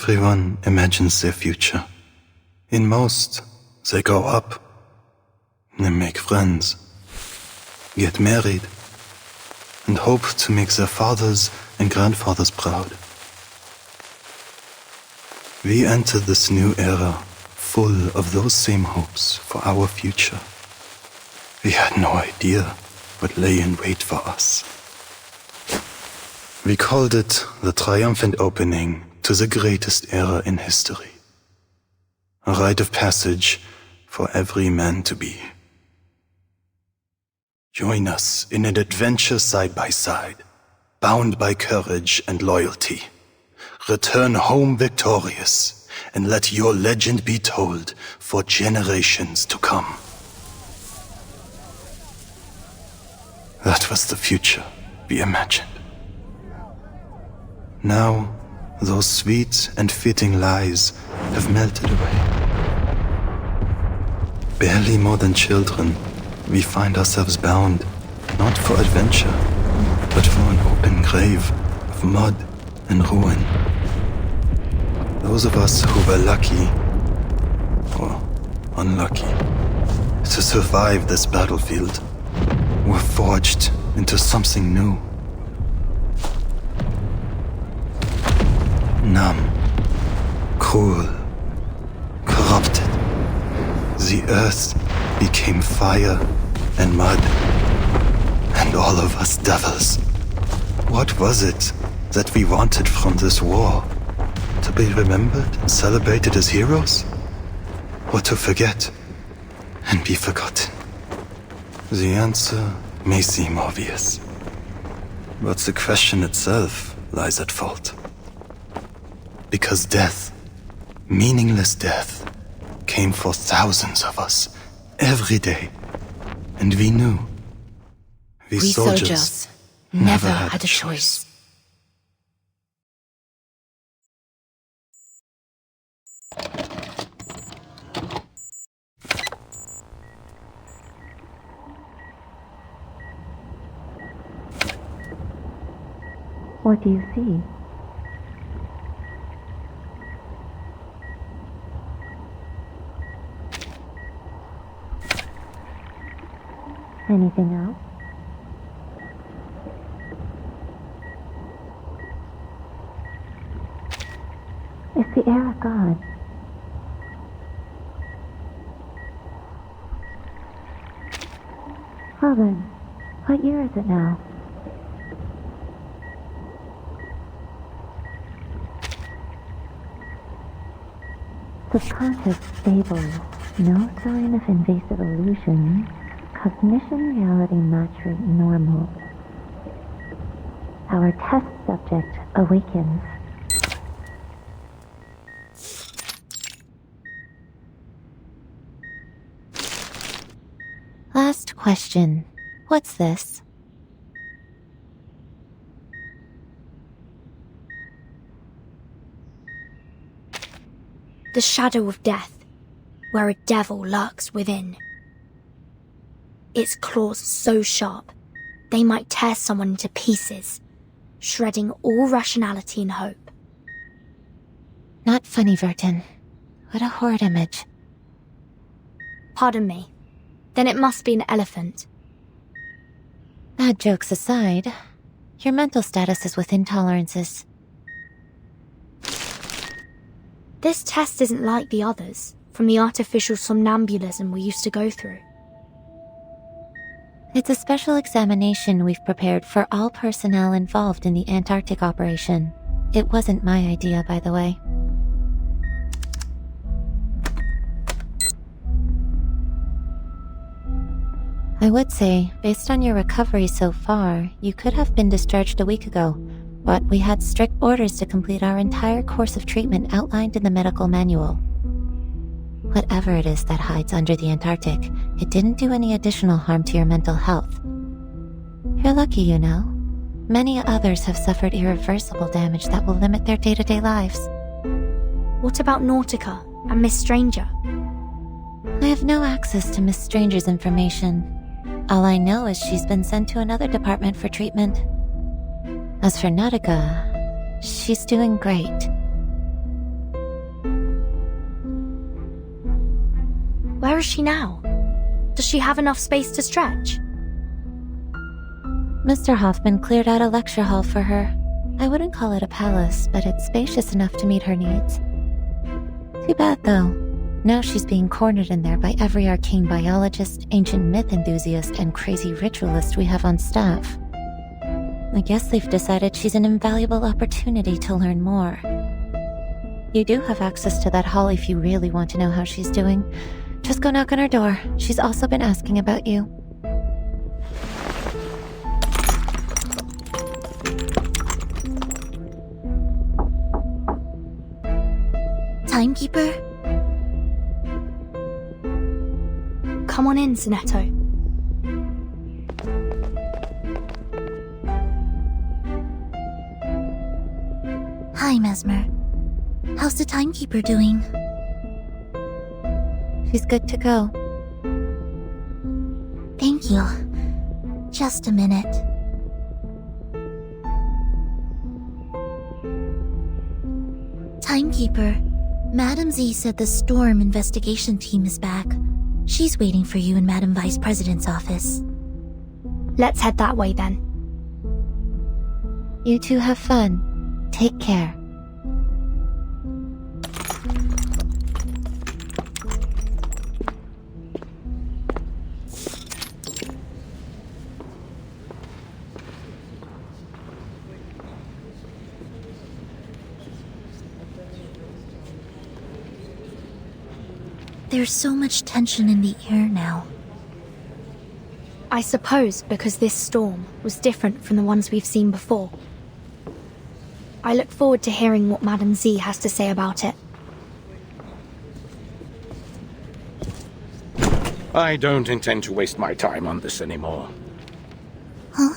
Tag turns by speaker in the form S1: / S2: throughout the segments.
S1: Everyone imagines their future. In most, they grow up, they make friends, get married, and hope to make their fathers and grandfathers proud. We entered this new era full of those same hopes for our future. We had no idea what lay in wait for us. We called it the triumphant opening to the greatest era in history. A rite of passage for every man to be. Join us in an adventure side by side, bound by courage and loyalty. Return home victorious, and let your legend be told for generations to come. That was the future we imagined. Now, those sweet and fitting lies have melted away. Barely more than children, we find ourselves bound, not for adventure, but for an open grave of mud and ruin. Those of us who were lucky, or unlucky, to survive this battlefield were forged into something new. Numb, cruel, corrupted. The earth became fire and mud, and all of us devils. What was it that we wanted from this war? To be remembered and celebrated as heroes? Or to forget and be forgotten? The answer may seem obvious, but the question itself lies at fault. Because death, meaningless death, came for thousands of us every day, and we knew. We soldiers
S2: never had a choice.
S3: What do you see? Anything else? It's the air of God. Well then, what year is it now? Subconscious stable, no sign of invasive illusion, cognition reality match rate normal. Our test subject awakens.
S2: Last question. What's this?
S4: The shadow of death, where a devil lurks within. Its claws so sharp, they might tear someone into pieces, shredding all rationality and hope.
S2: Not funny, Vertin. What a horrid image.
S4: Pardon me. Then it must be an elephant.
S2: Bad jokes aside, your mental status is within tolerances.
S4: This test isn't like the others, from the artificial somnambulism we used to go through.
S2: It's a special examination we've prepared for all personnel involved in the Antarctic operation. It wasn't my idea, by the way. I would say, based on your recovery so far, you could have been discharged a week ago, but we had strict orders to complete our entire course of treatment outlined in the medical manual. Whatever it is that hides under the Antarctic, it didn't do any additional harm to your mental health. You're lucky, you know. Many others have suffered irreversible damage that will limit their day-to-day lives.
S4: What about Nautica and Miss Stranger?
S2: I have no access to Miss Stranger's information. All I know is she's been sent to another department for treatment. As for Nautica, she's doing great.
S4: Where is she now? Does she have enough space to stretch?
S2: Mr. Hoffman cleared out a lecture hall for her. I wouldn't call it a palace, but it's spacious enough to meet her needs. Too bad, though. Now she's being cornered in there by every arcane biologist, ancient myth enthusiast, and crazy ritualist we have on staff. I guess they've decided she's an invaluable opportunity to learn more. You do have access to that hall if you really want to know how she's doing. Just go knock on her door. She's also been asking about you.
S4: Timekeeper? Come on in, Neto.
S3: Hi, Mesmer. How's the timekeeper doing?
S2: She's good to go.
S3: Thank you. Just a minute. Timekeeper, Madam Z said the Storm investigation team is back. She's waiting for you in Madam Vice President's office.
S4: Let's head that way then.
S2: You two have fun. Take care.
S3: There's so much tension in the air now.
S4: I suppose because this storm was different from the ones we've seen before. I look forward to hearing what Madam Z has to say about it.
S5: I don't intend to waste my time on this anymore.
S3: Huh?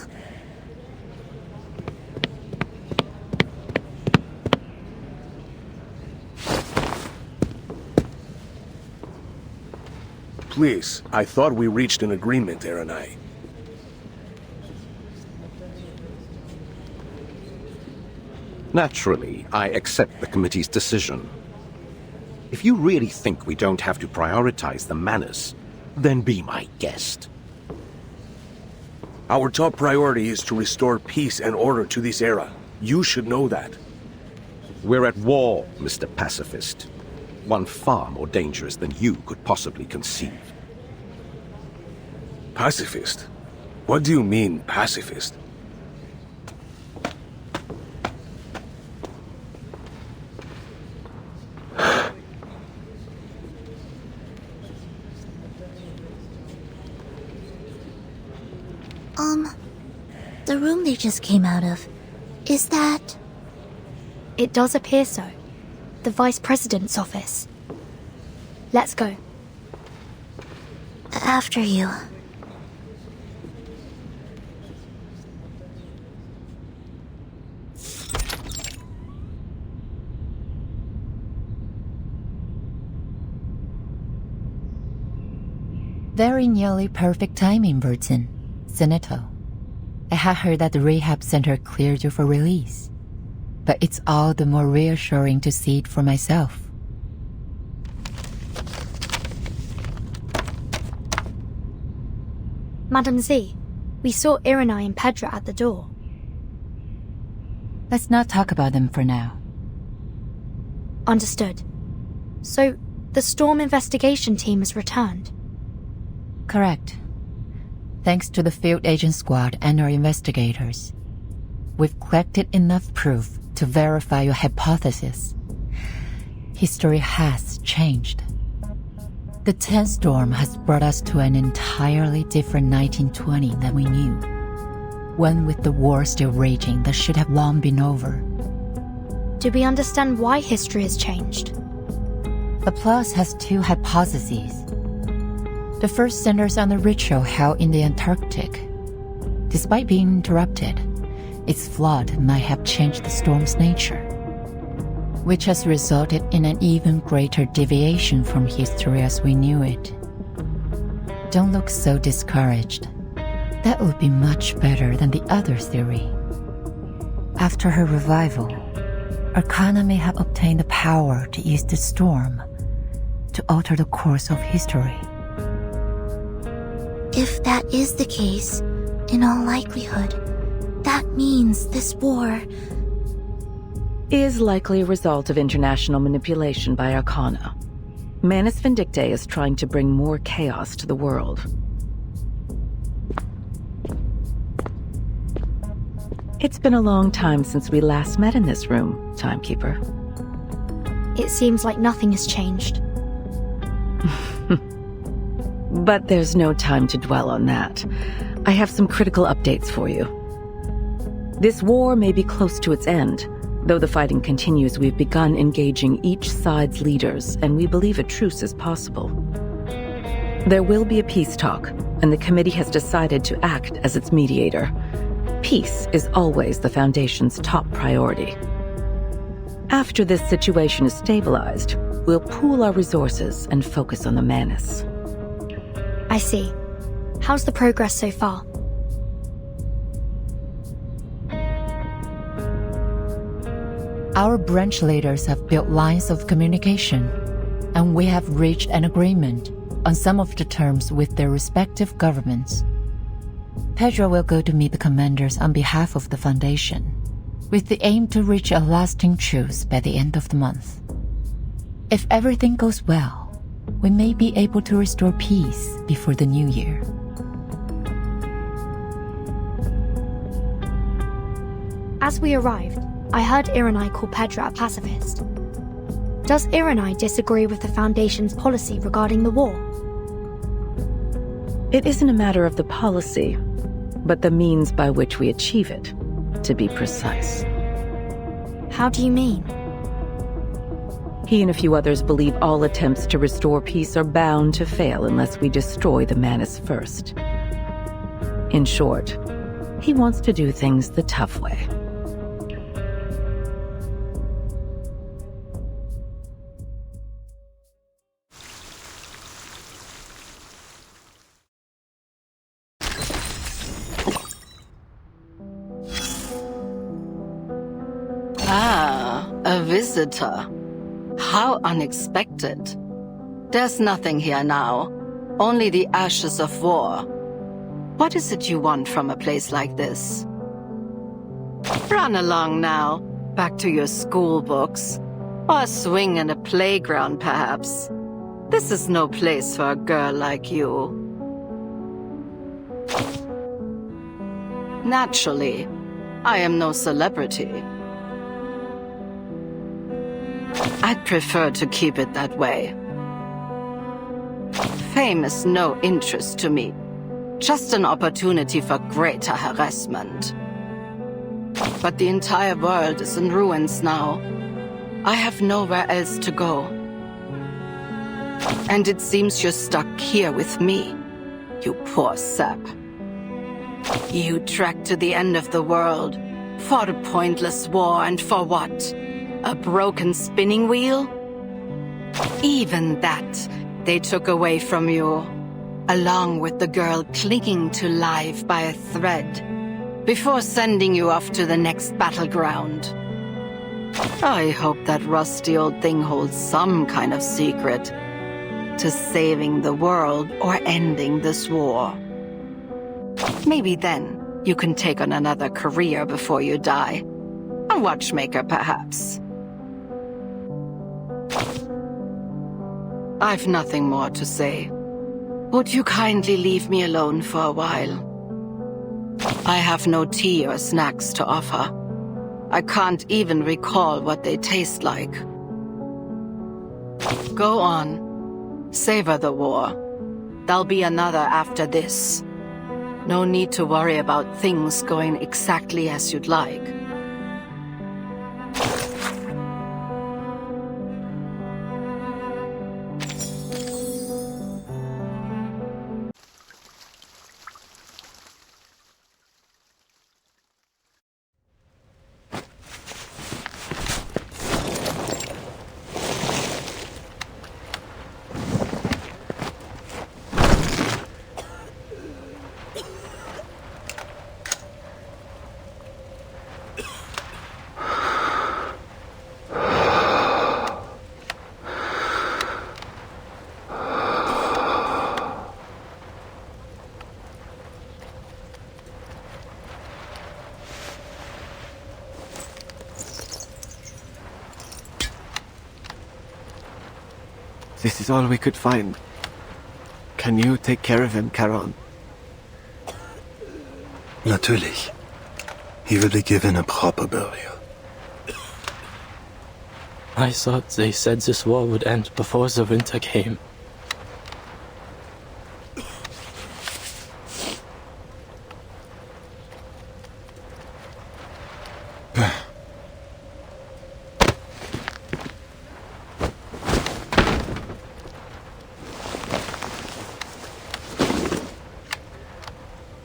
S6: Please, I thought we reached an agreement, Erenai.
S5: Naturally, I accept the committee's decision. If you really think we don't have to prioritize the manners, then be my guest.
S6: Our top priority is to restore peace and order to this era. You should know that.
S5: We're at war, Mr. Pacifist. One far more dangerous than you could possibly conceive.
S6: Pacifist? What do you mean, pacifist?
S3: The room they just came out of, is that...
S4: It does appear so. The Vice President's office. Let's go.
S3: After you.
S7: Very nearly perfect timing, Burton. Senator. I had heard that the rehab center cleared you for release. But it's all the more reassuring to see it for myself.
S4: Madam Z, we saw Erenai and Pedra at the door.
S7: Let's not talk about them for now.
S4: Understood. So, the Storm investigation team has returned?
S7: Correct. Thanks to the field agent squad and our investigators. We've collected enough proof to verify your hypothesis. History has changed. The 10th storm has brought us to an entirely different 1920 than we knew. One with the war still raging that should have long been over.
S4: Do we understand why history has changed?
S7: Laplace has two hypotheses. The first centers on the ritual held in the Antarctic. Despite being interrupted, its flood might have changed the storm's nature, which has resulted in an even greater deviation from history as we knew it. Don't look so discouraged. That would be much better than the other theory. After her revival, Arcana may have obtained the power to use the storm, to alter the course of history.
S3: If that is the case, in all likelihood, that means this war
S8: is likely a result of international manipulation by Arcana. Manus Vindictae is trying to bring more chaos to the world. It's been a long time since we last met in this room, Timekeeper.
S4: It seems like nothing has changed.
S8: But there's no time to dwell on that. I have some critical updates for you. This war may be close to its end. Though the fighting continues, we've begun engaging each side's leaders, and we believe a truce is possible. There will be a peace talk, and the committee has decided to act as its mediator. Peace is always the Foundation's top priority. After this situation is stabilized, we'll pool our resources and focus on the Manus.
S4: I see. How's the progress so far?
S7: Our branch leaders have built lines of communication, and we have reached an agreement on some of the terms with their respective governments. Pedro will go to meet the commanders on behalf of the Foundation, with the aim to reach a lasting truce by the end of the month. If everything goes well, we may be able to restore peace before the new year.
S4: As we arrived, I heard Iranai call Pedro a pacifist. Does Iranai disagree with the Foundation's policy regarding the war?
S8: It isn't a matter of the policy, but the means by which we achieve it, to be precise.
S4: How do you mean?
S8: He and a few others believe all attempts to restore peace are bound to fail unless we destroy the Manus first. In short, he wants to do things the tough way.
S9: A visitor. How unexpected. There's nothing here now. Only the ashes of war. What is it you want from a place like this? Run along now. Back to your school books. Or swing in a playground, perhaps. This is no place for a girl like you. Naturally, I am no celebrity. I'd prefer to keep it that way. Fame is no interest to me. Just an opportunity for greater harassment. But the entire world is in ruins now. I have nowhere else to go. And it seems you're stuck here with me, you poor sap. You trekked to the end of the world, fought a pointless war, and for what? A broken spinning wheel? Even that they took away from you, along with the girl clinging to life by a thread, before sending you off to the next battleground. I hope that rusty old thing holds some kind of secret to saving the world or ending this war. Maybe then you can take on another career before you die. A watchmaker, perhaps. I've nothing more to say. Would you kindly leave me alone for a while? I have no tea or snacks to offer. I can't even recall what they taste like. Go on. Savor the war. There'll be another after this. No need to worry about things going exactly as you'd like.
S10: This is all we could find. Can you take care of him, Charon?
S1: Natürlich. He will be given a proper burial.
S11: I thought they said this war would end before the winter came.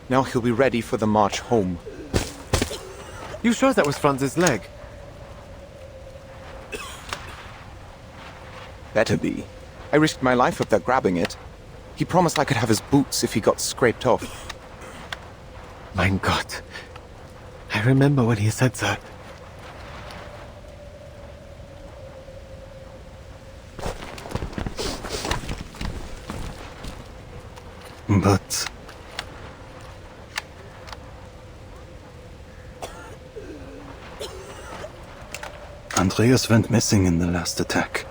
S12: Now he'll be ready for the march home.
S10: You sure that was Franz's leg?
S12: Better be. I risked my life up there grabbing it. He promised I could have his boots if he got scraped off.
S10: Mein Gott. I remember when he said that.
S1: But... Andreas went missing in the last attack.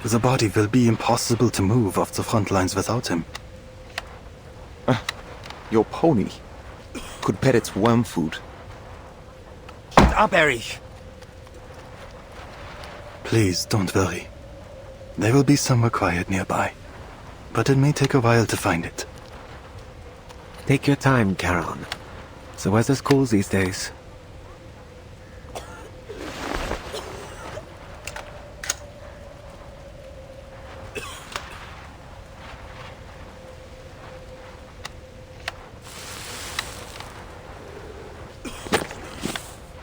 S1: The body will be impossible to move off the front lines without him.
S12: Your pony could pet its worm food.
S10: Up, Erich!
S1: Please, don't worry. They will be somewhere quiet nearby. But it may take a while to find it.
S10: Take your time, Charon. The weather's cool these days.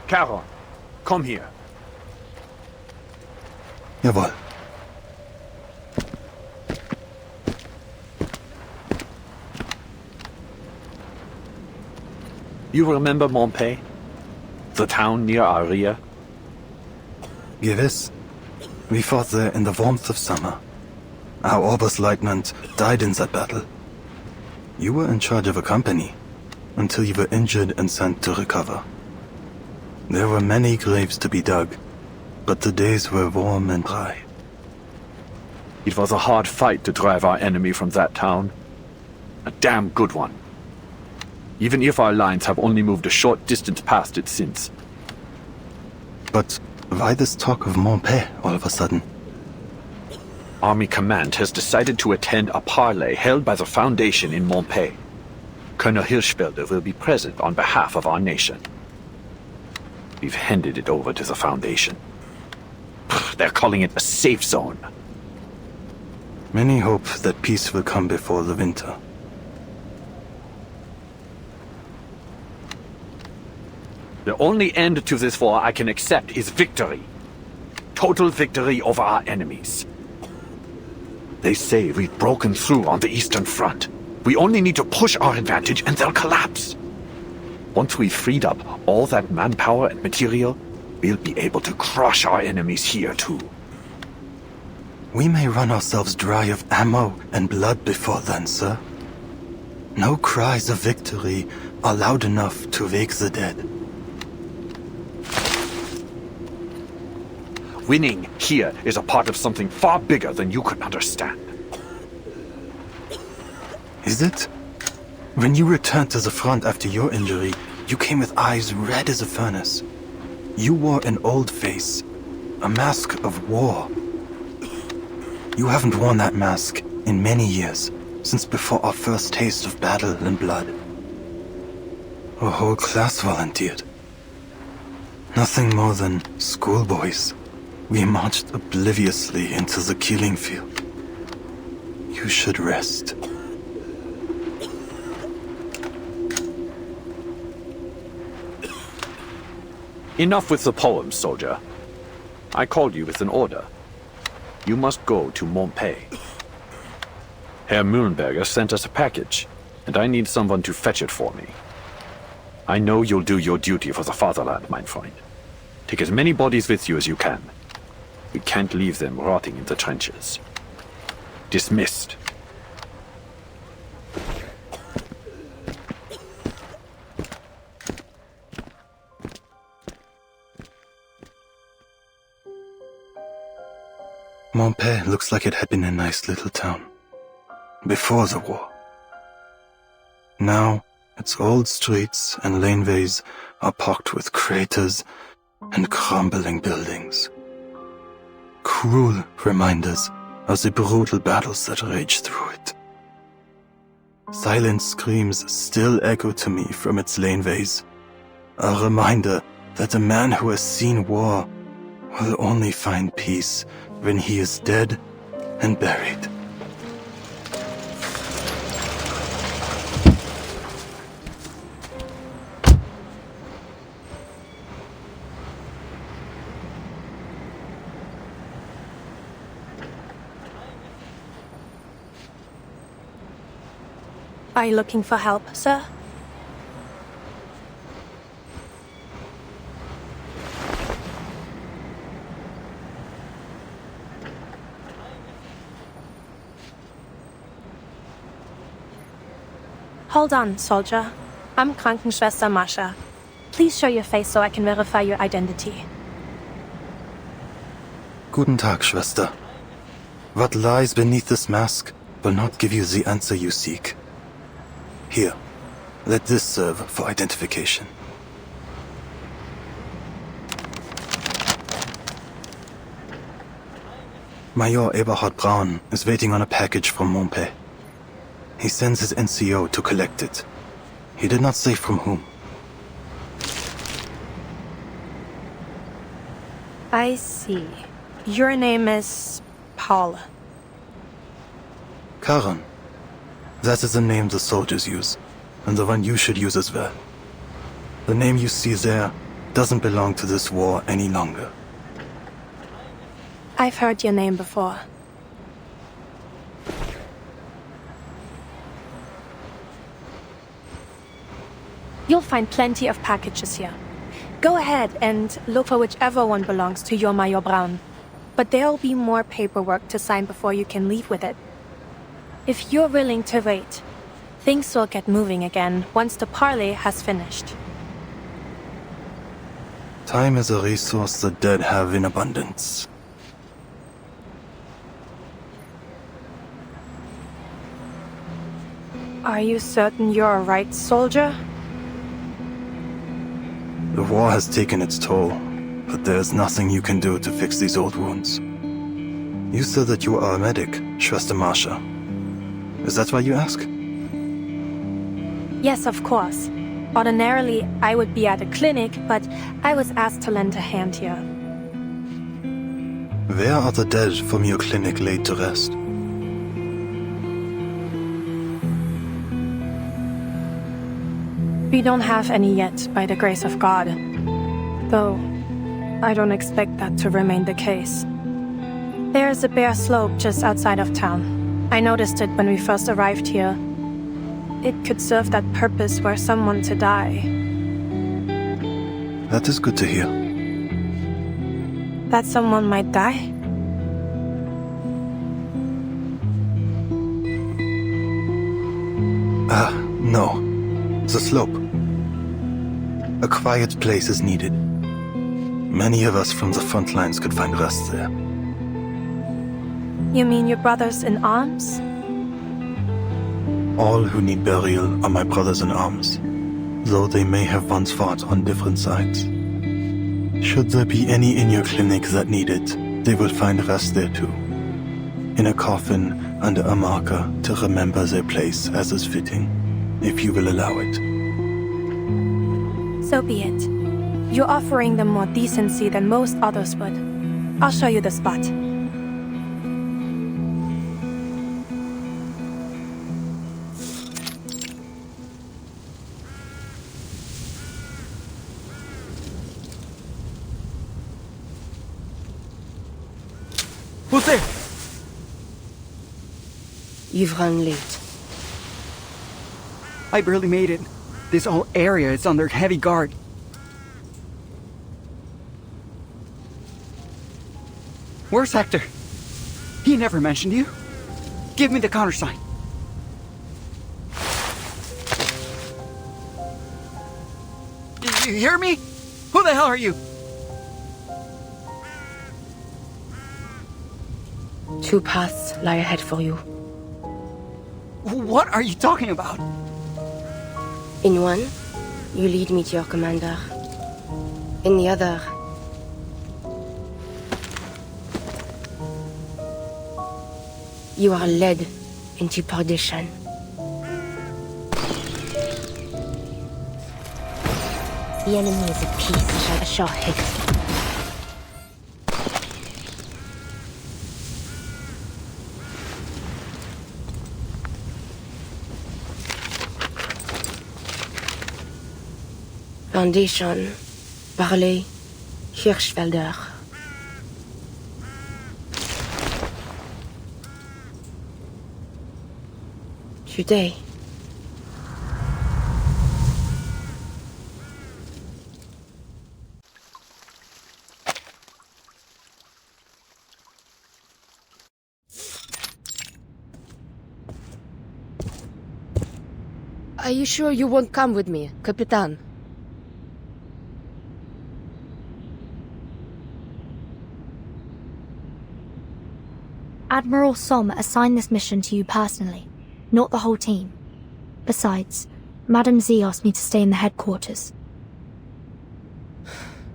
S6: Charon, come here.
S1: Jawohl.
S13: You remember Montpellier? The town near Aria?
S1: Gewiss. We fought there in the warmth of summer. Our Oberstleutnant died in that battle. You were in charge of a company, until you were injured and sent to recover. There were many graves to be dug, but the days were warm and dry.
S13: It was a hard fight to drive our enemy from that town. A damn good one. Even if our lines have only moved a short distance past it since.
S1: But why this talk of Montpellier all of a sudden?
S13: Army Command has decided to attend a parley held by the Foundation in Montpellier. Colonel Hirschfelder will be present on behalf of our nation. We've handed it over to the Foundation. They're calling it a safe zone.
S1: Many hope that peace will come before the winter.
S13: The only end to this war I can accept is victory. Total victory over our enemies. They say we've broken through on the Eastern Front. We only need to push our advantage and they'll collapse. Once we've freed up all that manpower and material, we'll be able to crush our enemies here too.
S1: We may run ourselves dry of ammo and blood before then, sir. No cries of victory are loud enough to wake the dead.
S13: Winning here is a part of something far bigger than you could understand.
S1: Is it? When you returned to the front after your injury, you came with eyes red as a furnace. You wore an old face, a mask of war. You haven't worn that mask in many years, since before our first taste of battle and blood. A whole class volunteered. Nothing more than schoolboys. We marched obliviously into the killing field. You should rest.
S13: Enough with the poems, soldier. I called you with an order. You must go to Montpellier. Herr Mühlenberger sent us a package, and I need someone to fetch it for me. I know you'll do your duty for the fatherland, mein Freund. Take as many bodies with you as you can. We can't leave them rotting in the trenches. Dismissed.
S1: Montpellier looks like it had been a nice little town. Before the war. Now, its old streets and laneways are pocked with craters and crumbling buildings. Cruel reminders of the brutal battles that raged through it. Silent screams still echo to me from its laneways. A reminder that a man who has seen war will only find peace when he is dead and buried.
S14: Are you looking for help, sir? Hold on, soldier. I'm Krankenschwester Mascha. Please show your face so I can verify your identity.
S1: Guten Tag, Schwester. What lies beneath this mask will not give you the answer you seek. Here, let this serve for identification. Major Eberhard Braun is waiting on a package from Montpellier. He sends his NCO to collect it. He did not say from whom.
S14: I see. Your name is Paul.
S1: Karen. That is the name the soldiers use, and the one you should use as well. The name you see there doesn't belong to this war any longer.
S14: I've heard your name before. You'll find plenty of packages here. Go ahead and look for whichever one belongs to your Major Braun. But there'll be more paperwork to sign before you can leave with it. If you're willing to wait, things will get moving again once the parley has finished.
S1: Time is a resource the dead have in abundance.
S14: Are you certain you're a right soldier?
S1: The war has taken its toll, but there's nothing you can do to fix these old wounds. You said that you are a medic, Schwester Mascha. Is that why you ask?
S14: Yes, of course. Ordinarily, I would be at a clinic, but I was asked to lend a hand here.
S1: Where are the dead from your clinic laid to rest?
S14: We don't have any yet, by the grace of God. Though, I don't expect that to remain the case. There's a bare slope just outside of town. I noticed it when we first arrived here. It could serve that purpose for someone to die.
S1: That is good to hear.
S14: That someone might die?
S1: No. The slope. A quiet place is needed. Many of us from the front lines could find rest there.
S14: You mean your brothers in arms?
S1: All who need burial are my brothers in arms, though they may have once fought on different sides. Should there be any in your clinic that need it, they will find rest there too. In a coffin under a marker to remember their place as is fitting, if you will allow it.
S14: So be it. You're offering them more decency than most others would. I'll show you the spot.
S15: Who's there?
S9: You've run late.
S15: I barely made it. This whole area is under heavy guard. Where's Hector? He never mentioned you. Give me the countersign. You hear me? Who the hell are you?
S8: Two paths lie ahead for you.
S15: What are you talking about?
S16: In one, you lead me to your commander. In the other, you are led into perdition. The enemy is a piece I shall hate. Foundation, Parley, Hirschfelder. Today. Are you sure you won't come with me, Capitan?
S4: Admiral Som assigned this mission to you personally, not the whole team. Besides, Madam Z asked me to stay in the headquarters.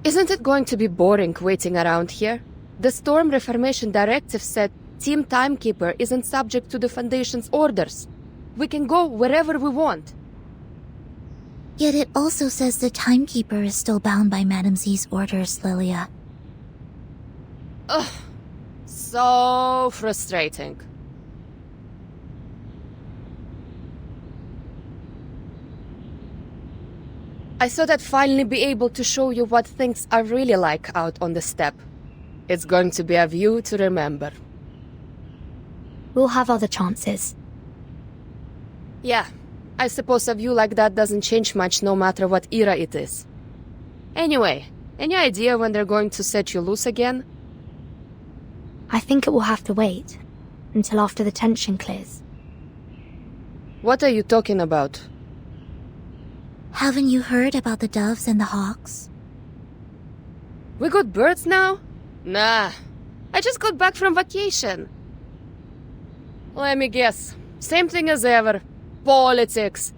S16: Isn't it going to be boring waiting around here? The Storm Reformation Directive said Team Timekeeper isn't subject to the Foundation's orders. We can go wherever we want.
S3: Yet it also says the Timekeeper is still bound by Madam Z's orders, Lilia.
S16: Ugh. So frustrating. I thought I'd finally be able to show you what things are really like out on the steppe. It's going to be a view to remember.
S4: We'll have other chances.
S16: Yeah, I suppose a view like that doesn't change much no matter what era it is. Anyway, any idea when they're going to set you loose again?
S4: I think it will have to wait until after the tension clears.
S16: What are you talking about?
S3: Haven't you heard about the doves and the hawks?
S16: We got birds now? Nah, I just got back from vacation. Let me guess. Same thing as ever. Politics.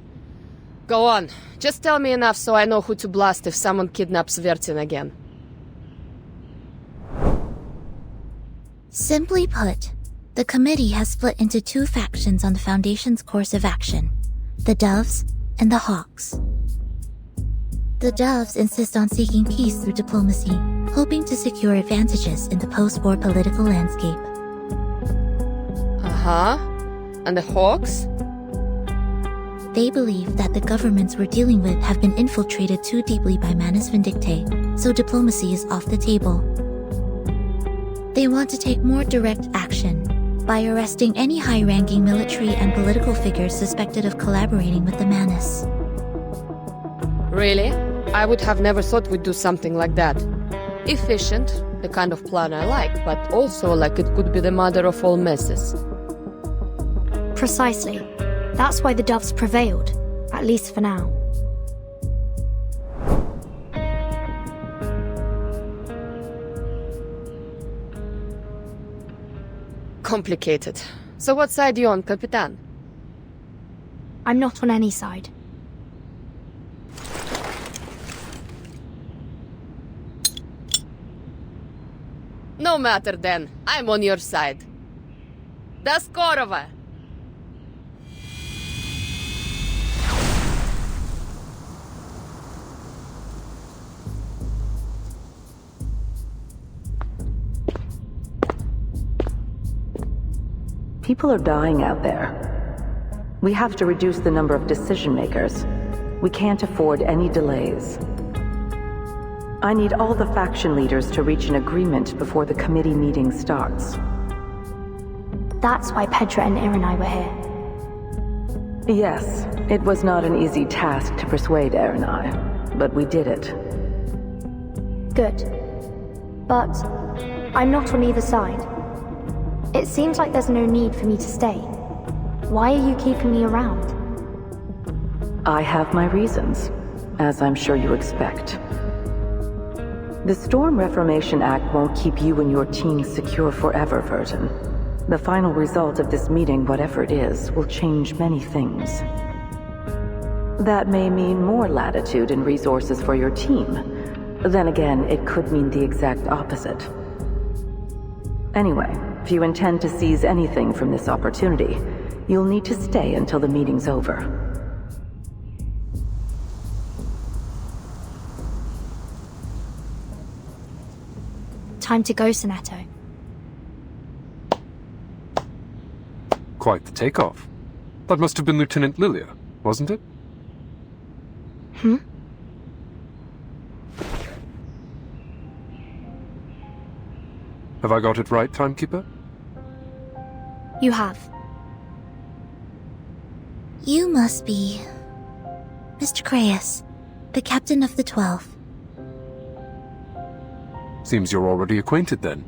S16: Go on. Just tell me enough so I know who to blast if someone kidnaps Vertin again.
S3: Simply put, the committee has split into two factions on the Foundation's course of action. The Doves and the Hawks. The Doves insist on seeking peace through diplomacy, hoping to secure advantages in the post-war political landscape.
S16: Uh-huh. And the Hawks?
S3: They believe that the governments we're dealing with have been infiltrated too deeply by Manus Vindictae, so diplomacy is off the table. They want to take more direct action by arresting any high-ranking military and political figures suspected of collaborating with the Manus.
S16: Really? I would have never thought we'd do something like that. Efficient, the kind of plan I like, but also like it could be the mother of all messes.
S4: Precisely. That's why the Doves prevailed, at least for now.
S16: Complicated. So what side are you on, Capitan?
S4: I'm not on any side.
S16: No matter then. I'm on your side. Das Korova!
S8: People are dying out there. We have to reduce the number of decision makers. We can't afford any delays. I need all the faction leaders to reach an agreement before the committee meeting starts.
S4: That's why Petra and Irenai were here.
S8: Yes, it was not an easy task to persuade Irenai, but we did it.
S4: Good. But I'm not on either side. It seems like there's no need for me to stay. Why are you keeping me around?
S8: I have my reasons, as I'm sure you expect. The Storm Reformation Act won't keep you and your team secure forever, Vertin. The final result of this meeting, whatever it is, will change many things. That may mean more latitude and resources for your team. Then again, it could mean the exact opposite. Anyway, if you intend to seize anything from this opportunity, you'll need to stay until the meeting's over.
S4: Time to go, Sonato.
S17: Quite the takeoff. That must have been Lieutenant Lilia, wasn't it?
S4: Hmm?
S17: Have I got it right, Timekeeper?
S4: You have.
S3: You must be Mr. Creius, the captain of the 12th.
S17: Seems you're already acquainted then.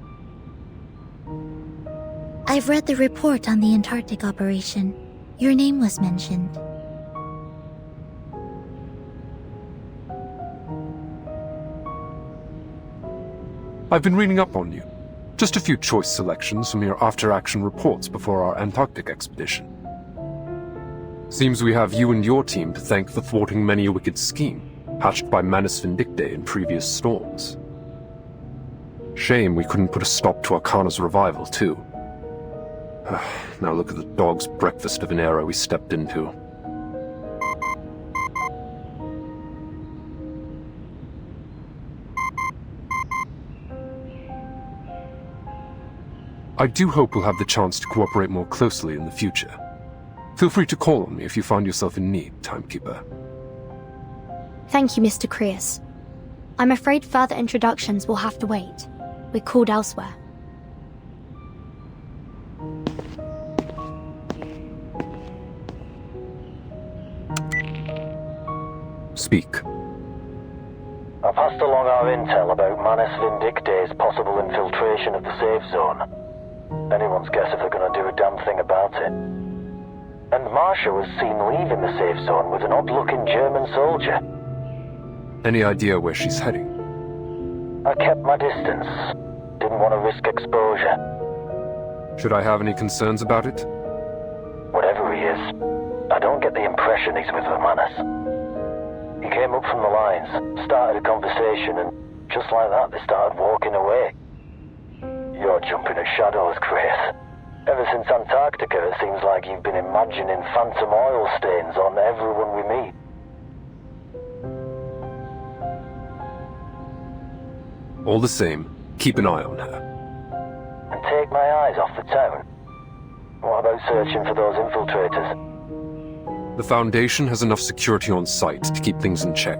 S3: I've read the report on the Antarctic operation. Your name was mentioned.
S17: I've been reading up on you. Just a few choice selections from your after-action reports before our Antarctic expedition. Seems we have you and your team to thank for thwarting many a wicked scheme, hatched by Manus Vindictae in previous storms. Shame we couldn't put a stop to Arcana's revival, too. Now look at the dog's breakfast of an era we stepped into. I do hope we'll have the chance to cooperate more closely in the future. Feel free to call on me if you find yourself in need, Timekeeper.
S4: Thank you, Mr. Creius. I'm afraid further introductions will have to wait. We're called elsewhere.
S17: Speak.
S18: I passed along our intel about Manus Vindictae's possible infiltration of the safe zone. Anyone's guess if they're going to do a damn thing about it. And Marcia was seen leaving the safe zone with an odd-looking German soldier.
S17: Any idea where she's heading?
S18: I kept my distance. Didn't want to risk exposure.
S17: Should I have any concerns about it?
S18: Whatever he is, I don't get the impression he's with the Manus. He came up from the lines, started a conversation, and just like that they started walking away. You're jumping at shadows, Chris. Ever since Antarctica, it seems like you've been imagining phantom oil stains on everyone we meet.
S17: All the same, keep an eye on her.
S18: And take my eyes off the town. What about searching for those infiltrators?
S17: The Foundation has enough security on site to keep things in check.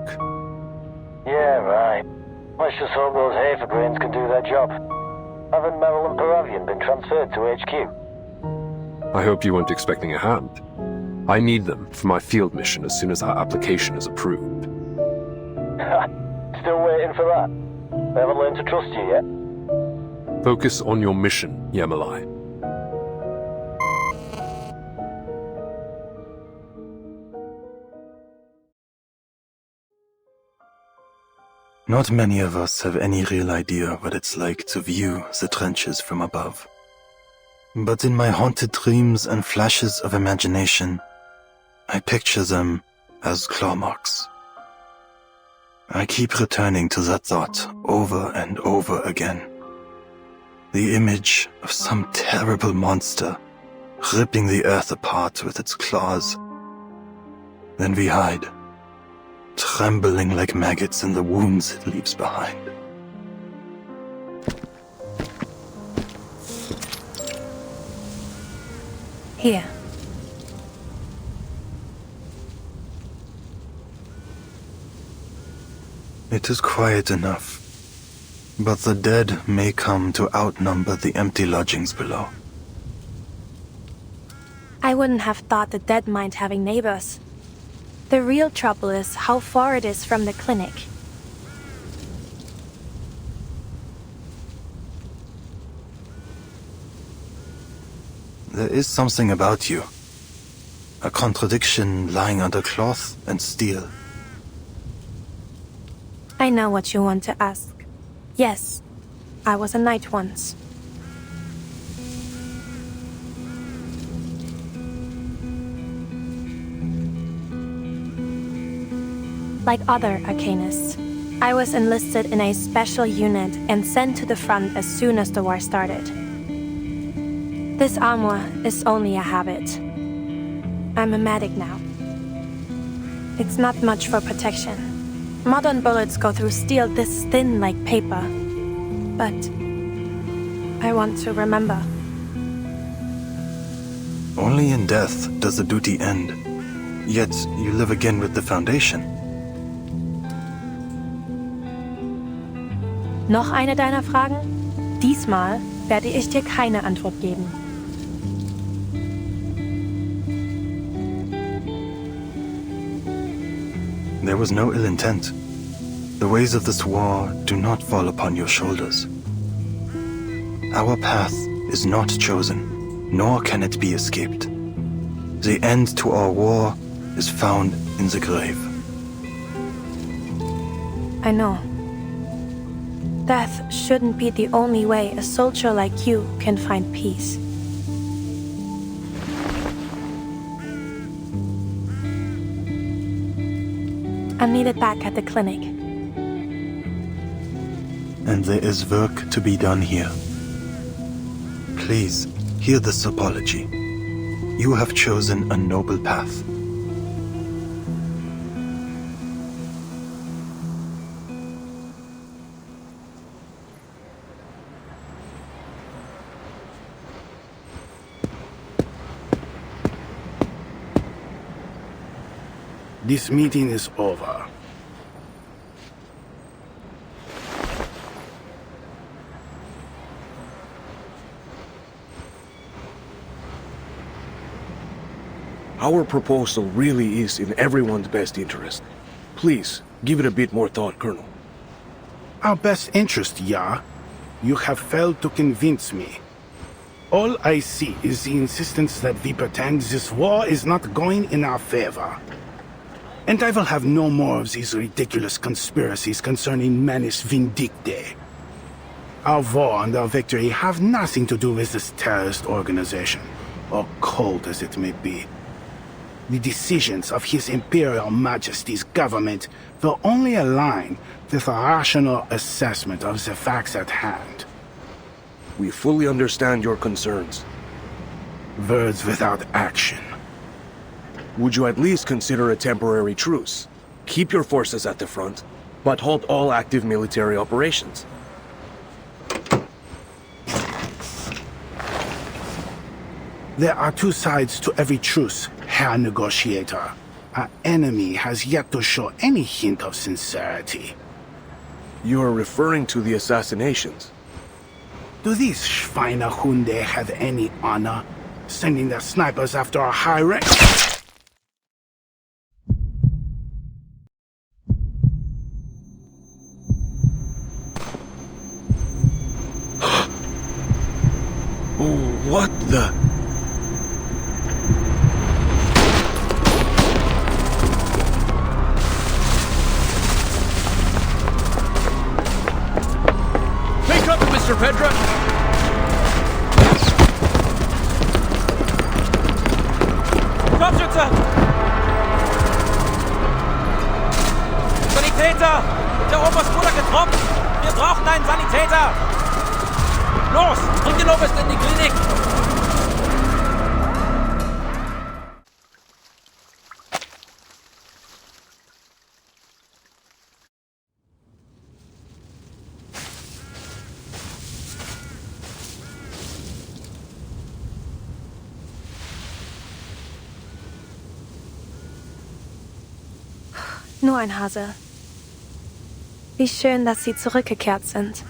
S18: Yeah, right. Let's just hope those Hafergrains can do their job. Haven't Merrill and Paravian been transferred to HQ?
S17: I hope you weren't expecting a hand. I need them for my field mission as soon as our application is approved.
S18: Still waiting for that? They haven't learned to trust you yet?
S17: Focus on your mission, Yemalai.
S1: Not many of us have any real idea what it's like to view the trenches from above. But in my haunted dreams and flashes of imagination, I picture them as claw marks. I keep returning to that thought over and over again. The image of some terrible monster ripping the earth apart with its claws. Then we hide, trembling like maggots in the wounds it leaves behind.
S14: Here.
S1: It is quiet enough, but the dead may come to outnumber the empty lodgings below.
S14: I wouldn't have thought the dead mind having neighbors. The real trouble is how far it is from the clinic.
S1: There is something about you. A contradiction lying under cloth and steel.
S14: I know what you want to ask. Yes, I was a knight once. like other arcanists. I was enlisted in a special unit and sent to the front as soon as the war started. This armor is only a habit. I'm a medic now. It's not much for protection. Modern bullets go through steel this thin like paper. But I want to remember.
S1: Only in death does the duty end. Yet you live again with the Foundation.
S14: Noch eine deiner Fragen? Diesmal werde ich dir keine Antwort geben.
S1: There was no ill intent. The ways of this war do not fall upon your shoulders. Our path is not chosen, nor can it be escaped. The end to our war is found in the grave.
S14: I know. Death shouldn't be the only way a soldier like you can find peace. I'm needed back at the clinic.
S1: And there is work to be done here. Please, hear this apology. You have chosen a noble path.
S19: This meeting is over.
S6: Our proposal really is in everyone's best interest. Please, give it a bit more thought, Colonel.
S19: Our best interest, yeah. You have failed to convince me. All I see is the insistence that we pretend this war is not going in our favor. And I will have no more of these ridiculous conspiracies concerning Manus Vindicte. Our war and our victory have nothing to do with this terrorist organization, or cult as it may be. The decisions of His Imperial Majesty's government will only align with a rational assessment of the facts at hand.
S6: We fully understand your concerns.
S19: Words without action.
S6: Would you at least consider a temporary truce? Keep your forces at the front, but halt all active military operations.
S19: There are two sides to every truce, Herr Negotiator. Our enemy has yet to show any hint of sincerity.
S6: You are referring to the assassinations.
S19: Do these Schweinehunde have any honor, sending their snipers after our high rank?
S6: What the...
S20: Take up, Mr. Pedra!
S21: Kopfschütze! Sanitäter! Der Oberst wurde getroffen! Wir brauchen einen Sanitäter! Los! Bring den Oberst in die Klinik!
S14: Nur ein Hase. Wie schön, dass Sie zurückgekehrt sind.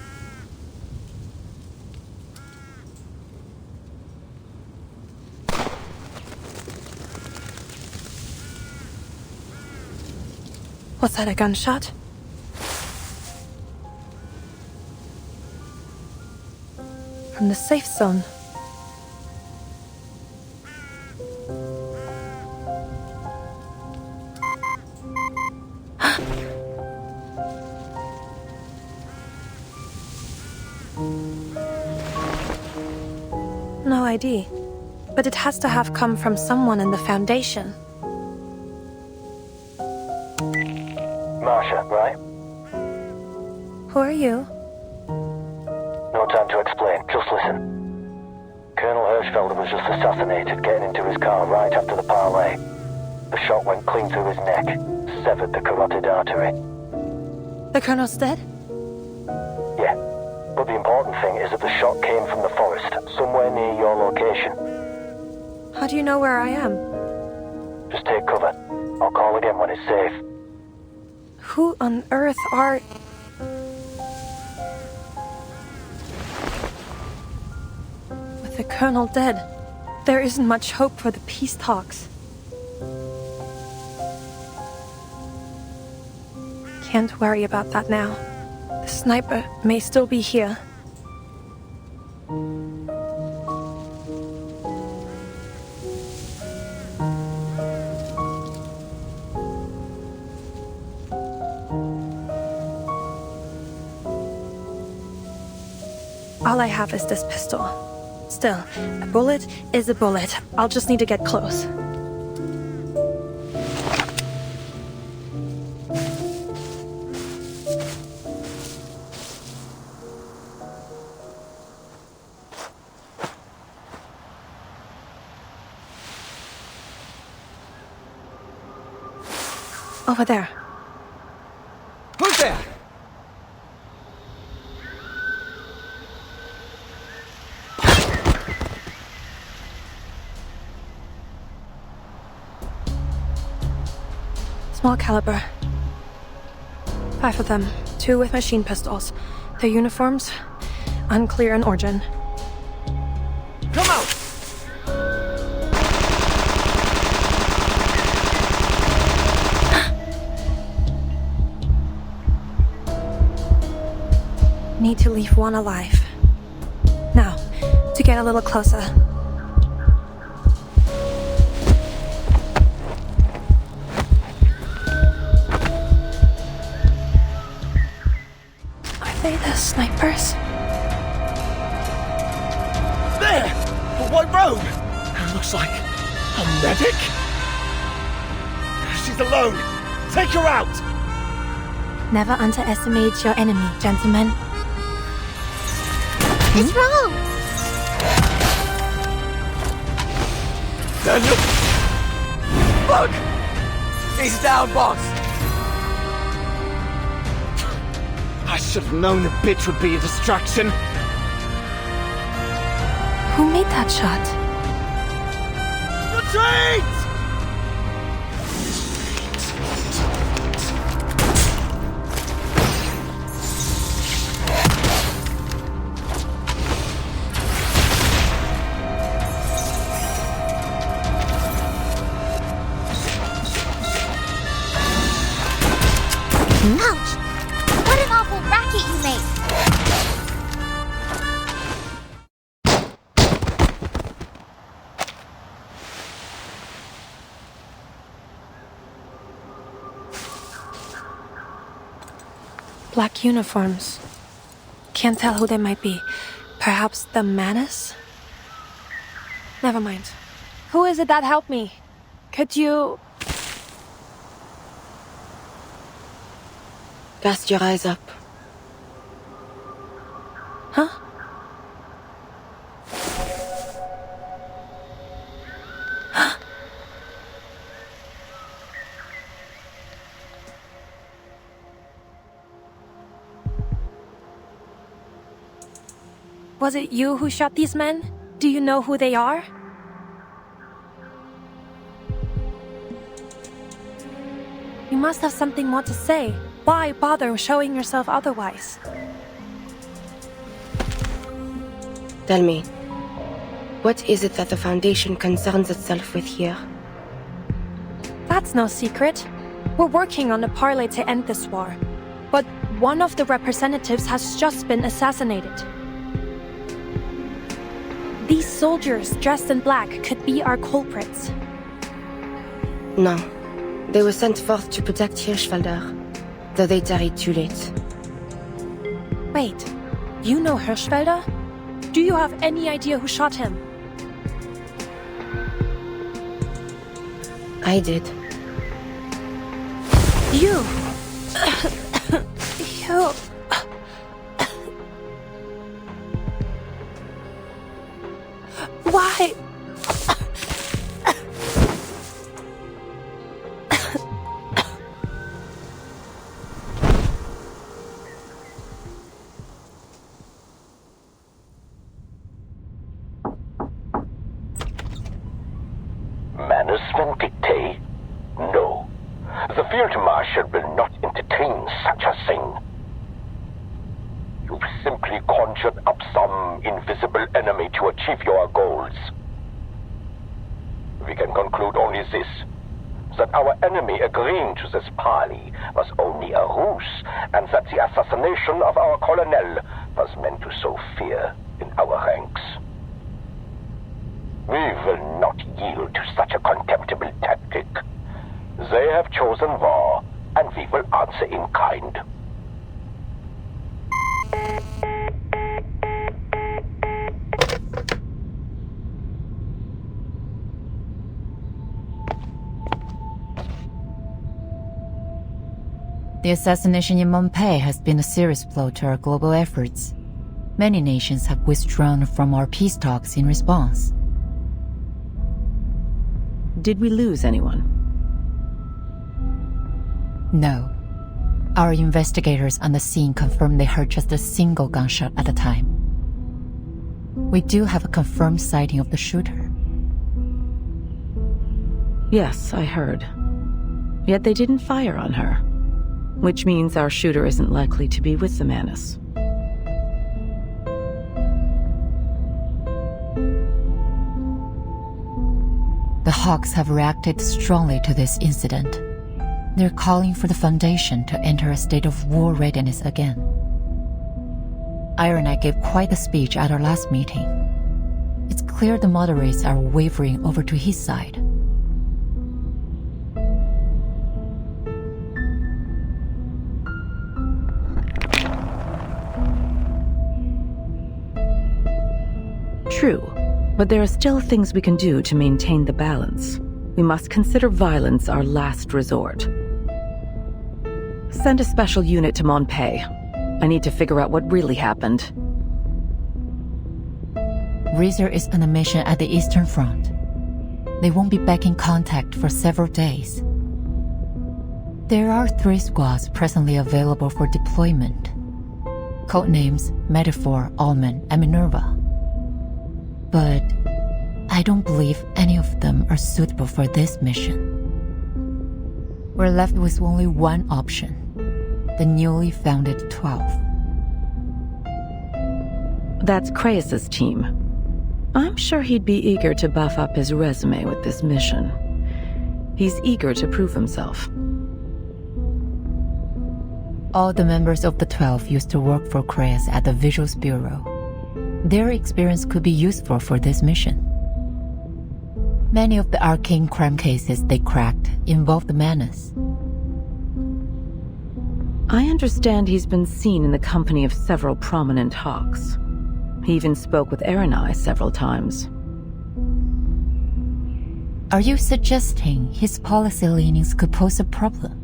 S14: Was that, a gunshot? From the safe zone. No ID. But it has to have come from someone in the Foundation.
S18: Marsha, right?
S14: Who are you?
S18: No time to explain, just listen. Colonel Hirschfelder was just assassinated getting into his car right after the parley. The shot went clean through his neck, severed the carotid artery.
S14: The Colonel's dead?
S18: Yeah, but the important thing is that the shot came from the forest, somewhere near your location.
S14: How do you know where I am?
S18: Just take cover. I'll call again when it's safe.
S14: Who on earth are... With the Colonel dead, there isn't much hope for the peace talks. Can't worry about that now. The sniper may still be here. All I have is this pistol. Still, a bullet is a bullet. I'll just need to get close. Over there.
S15: Who's there?
S14: Small caliber. 5 of them, 2 with machine pistols. Their uniforms, unclear in origin.
S15: Come out!
S14: Need to leave one alive. Now, to get a little closer. Are they the snipers?
S15: There! A white robe! Looks like a medic? She's alone! Take her out!
S14: Never underestimate your enemy, gentlemen.
S3: What's wrong?
S15: Daniel! Look! He's down, boss! I should have known the bitch would be a distraction.
S14: Who made that shot?
S15: Retreat!
S3: Ouch! What an awful racket you made!
S14: Black uniforms. Can't tell who they might be. Perhaps the Manus? Never mind. Who is it that helped me? Could you...
S8: Cast your eyes up.
S14: Huh? Was it you who shot these men? Do you know who they are? You must have something more to say. Why bother showing yourself otherwise?
S2: Tell me, what is it that the Foundation concerns itself with here?
S14: That's no secret. We're working on a parley to end this war. But one of the representatives has just been assassinated. These soldiers dressed in black could be our culprits.
S2: No. They were sent forth to protect Hirschfelder, though they tarried too late.
S14: Wait, you know Hirschfelder? Do you have any idea who shot him?
S2: I did.
S14: You! You... Why?
S18: Management dictate? No. The Field Marshal will not entertain such a thing. You've simply conjured up some invisible enemy to achieve your goals. We can conclude only this, that our enemy agreeing to this parley was only a ruse, and that the assassination of our colonel was meant to sow fear in our ranks. We will not yield to such a contemptible tactic. They have chosen war, and we will answer in kind.
S7: The assassination in Montpellier has been a serious blow to our global efforts. Many nations have withdrawn from our peace talks in response.
S8: Did we lose anyone?
S7: No. Our investigators on the scene confirmed they heard just a single gunshot at a time. We do have a confirmed sighting of the shooter.
S8: Yes, I heard. Yet they didn't fire on her, which means our shooter isn't likely to be with the Manus.
S7: The Hawks have reacted strongly to this incident. They're calling for the Foundation to enter a state of war readiness again. Iron Knight gave quite a speech at our last meeting. It's clear the moderates are wavering over to his side.
S8: True, but there are still things we can do to maintain the balance. We must consider violence our last resort. Send a special unit to Montpellier. I need to figure out what really happened.
S7: Razor is on a mission at the Eastern Front. They won't be back in contact for several days. There are 3 squads presently available for deployment. Codenames Metaphor, Almond, and Minerva. But I don't believe any of them are suitable for this mission. We're left with only one option, the newly founded 12.
S8: That's Kreis's team. I'm sure he'd be eager to buff up his resume with this mission. He's eager to prove himself.
S7: All the members of the 12 used to work for Kreis at the Visuals Bureau. Their experience could be useful for this mission. Many of the arcane crime cases they cracked involved the Manus.
S8: I understand he's been seen in the company of several prominent Hawks. He even spoke with Erenai several times.
S7: Are you suggesting his policy leanings could pose a problem?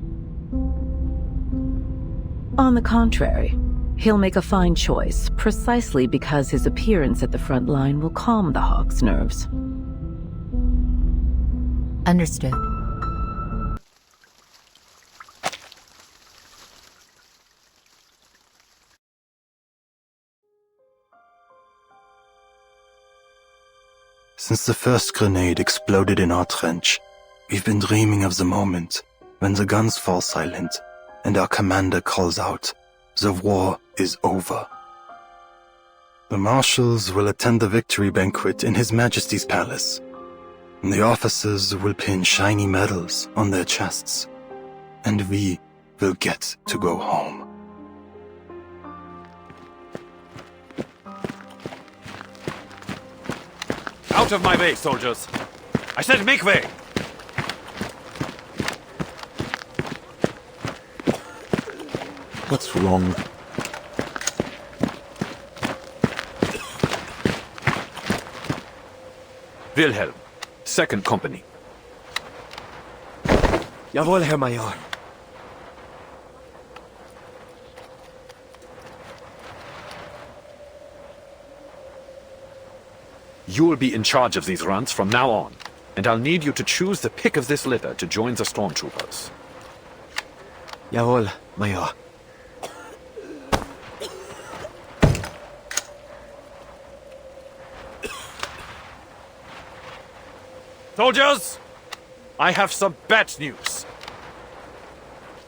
S8: On the contrary, he'll make a fine choice precisely because his appearance at the front line will calm the Hawks' nerves.
S7: Understood.
S1: Since the first grenade exploded in our trench, we've been dreaming of the moment when the guns fall silent and our commander calls out, "The war is over." The marshals will attend the victory banquet in His Majesty's palace. The officers will pin shiny medals on their chests, and we will get to go home.
S13: Out of my way, soldiers! I said make way!
S12: What's wrong?
S13: Wilhelm, 2nd Company.
S10: Jawohl, Herr Major.
S13: You'll be in charge of these runs from now on, and I'll need you to choose the pick of this litter to join the stormtroopers.
S10: Jawohl, Major.
S13: Soldiers, I have some bad news.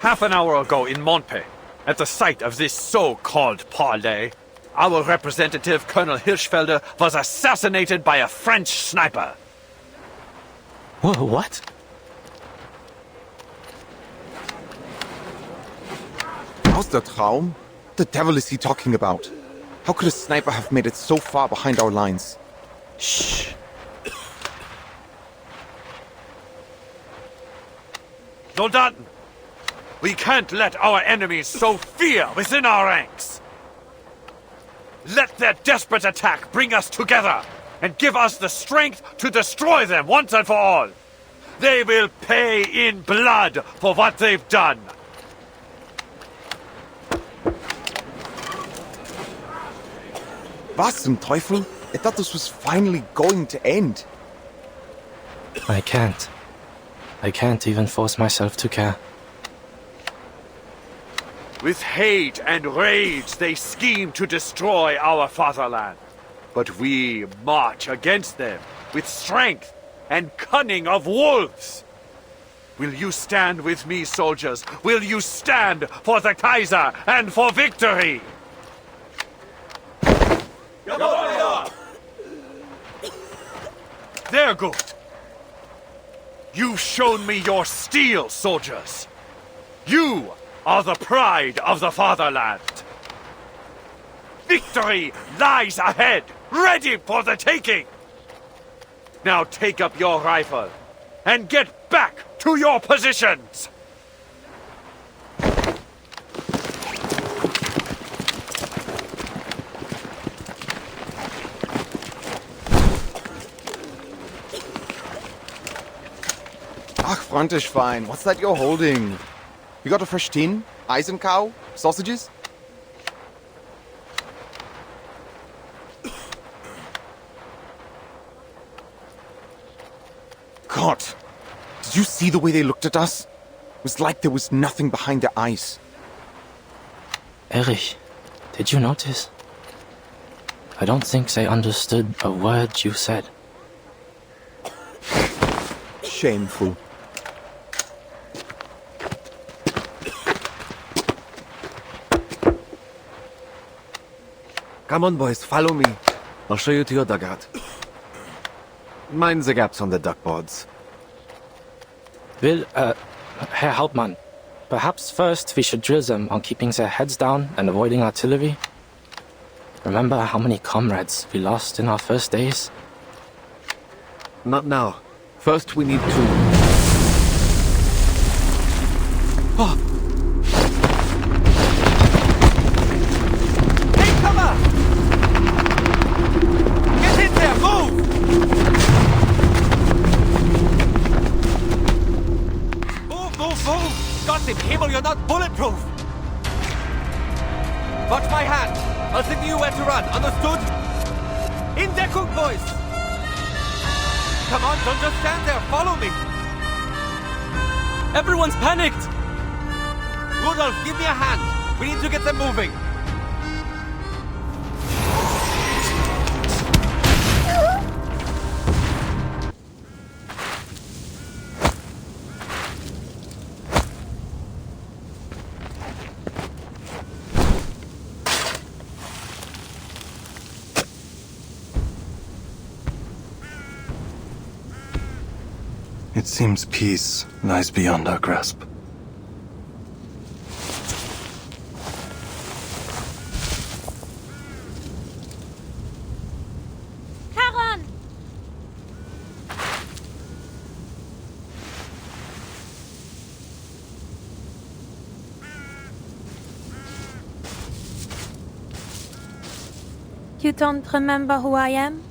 S13: Half an hour ago in Montpey, at the site of this so-called parley, our representative, Colonel Hirschfelder, was assassinated by a French sniper.
S11: Whoa, what?
S12: How's the Traum? The devil is he talking about? How could a sniper have made it so far behind our lines?
S11: Shh.
S13: Soldaten, we can't let our enemies sow fear within our ranks. Let their desperate attack bring us together and give us the strength to destroy them once and for all. They will pay in blood for what they've done.
S12: Was zum Teufel? I thought this was finally going to end.
S11: I can't. I can't even force myself to care.
S13: With hate and rage, they scheme to destroy our fatherland. But we march against them with strength and cunning of wolves. Will you stand with me, soldiers? Will you stand for the Kaiser and for victory? They're good. You've shown me your steel, soldiers. You are the pride of the fatherland. Victory lies ahead, ready for the taking. Now take up your rifle and get back to your positions.
S12: Ach, Frontischwein, what's that you're holding? You got a fresh tin? Eisencow? Sausages? God, did you see the way they looked at us? It was like there was nothing behind their eyes.
S11: Erich, did you notice? I don't think they understood a word you said.
S12: Shameful.
S10: Come on, boys, follow me. I'll show you to your dugout. Mind the gaps on the duckboards.
S11: Herr Hauptmann, perhaps first we should drill them on keeping their heads down and avoiding artillery. Remember how many comrades we lost in our first days?
S10: Not now. First we need to...
S21: Oh. Take cover! Get in there, move! Move! Gott im Himmel, you're not bulletproof! Watch my hand! I'll signal you where to run, understood? In Deckung, boys! Come on, don't just stand there, follow me! Everyone's panicked! Rudolph, give me a hand! We need to get them moving!
S1: It seems peace lies beyond our grasp.
S5: Karan!
S14: You don't remember who I am?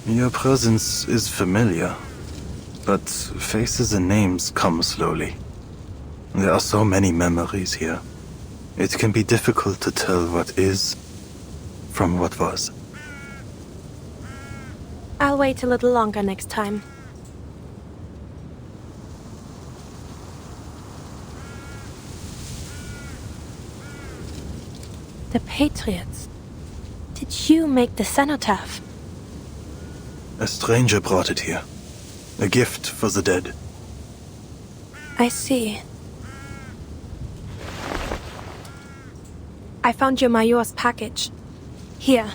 S1: Your presence is familiar, but faces and names come slowly. There are so many memories here. It can be difficult to tell what is from what was.
S14: I'll wait a little longer next time. The Patriots. Did you make the cenotaph?
S1: A stranger brought it here. A gift for the dead.
S14: I see. I found your Major's package. Here.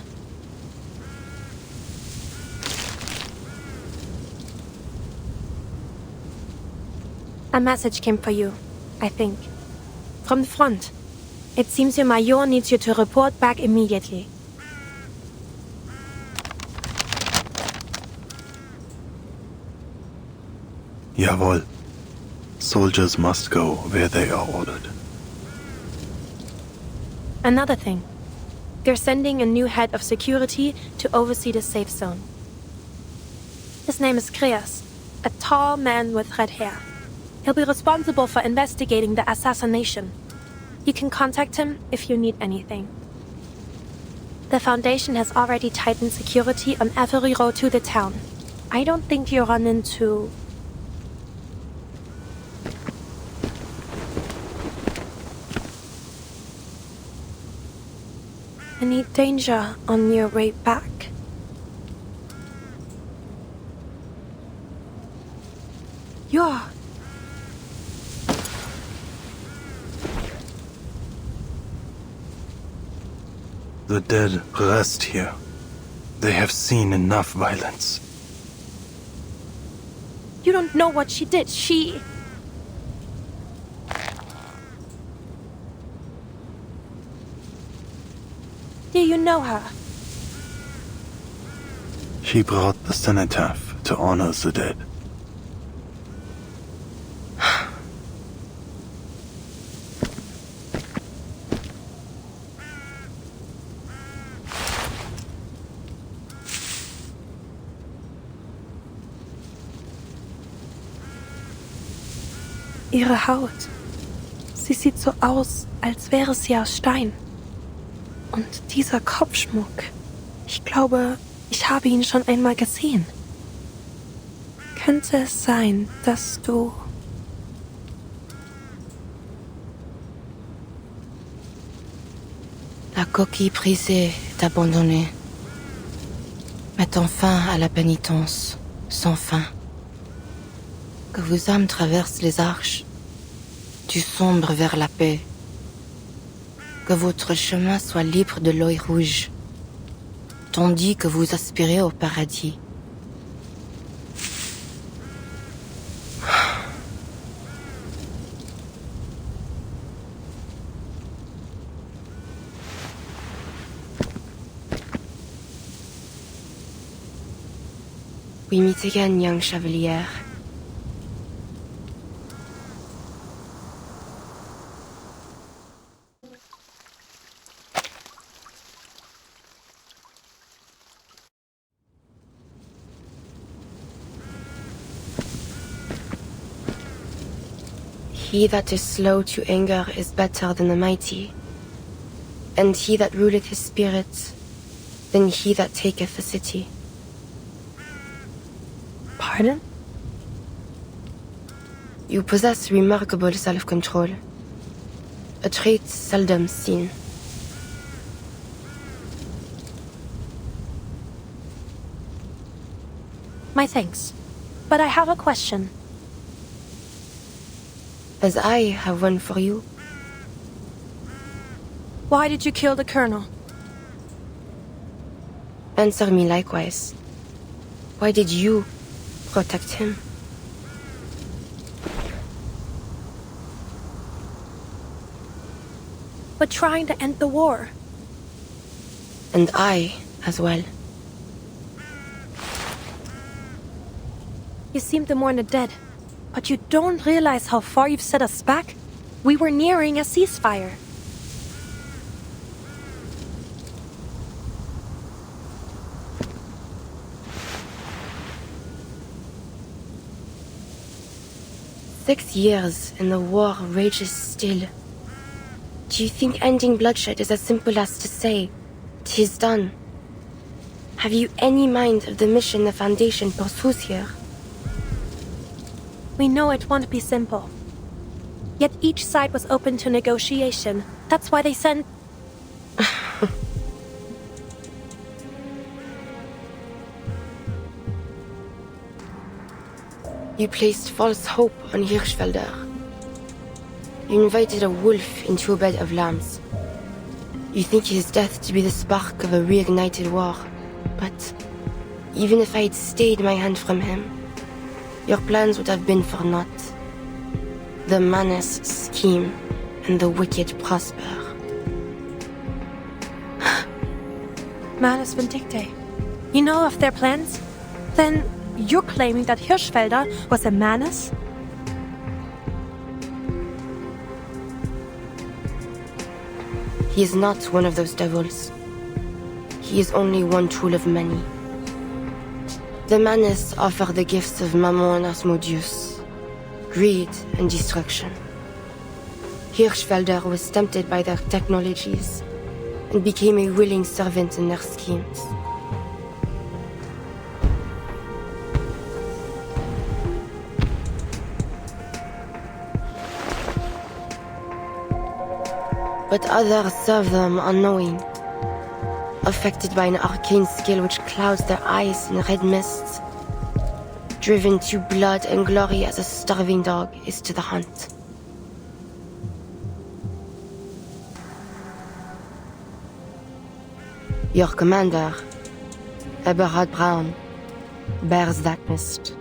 S14: A message came for you, I think. From the front. It seems your Major needs you to report back immediately.
S1: Jawohl. Soldiers must go where they are ordered.
S14: Another thing. They're sending a new head of security to oversee the safe zone. His name is Kreas, a tall man with red hair. He'll be responsible for investigating the assassination. You can contact him if you need anything. The Foundation has already tightened security on every road to the town. I don't think you'll run into... any danger on your way back. You're...
S1: The dead rest here. They have seen enough violence.
S14: You don't know what she did. She... Do you know her?
S1: She brought the cenotaph to honor the dead.
S14: Ihre Haut. Sie sieht so aus, als wäre sie aus Stein. Und dieser Kopfschmuck. Ich glaube, ich habe ihn schon einmal gesehen. Könnte es sein, dass du...
S2: La coquille brisée est abandonnée, mettant fin à la pénitence sans fin. Que vos âmes traversent les arches, du sombre vers la paix. Que votre chemin soit libre de l'œil rouge, tandis que vous aspirez au paradis. We meet again, young chevalier. He that is slow to anger is better than the mighty, and he that ruleth his spirit than he that taketh a city.
S14: Pardon?
S2: You possess remarkable self-control, a trait seldom seen.
S14: My thanks. But I have a question.
S2: As I have one for you.
S14: Why did you kill the Colonel?
S2: Answer me likewise. Why did you protect him?
S14: We're trying to end the war.
S2: And I as well.
S14: You seem to mourn the dead, but you don't realize how far you've set us back? We were nearing a ceasefire.
S2: "6 years and the war rages still. Do you think ending bloodshed is as simple as to say, 'Tis done?
S5: Have you any mind of the mission the Foundation pursues here?
S14: We know it won't be simple. Yet each side was open to negotiation. That's why they sent...
S5: You placed false hope on Hirschfelder. You invited a wolf into a bed of lambs. You think his death to be the spark of a reignited war. But even if I had stayed my hand from him, your plans would have been for naught. The Manus scheme, and the wicked prosper.
S14: Manus Vindicte. You know of their plans? Then you're claiming that Hirschfelder was a Manus?
S5: He is not one of those devils. He is only one tool of many. The Manus offer the gifts of Mammon and Asmodeus, greed and destruction. Hirschfelder was tempted by their technologies and became a willing servant in their schemes. But others serve them unknowing, affected by an arcane skill which clouds their eyes in red mists, driven to blood and glory as a starving dog is to the hunt. Your commander, Eberhard Braun, bears that mist.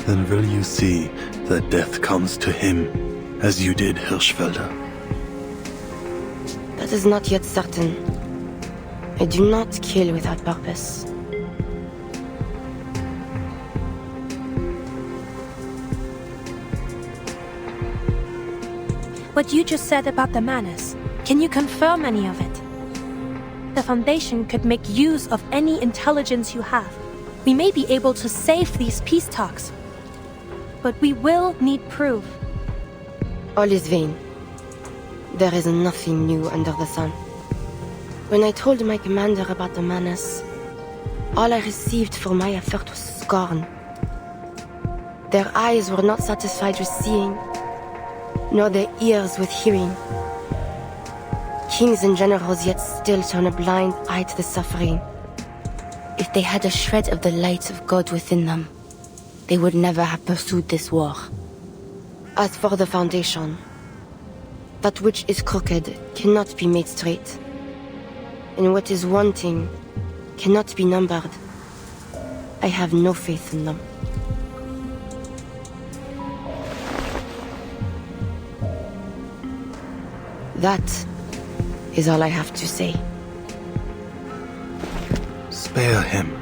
S1: Then will you see that death comes to him, as you did Hirschfelder?
S5: That is not yet certain. I do not kill without purpose.
S14: What you just said about the Manus, can you confirm any of it? The Foundation could make use of any intelligence you have. We may be able to save these peace talks. But we will need proof.
S5: All is vain. There is nothing new under the sun. When I told my commander about the Manus, all I received for my effort was scorn. Their eyes were not satisfied with seeing, nor their ears with hearing. Kings and generals yet still turn a blind eye to the suffering. If they had a shred of the light of God within them, they would never have pursued this war. As for the Foundation, that which is crooked cannot be made straight, and what is wanting cannot be numbered. I have no faith in them. That is all I have to say.
S1: Spare him.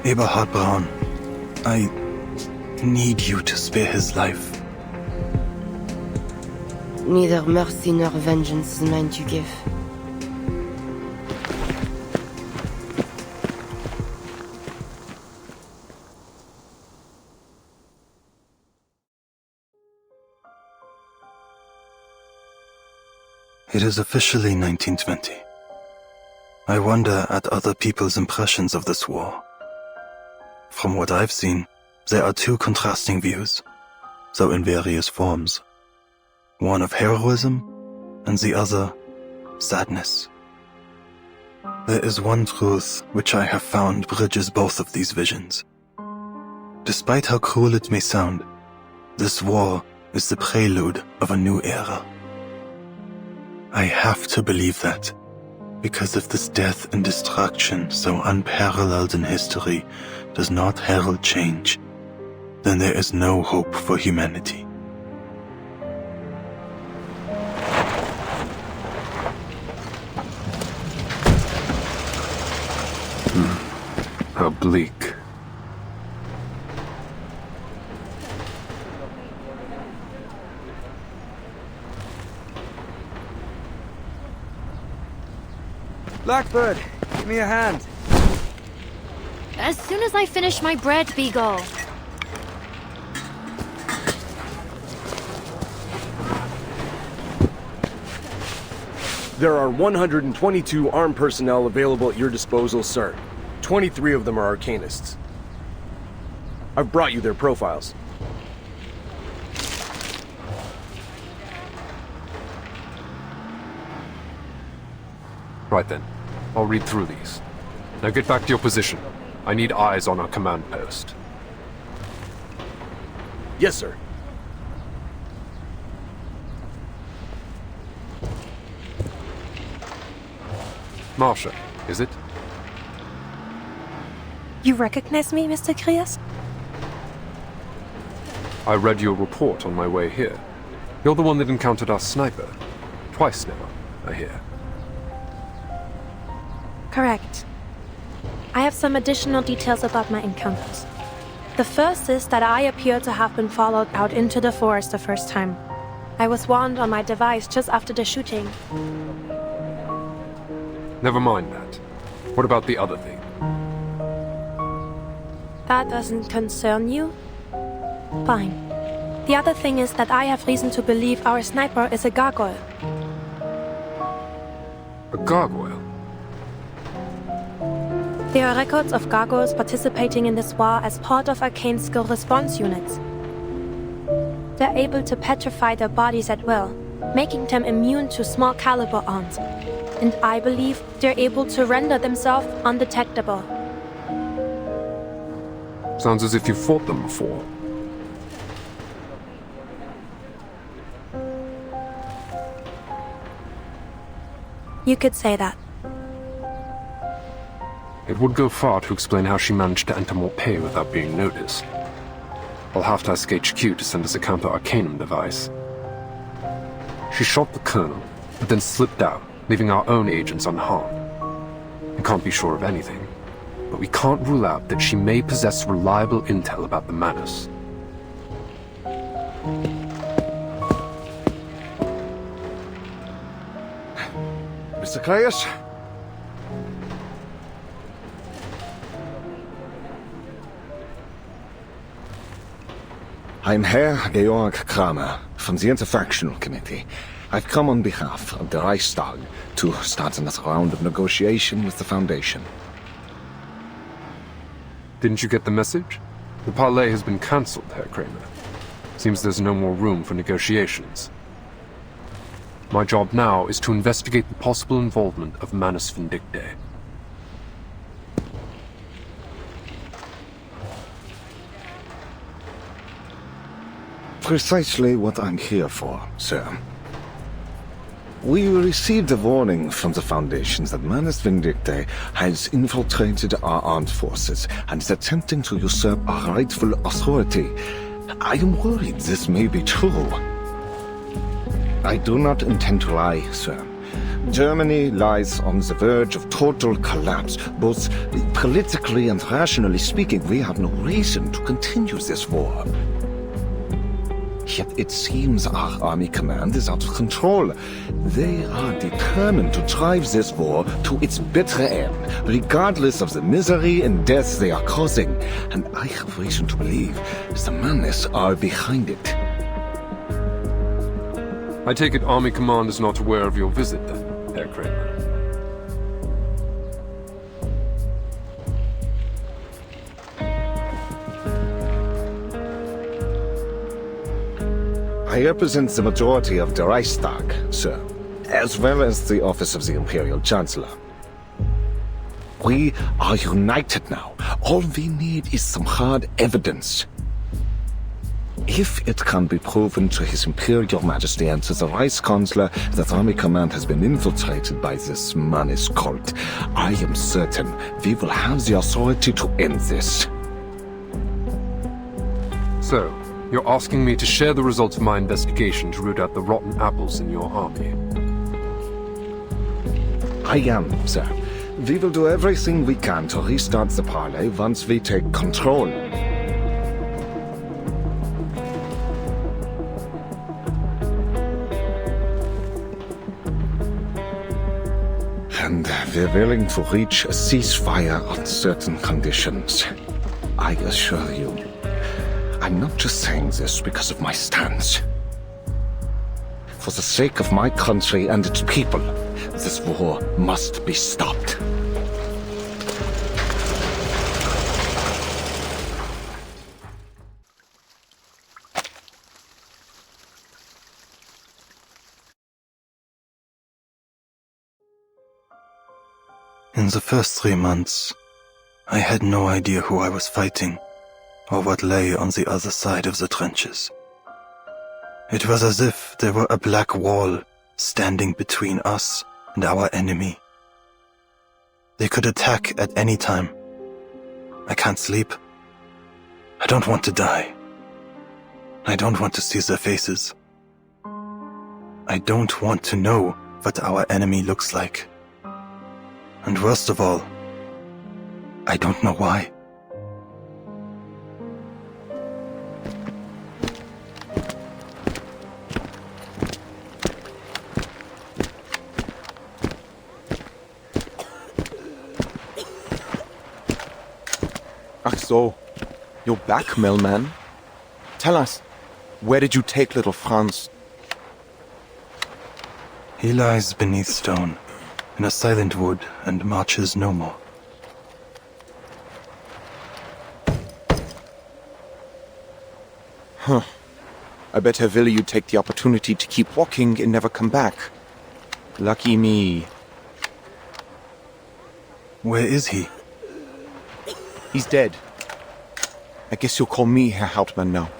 S1: Eberhard Braun, I need you to spare his life.
S5: Neither mercy nor vengeance is mine to give.
S1: It is officially 1920. I wonder at other people's impressions of this war. From what I've seen, there are two contrasting views, though in various forms. One of heroism, and the other, sadness. There is one truth which I have found bridges both of these visions. Despite how cruel it may sound, this war is the prelude of a new era. I have to believe that, because if this death and destruction so unparalleled in history does not herald change, then there is no hope for humanity.
S17: How bleak.
S15: Blackbird, give me a hand.
S3: As soon as I finish my bread, Beagle.
S6: There are 122 armed personnel available at your disposal, sir. 23 of them are arcanists. I've brought you their profiles.
S17: Right then. I'll read through these. Now get back to your position. I need eyes on our command post.
S6: Yes, sir.
S17: Marsha, is it?
S14: You recognize me, Mr. Krias?
S17: I read your report on my way here. You're the one that encountered our sniper. Twice now, I hear.
S14: Correct. I have some additional details about my encounters. The first is that I appear to have been followed out into the forest the first time. I was warned on my device just after the shooting.
S17: Never mind that. What about the other thing?
S14: That doesn't concern you? Fine. The other thing is that I have reason to believe our sniper is a gargoyle.
S17: A gargoyle?
S14: There are records of gargoyles participating in this war as part of arcane skill response units. They're able to petrify their bodies at will, making them immune to small caliber arms. And I believe they're able to render themselves undetectable.
S17: Sounds as if you fought them before.
S14: You could say that.
S17: It would go far to explain how she managed to enter Montpellier without being noticed. I'll have to ask HQ to send us a counter-arcanum device. She shot the colonel, but then slipped out, leaving our own agents unharmed. We can't be sure of anything, but we can't rule out that she may possess reliable intel about the Manus.
S12: Mr. Krias? I'm Herr Georg Kramer from the Interfactional Committee. I've come on behalf of the Reichstag to start another round of negotiation with the Foundation.
S17: Didn't you get the message? The parley has been cancelled, Herr Kramer. Seems there's no more room for negotiations. My job now is to investigate the possible involvement of Manus Vindictae.
S12: Precisely what I'm here for, sir. We received a warning from the Foundations that Manus Vindictae has infiltrated our armed forces and is attempting to usurp our rightful authority. I am worried this may be true. I do not intend to lie, sir. Germany lies on the verge of total collapse. Both politically and rationally speaking, we have no reason to continue this war. Yet it seems our army command is out of control. They are determined to drive this war to its bitter end, regardless of the misery and death they are causing. And I have reason to believe the Manus are behind it.
S17: I take it Army Command is not aware of your visit, then, Herr Kramer.
S12: I represent the majority of the Reichstag, sir, as well as the office of the Imperial Chancellor. We are united now. All we need is some hard evidence. If it can be proven to His Imperial Majesty and to the Reichskanzler that Army Command has been infiltrated by this Manus cult, I am certain we will have the authority to end this.
S17: So, you're asking me to share the results of my investigation to root out the rotten apples in your army?
S12: I am, sir. We will do everything we can to restart the parley once we take control. and we're willing to reach a ceasefire on certain conditions. I assure you, I'm not just saying this because of my stance. For the sake of my country and its people, this war must be stopped.
S1: In the first 3 months, I had no idea who I was fighting, or what lay on the other side of the trenches. It was as if there were a black wall standing between us and our enemy. They could attack at any time. I can't sleep. I don't want to die. I don't want to see their faces. I don't want to know what our enemy looks like. And worst of all, I don't know why.
S9: Ach so, you're back, Millman. Tell us, where did you take little Franz?
S1: He lies beneath stone, in a silent wood, and marches no more.
S9: Huh. I bet Herr Wille you'd take the opportunity to keep walking and never come back. Lucky me.
S1: Where is he?
S9: He's dead. I guess you'll call me Herr Hauptmann now.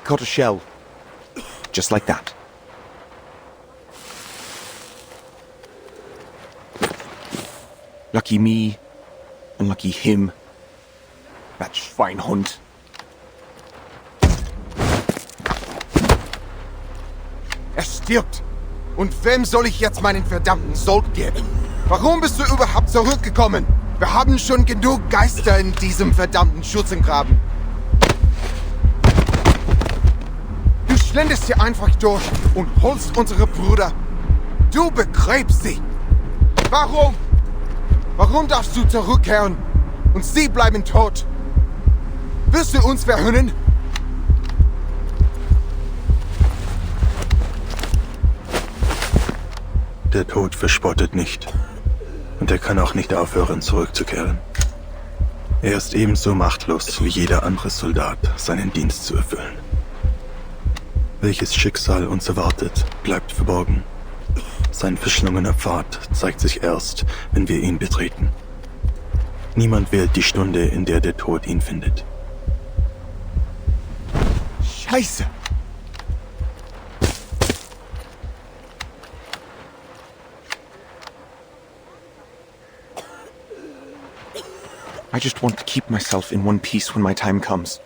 S9: Caught a shell. Just like that. Lucky me. And lucky him. That Schweinhund.
S22: Er stirbt. Und wem soll ich jetzt meinen verdammten Sold geben? Warum bist du überhaupt zurückgekommen? Wir haben schon genug Geister in diesem verdammten Schützengraben. Du schlendest hier einfach durch und holst unsere Brüder. Du begräbst sie. Warum? Warum darfst du zurückkehren? Und sie bleiben tot. Willst du uns verhöhnen?
S1: Der Tod verspottet nicht. Und er kann auch nicht aufhören, zurückzukehren. Er ist ebenso machtlos wie jeder andere Soldat, seinen Dienst zu erfüllen. Welches Schicksal uns erwartet, bleibt verborgen. Sein verschlungener Pfad zeigt sich erst, wenn wir ihn betreten. Niemand wählt die Stunde, in der der Tod ihn findet.
S22: Scheiße!
S9: I just want to keep myself in one piece when my time comes.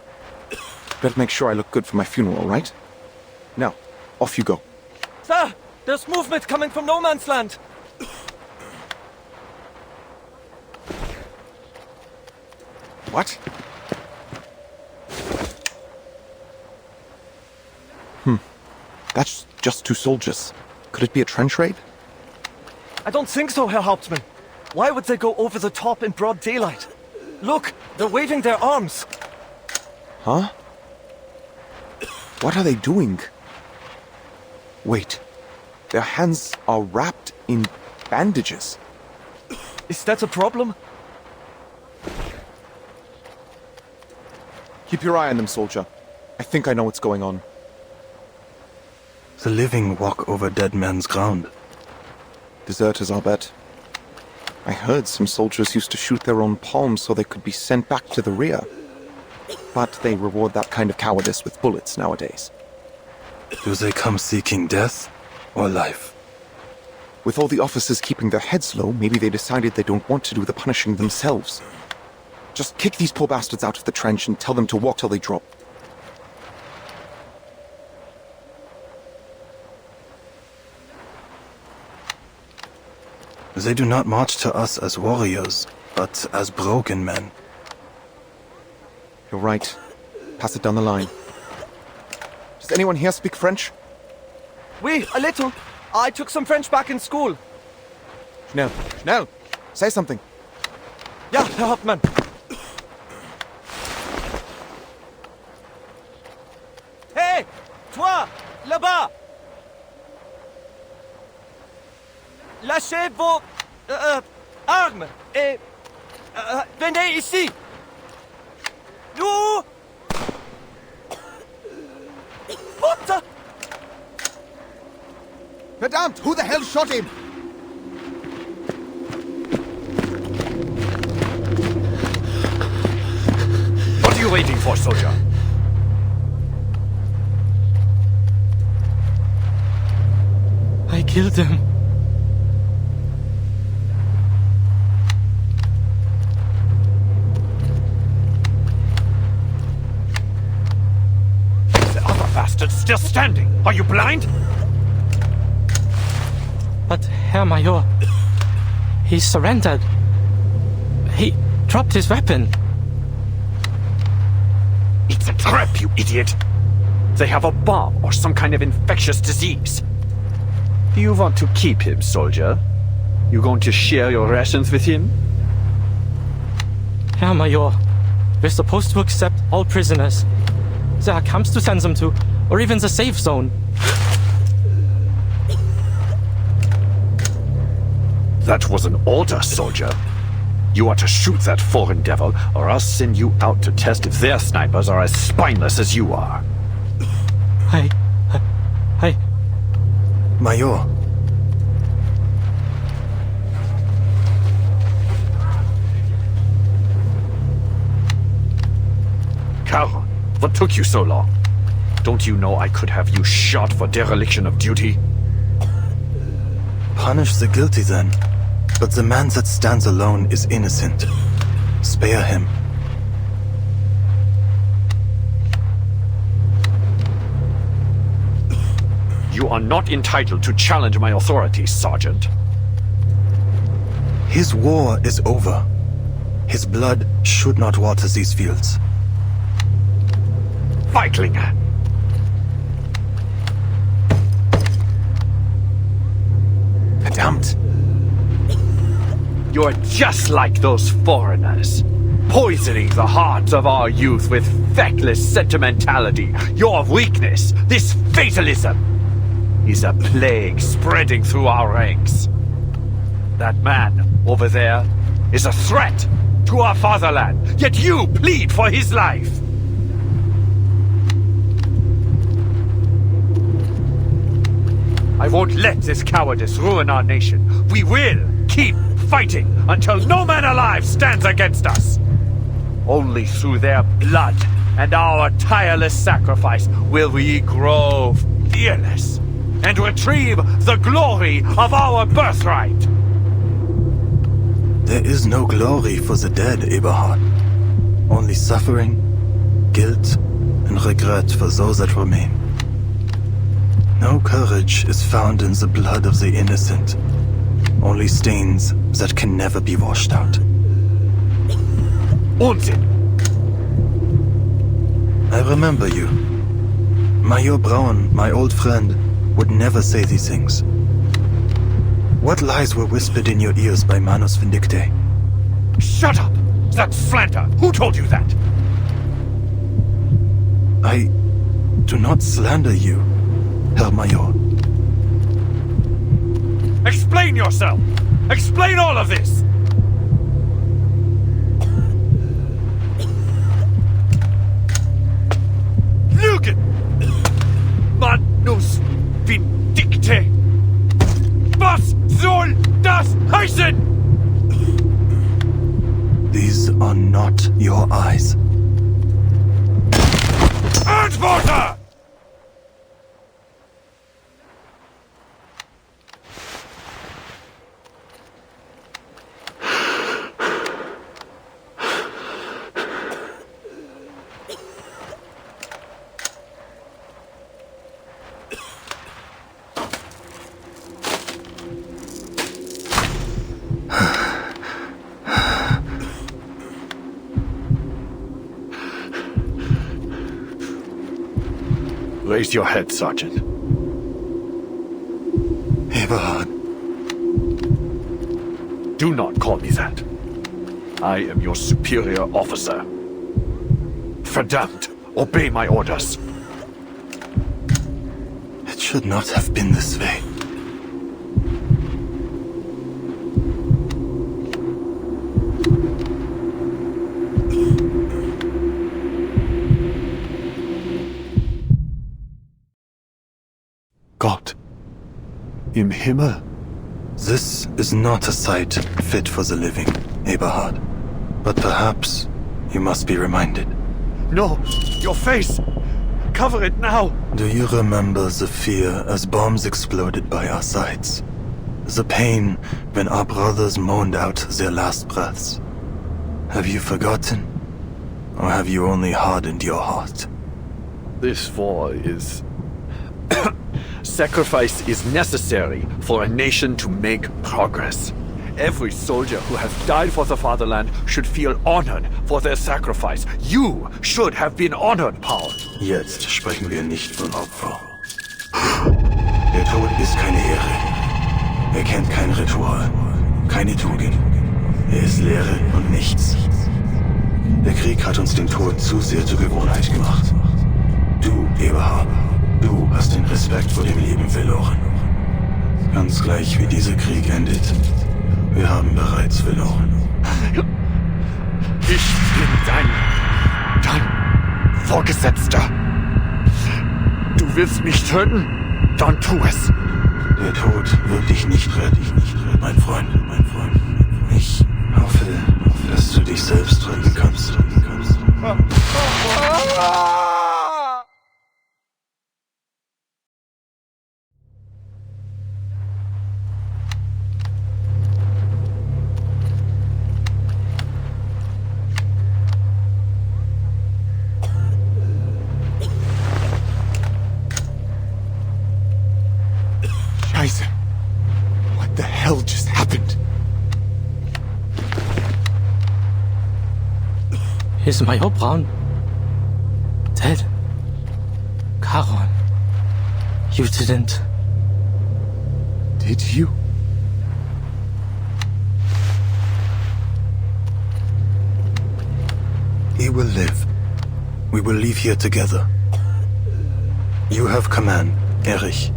S9: Better make sure I look good for my funeral, right? Now, off you go.
S21: Sir, there's movement coming from no man's land.
S9: What? That's just 2 soldiers. Could it be a trench raid?
S21: I don't think so, Herr Hauptmann. Why would they go over the top in broad daylight? Look, they're waving their arms.
S9: Huh? What are they doing? Wait. Their hands are wrapped in bandages.
S21: Is that a problem?
S9: Keep your eye on them, soldier. I think I know what's going on.
S1: The living walk over dead men's ground.
S9: Deserters, I'll bet. I heard some soldiers used to shoot their own palms so they could be sent back to the rear. But they reward that kind of cowardice with bullets nowadays.
S1: Do they come seeking death or life?
S9: With all the officers keeping their heads low, maybe they decided they don't want to do the punishing themselves. Just kick these poor bastards out of the trench and tell them to walk till they drop.
S1: They do not march to us as warriors, but as broken men.
S9: You're right. Pass it down the line. Does anyone here speak French?
S21: Oui, a little. I took some French back in school.
S9: Schnell, schnell! Say something.
S21: Ja, Herr Hauptmann. Hey! Toi! Là-bas! Lâchez vos... armes et... venez ici! Nous... What?
S22: Verdammt! Who the hell shot him?
S13: What are you waiting for, soldier?
S11: I killed him.
S13: The other bastard's still standing. Are you blind?
S11: But, Herr Major, he surrendered. He dropped his weapon.
S13: It's a trap, you idiot. They have a bomb or some kind of infectious disease. Do you want to keep him, soldier? You going to share your rations with him?
S11: Herr Major, we're supposed to accept all prisoners. There are camps to send them to, or even the safe zone.
S13: That was an order, soldier. You are to shoot that foreign devil, or I'll send you out to test if their snipers are as spineless as you are.
S11: I...
S1: Major.
S13: Carl, what took you so long? Don't you know I could have you shot for dereliction of duty?
S1: Punish the guilty then. But the man that stands alone is innocent. Spare him.
S13: You are not entitled to challenge my authority, Sergeant.
S1: His war is over. His blood should not water these fields.
S13: Feigling!
S1: Verdammt!
S13: You're just like those foreigners, poisoning the hearts of our youth with feckless sentimentality. Your weakness, this fatalism, is a plague spreading through our ranks. That man over there is a threat to our fatherland, yet you plead for his life. I won't let this cowardice ruin our nation. We will keep fighting until no man alive stands against us. Only through their blood and our tireless sacrifice will we grow fearless and retrieve the glory of our birthright.
S1: There is no glory for the dead, Eberhard. Only suffering, guilt, and regret for those that remain. No courage is found in the blood of the innocent. Only stains that can never be washed out.
S13: Unsinn!
S1: I remember you. Major Braun, my old friend, would never say these things. What lies were whispered in your ears by Manus Vindicte?
S13: Shut up! That's slander! Who told you that?
S1: I do not slander you, Herr Major.
S13: Explain yourself! Explain all of this! Lügen! Manus Vindicte! Was soll das heißen?
S1: These are not your eyes.
S13: Antworte! Raise your head, Sergeant.
S1: Eberhard.
S13: Do not call me that. I am your superior officer. Verdammt! Obey my orders.
S1: It should not have been this way.
S13: Gott. Im Himmel.
S1: This is not a sight fit for the living, Eberhard. But perhaps you must be reminded.
S13: No! Your face! Cover it now!
S1: Do you remember the fear as bombs exploded by our sides? The pain when our brothers moaned out their last breaths? Have you forgotten? Or have you only hardened your heart?
S13: This war is... Sacrifice is necessary for a nation to make progress. Every soldier who has died for the fatherland should feel honored for their sacrifice. You should have been honored, Paul.
S1: Jetzt sprechen wir nicht von Opfer. Der Tod ist keine Ehre. Er kennt kein Ritual, keine Tugend. Er ist Leere und nichts. Der Krieg hat uns den Tod zu sehr zur Gewohnheit gemacht. Du, Eberhard, du hast den Respekt vor dem Leben verloren. Ganz gleich wie dieser Krieg endet. Wir haben bereits verloren.
S13: Ich bin dein Vorgesetzter. Du willst mich töten? Dann tu es.
S1: Der Tod wird dich nicht retten, mein Freund. Ich hoffe, dass du dich selbst retten kannst.
S22: Scheiße. What the hell just happened?
S11: Is Major Braun dead? Caron, you didn't...
S22: Did you?
S1: He will live. We will leave here together. You have command, Erich.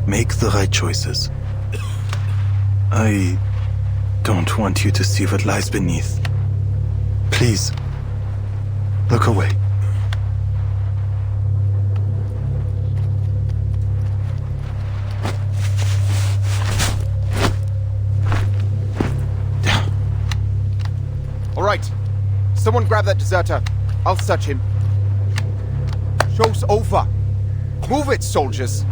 S1: Make the right choices. I don't want you to see what lies beneath. Please, look away.
S22: All right. Someone grab that deserter. I'll search him. Show's over. Move it, soldiers.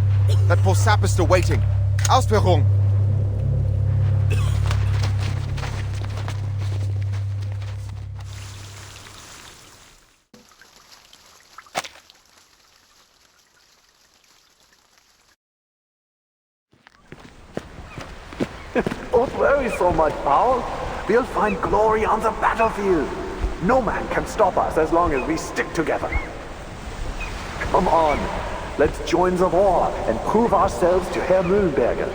S22: That poor sap is still waiting. Ausführung!
S13: Don't worry so much, Paul. We'll find glory on the battlefield. No man can stop us as long as we stick together. Come on. Let's join the war and prove ourselves to Herr Mühlenberger.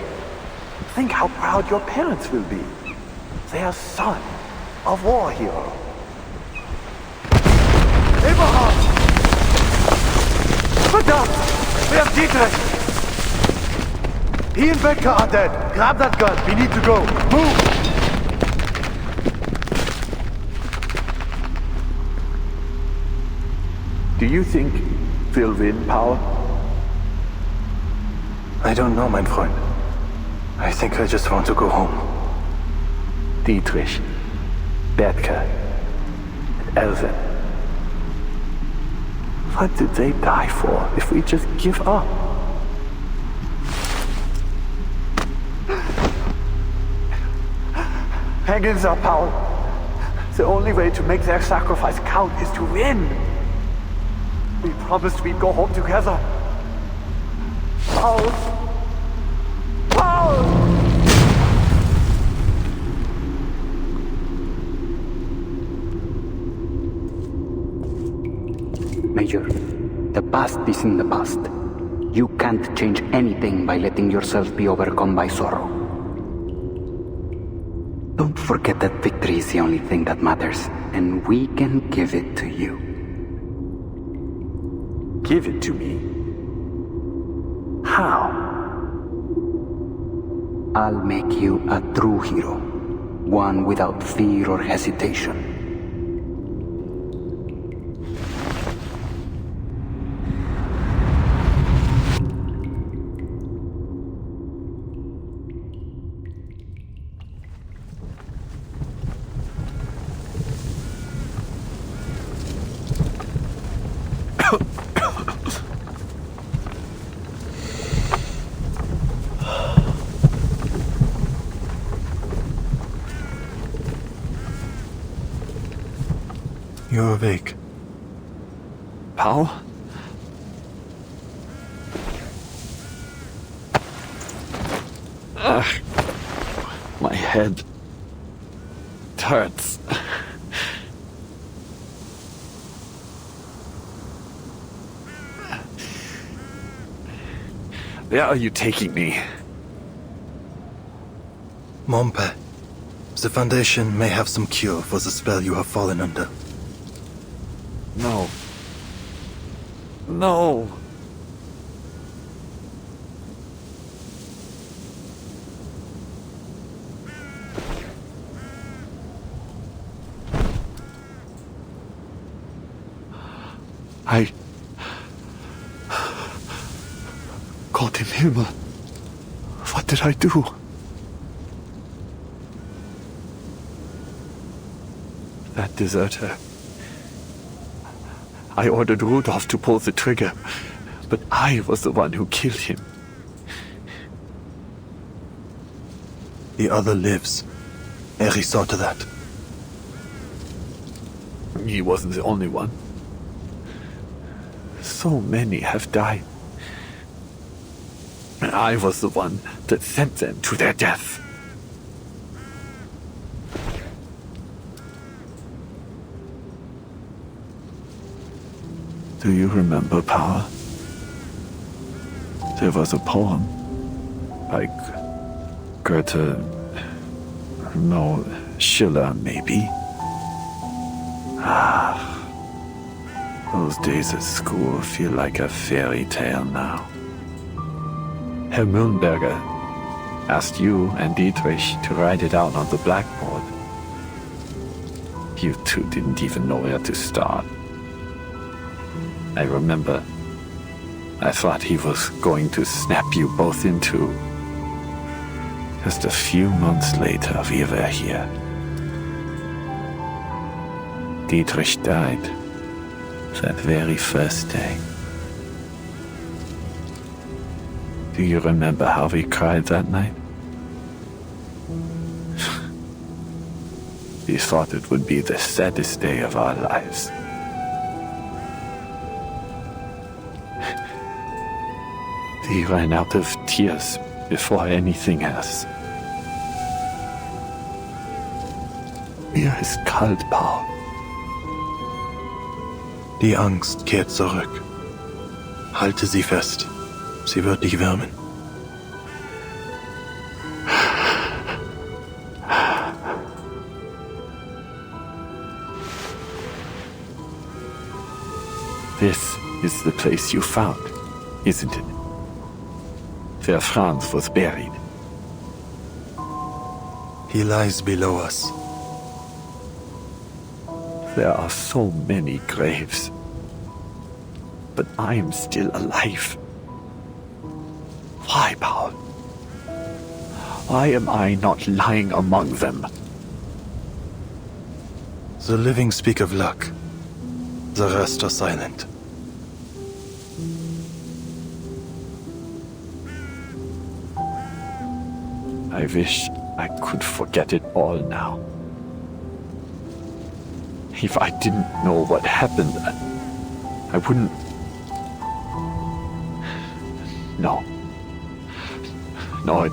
S13: Think how proud your parents will be. Their son, a war hero. Eberhard! Verdammt! Where's Dietrich? He and Becker are dead. Grab that gun. We need to go. Move! Do you think we'll win, Paul?
S1: I don't know, mein Freund. I think I just want to go home.
S13: Dietrich, Bertke, and Elvin. What did they die for if we just give up? Hang in there, Paul. The only way to make their sacrifice count is to win. We promised we'd go home together. Paul! Paul!
S15: Major,
S4: The past is in the past. You can't change anything by letting yourself be overcome by sorrow. Don't forget that victory is the only thing that matters, and we can give it to you.
S13: Give it to me? How?
S4: I'll make you a true hero, one without fear or hesitation.
S1: You're awake.
S13: Paul? Ugh. My head. It hurts. Where are you taking me?
S1: Montpé. The Foundation may have some cure for the spell you have fallen under.
S13: No. No. Gott im Himmel. What did I do? That deserter. I ordered Rudolph to pull the trigger, but I was the one who killed him.
S1: The other lives. Eri saw to that.
S13: He wasn't the only one. So many have died. And I was the one that sent them to their death. Do you remember, Power? There was a poem by Goethe, no, Schiller, maybe. Those days at school feel like a fairy tale now. Herr Mühlenberger asked you and Dietrich to write it out on the blackboard. You two didn't even know where to start. I remember, I thought he was going to snap you both in two. Just a few months later, we were here. Dietrich died that very first day. Do you remember how we cried that night? We thought it would be the saddest day of our lives. We ran out of tears before anything else. Mir ist kalt, Paul.
S1: Die Angst kehrt zurück. Halte sie fest. Sie wird dich wärmen.
S13: This is the place you found, isn't it? Where Franz was buried.
S1: He lies below us.
S13: There are so many graves. But I'm still alive. Why, Paul? Why am I not lying among them?
S1: The living speak of luck. The rest are silent.
S13: I wish I could forget it all now. If I didn't know what happened, I wouldn't... No. No,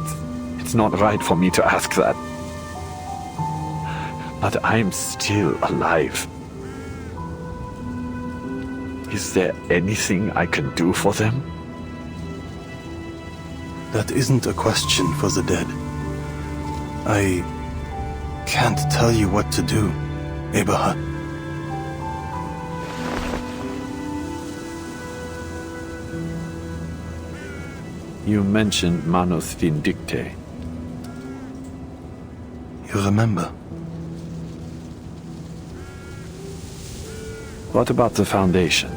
S13: it's not right for me to ask that. But I'm still alive. Is there anything I can do for them?
S1: That isn't a question for the dead. I can't tell you what to do, Eberhard.
S13: You mentioned Manus Vindicte.
S1: You remember?
S13: What about the Foundation?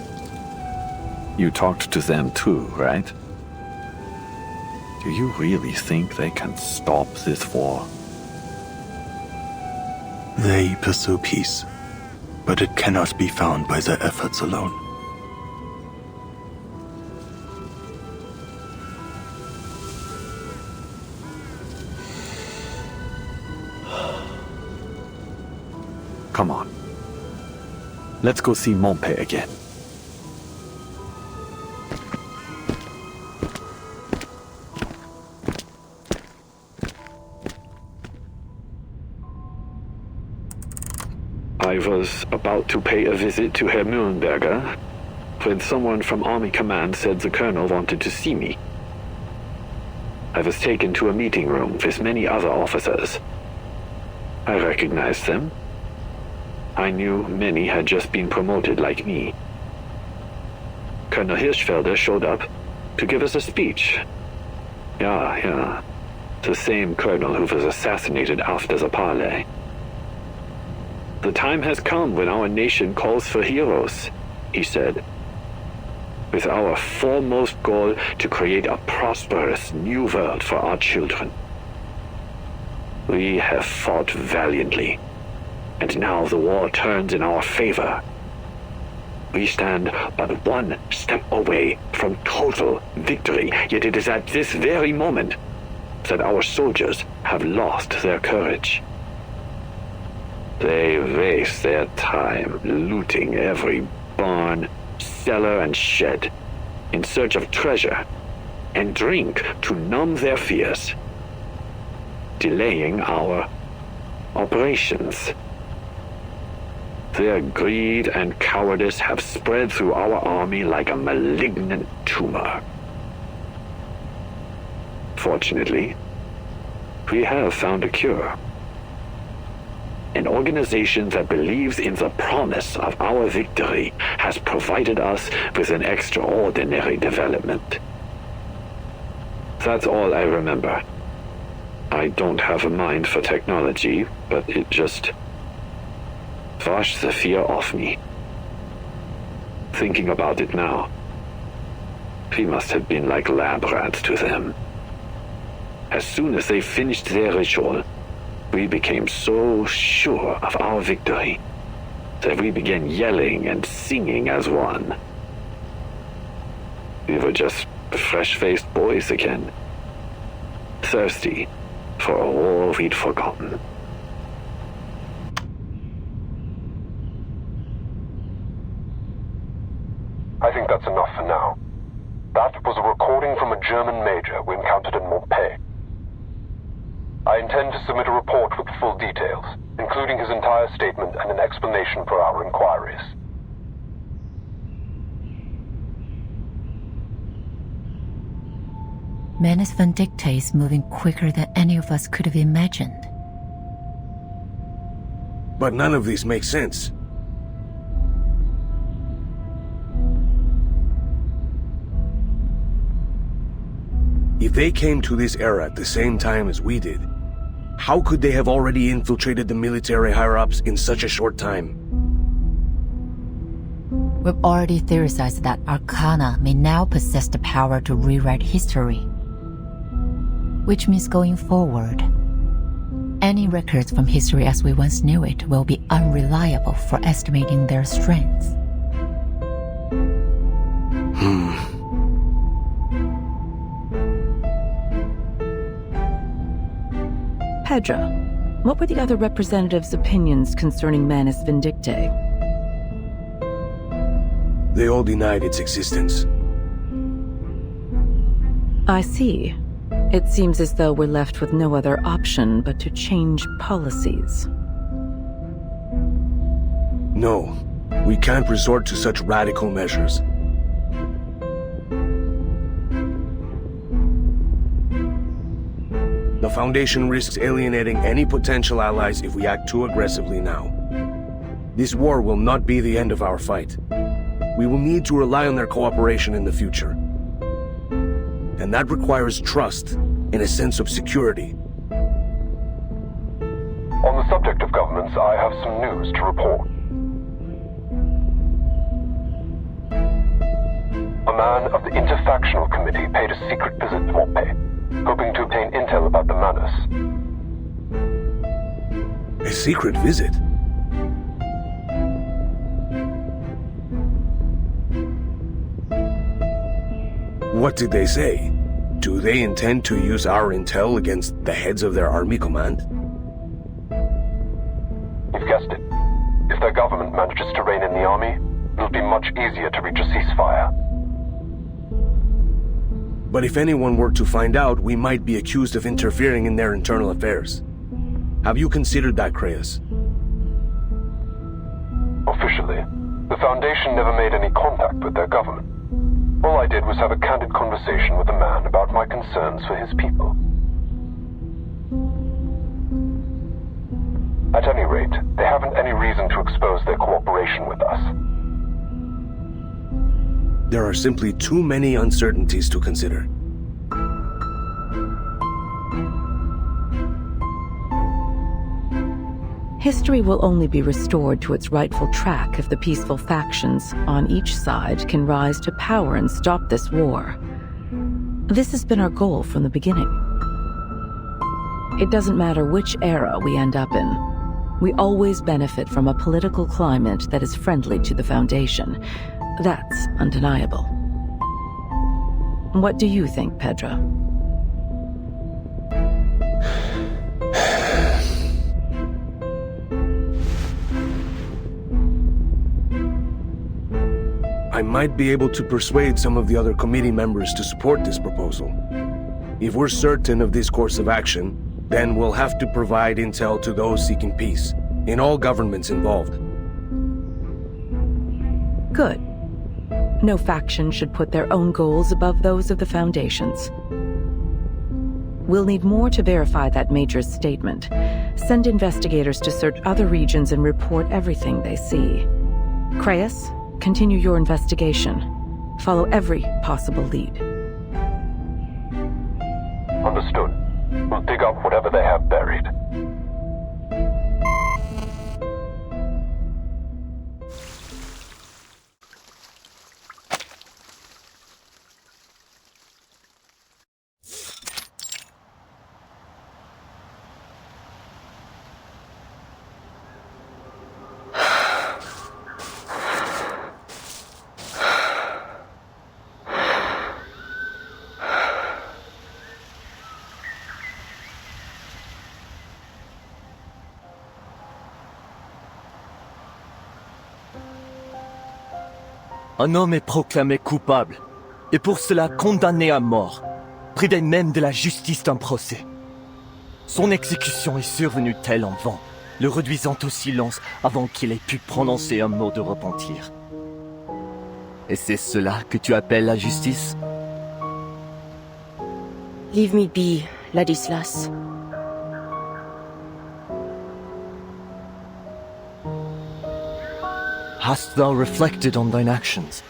S13: You talked to them too, right? Do you really think they can stop this war?
S1: They pursue peace, but it cannot be found by their efforts alone.
S13: Come on. Let's go see Montpé again. I was about to pay a visit to Herr Mühlenberger when someone from Army Command said the Colonel wanted to see me. I was taken to a meeting room with many other officers. I recognized them. I knew many had just been promoted like me. Colonel Hirschfelder showed up to give us a speech. Yeah. The same colonel who was assassinated after the parley. The time has come when our nation calls for heroes, he said. With our foremost goal to create a prosperous new world for our children. We have fought valiantly. And now the war turns in our favor. We stand but one step away from total victory, yet it is at this very moment that our soldiers have lost their courage. They waste their time looting every barn, cellar, and shed in search of treasure, and drink to numb their fears, delaying our operations. Their greed and cowardice have spread through our army like a malignant tumor. Fortunately, we have found a cure. An organization that believes in the promise of our victory has provided us with an extraordinary development. That's all I remember. I don't have a mind for technology, but it just washed the fear off me. Thinking about it now, we must have been like lab rats to them. As soon as they finished their ritual, we became so sure of our victory that we began yelling and singing as one. We were just fresh-faced boys again, thirsty for a war we'd forgotten.
S16: I think that's enough for now. That was a recording from a German major we encountered in Montpé. I intend to submit a report with full details, including his entire statement and an explanation for our inquiries.
S7: Manus Vindicte is moving quicker than any of us could have imagined.
S6: But none of this makes sense. If they came to this era at the same time as we did, how could they have already infiltrated the military higher-ups in such a short time?
S7: We've already theorized that Arcana may now possess the power to rewrite history. Which means going forward, any records from history as we once knew it will be unreliable for estimating their strengths.
S8: Pedra, what were the other representatives' opinions concerning Manus Vindicte?
S6: They all denied its existence.
S8: I see. It seems as though we're left with no other option but to change policies.
S6: No. We can't resort to such radical measures. The Foundation risks alienating any potential allies if we act too aggressively now. This war will not be the end of our fight. We will need to rely on their cooperation in the future. And that requires trust and a sense of security.
S16: On the subject of governments, I have some news to report. A man of the Interfactional Committee paid a secret visit to Montpé, hoping to obtain intel about the Manus.
S6: A secret visit? What did they say? Do they intend to use our intel against the heads of their army command?
S16: You've guessed it. If their government manages to rein in the army, it'll be much easier to reach a ceasefire.
S6: But if anyone were to find out, we might be accused of interfering in their internal affairs. Have you considered that, Creus?
S16: Officially, the Foundation never made any contact with their government. All I did was have a candid conversation with a man about my concerns for his people. At any rate, they haven't any reason to expose their cooperation with us.
S6: There are simply too many uncertainties to consider.
S8: History will only be restored to its rightful track if the peaceful factions on each side can rise to power and stop this war. This has been our goal from the beginning. It doesn't matter which era we end up in. We always benefit from a political climate that is friendly to the Foundation. That's undeniable. What do you think, Pedro?
S6: I might be able to persuade some of the other committee members to support this proposal. If we're certain of this course of action, then we'll have to provide intel to those seeking peace, in all governments involved.
S8: Good. No faction should put their own goals above those of the Foundation's. We'll need more to verify that Major's statement. Send investigators to search other regions and report everything they see. Creus, continue your investigation. Follow every possible lead.
S16: Understood. We'll dig up whatever they have buried.
S21: Un homme est proclamé coupable, et pour cela condamné à mort, près même de la justice d'un procès. Son exécution est survenue telle en vent, le réduisant au silence avant qu'il ait pu prononcer un mot de repentir. Et c'est cela que tu appelles la justice?
S5: Leave me be, Ladislas.
S21: Hast thou reflected on thine actions?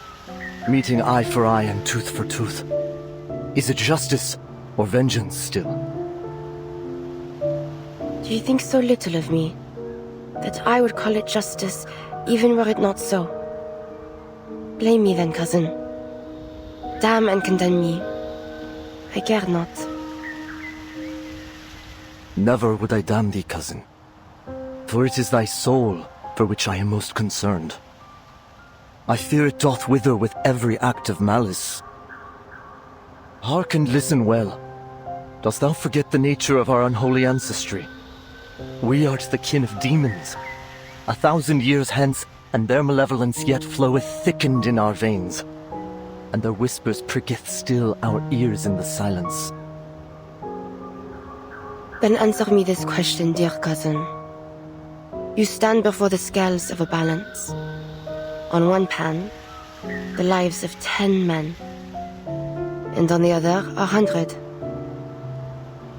S21: Meeting eye for eye and tooth for tooth. Is it justice or vengeance still?
S5: Do you think so little of me, that I would call it justice, even were it not so? Blame me then, cousin. Damn and condemn me. I care not.
S21: Never would I damn thee, cousin. For it is thy soul for which I am most concerned. I fear it doth wither with every act of malice. Hark and listen well. Dost thou forget the nature of our unholy ancestry? We are the kin of demons. 1,000 years hence, and their malevolence yet floweth thickened in our veins, and their whispers pricketh still our ears in the silence.
S5: Then answer me this question, dear cousin. You stand before the scales of a balance. On one pan, the lives of 10 men, and on the other, 100.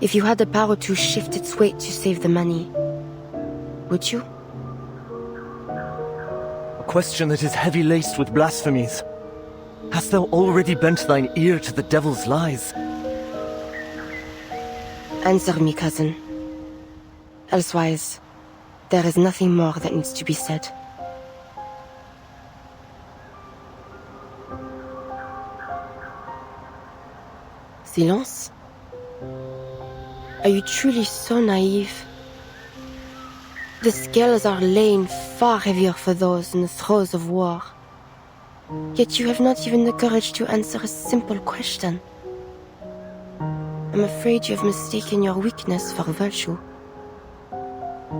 S5: If you had the power to shift its weight to save the money, would you?
S21: A question that is heavy laced with blasphemies. Hast thou already bent thine ear to the devil's lies?
S5: Answer me, cousin. Elsewise, there is nothing more that needs to be said. Silence? Are you truly so naive? The scales are laying far heavier for those in the throes of war. Yet you have not even the courage to answer a simple question. I'm afraid you have mistaken your weakness for virtue.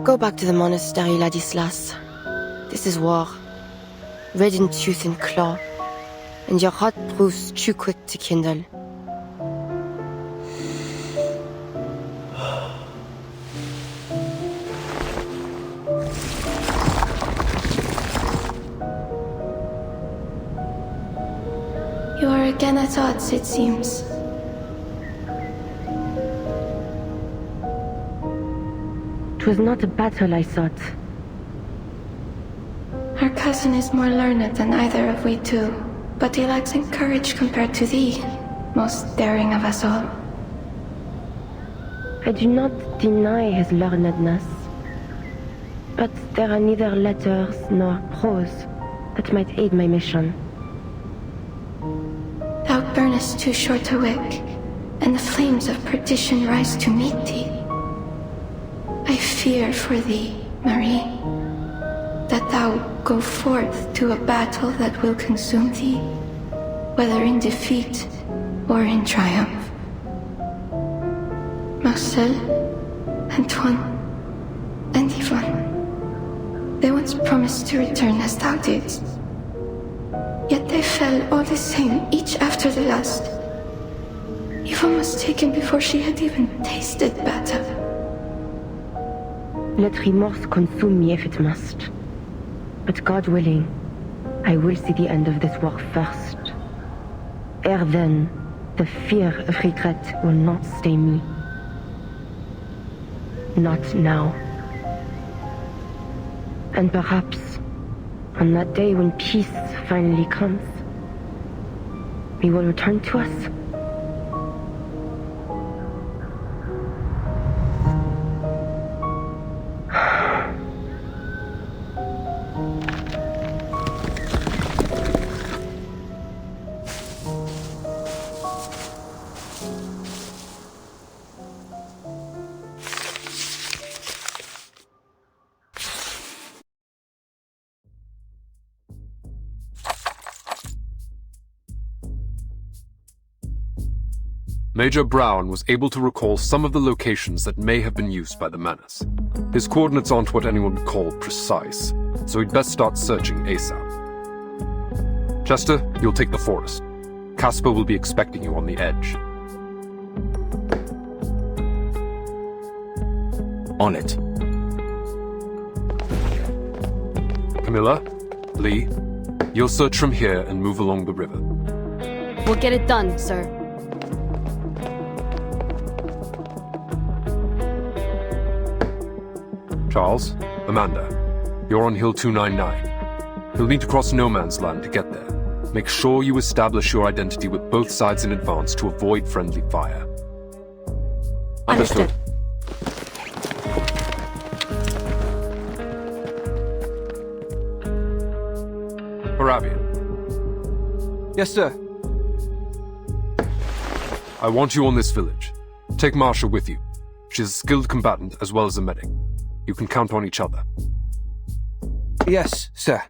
S5: Go back to the monastery, Ladislas. This is war. Red in tooth and claw. And your heart proves too quick to kindle.
S19: You are again at odds, it seems.
S5: It was not a battle, I thought.
S19: Our cousin is more learned than either of we two, but he lacks in courage compared to thee, most daring of us all.
S5: I do not deny his learnedness, but there are neither letters nor prose that might aid my mission.
S19: Thou burnest too short a wick, and the flames of perdition rise to meet thee. I fear for thee, Marie, that thou go forth to a battle that will consume thee, whether in defeat or in triumph. Marcel, Antoine, and Yvonne, they once promised to return as thou didst. Yet they fell all the same, each after the last. Yvonne was taken before she had even tasted battle.
S5: Let remorse consume me if it must. But God willing, I will see the end of this war first. Ere then, the fear of regret will not stay me. Not now. And perhaps, on that day when peace finally comes, we will return to us.
S17: Major Brown was able to recall some of the locations that may have been used by the Menace. His coordinates aren't what anyone would call precise, so he'd best start searching ASAP. Chester, you'll take the forest. Casper will be expecting you on the edge.
S10: On it.
S17: Camilla, Lee, you'll search from here and move along the river.
S20: We'll get it done, sir.
S17: Charles, Amanda, you're on Hill 299. You'll need to cross no man's land to get there. Make sure you establish your identity with both sides in advance to avoid friendly fire.
S20: Understood.
S17: Arabian.
S15: Yes, sir.
S17: I want you on this village. Take Marsha with you. She's a skilled combatant as well as a medic. You can count on each other.
S15: Yes, sir.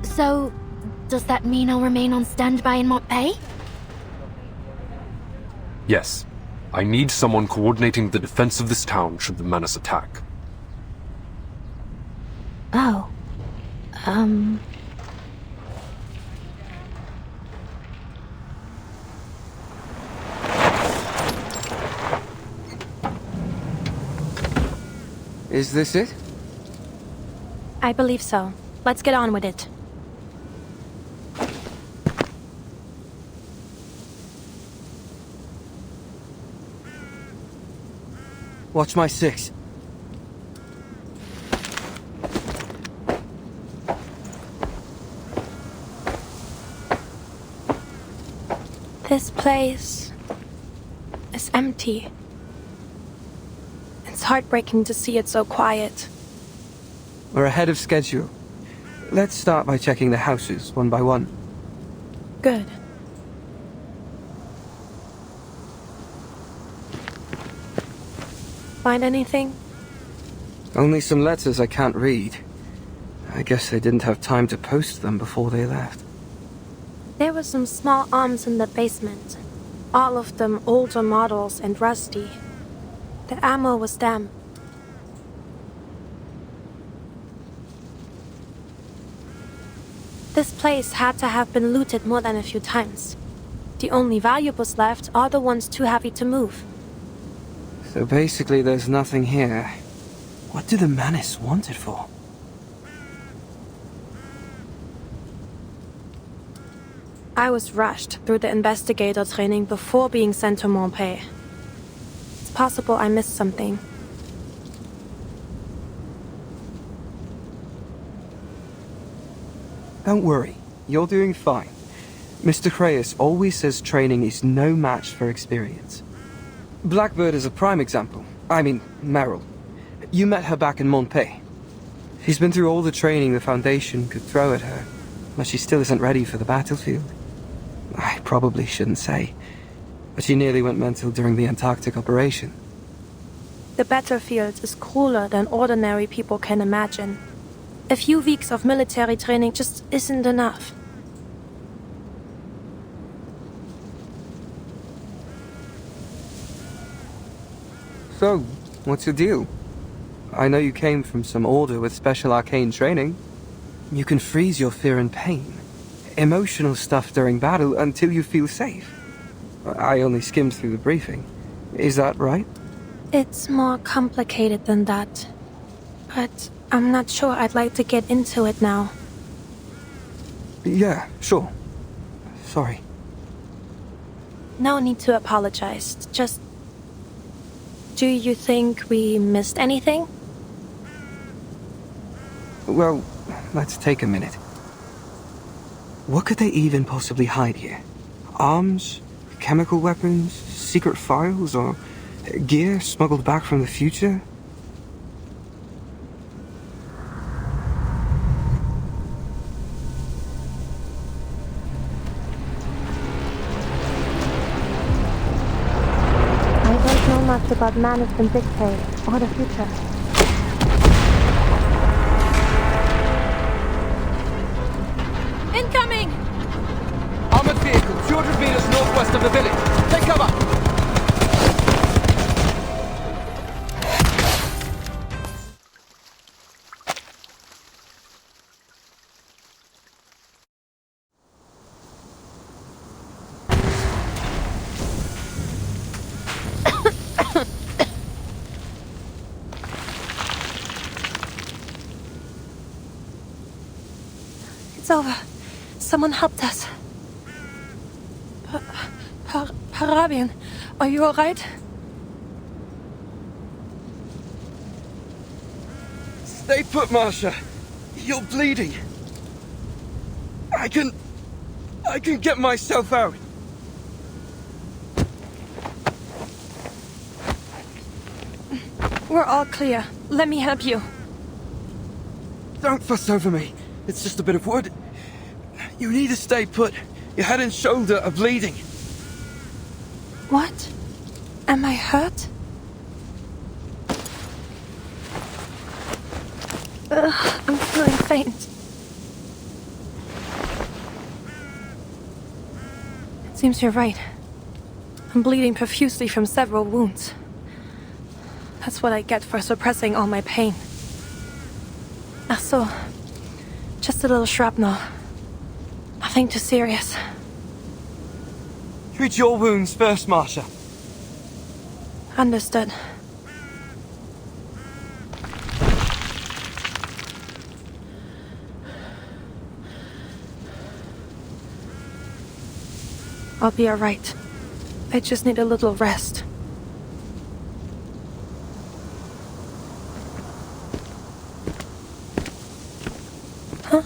S3: So, does that mean I'll remain on standby in Montpay?
S17: Yes. I need someone coordinating the defense of this town should the Menace attack.
S3: Oh.
S2: Is this it?
S14: I believe so. Let's get on with it.
S2: Watch my 6.
S14: This place is empty. It's heartbreaking to see it so quiet.
S2: We're ahead of schedule. Let's start by checking the houses one by one.
S14: Good. Find anything?
S2: Only some letters I can't read. I guess they didn't have time to post them before they left.
S14: There were some small arms in the basement. All of them older models and rusty. The ammo was damp. This place had to have been looted more than a few times. The only valuables left are the ones too heavy to move.
S2: So basically there's nothing here. What do the Manus want it for?
S14: I was rushed through the investigator training before being sent to Montpellier. It's possible I missed something.
S2: Don't worry, you're doing fine. Mr. Creyas always says training is no match for experience. Blackbird is a prime example. I mean, Meryl. You met her back in Montpellier. She's been through all the training the Foundation could throw at her, but she still isn't ready for the battlefield. I probably shouldn't say, but she nearly went mental during the Antarctic operation.
S14: The battlefield is crueler than ordinary people can imagine. A few weeks of military training just isn't enough.
S2: So, what's your deal? I know you came from some order with special arcane training. You can freeze your fear and pain, emotional stuff during battle until you feel safe. I only skimmed through the briefing. Is that right?
S14: It's more complicated than that. But I'm not sure I'd like to get into it now.
S2: Yeah, sure. Sorry.
S14: No need to apologize. Just... Do you think we missed anything?
S2: Well, let's take a minute. What could they even possibly hide here? Arms? Chemical weapons? Secret files? Or gear smuggled back from the future?
S14: I don't know much about management dictate or the future.
S2: Incoming! Armored vehicle, 200 meters northwest of the village. Take cover!
S14: It's over. Someone helped us. Parabian, are you alright?
S2: Stay put, Marsha. You're bleeding. I can get myself out.
S14: We're all clear. Let me help you.
S2: Don't fuss over me. It's just a bit of wood. You need to stay put. Your head and shoulder are bleeding.
S14: What? Am I hurt? Ugh, I'm feeling faint. It seems you're right. I'm bleeding profusely from several wounds. That's what I get for suppressing all my pain. Ach so. Just a little shrapnel. Nothing too serious.
S2: Treat your wounds first, Marsha.
S14: Understood. I'll be alright. I just need a little rest. Huh?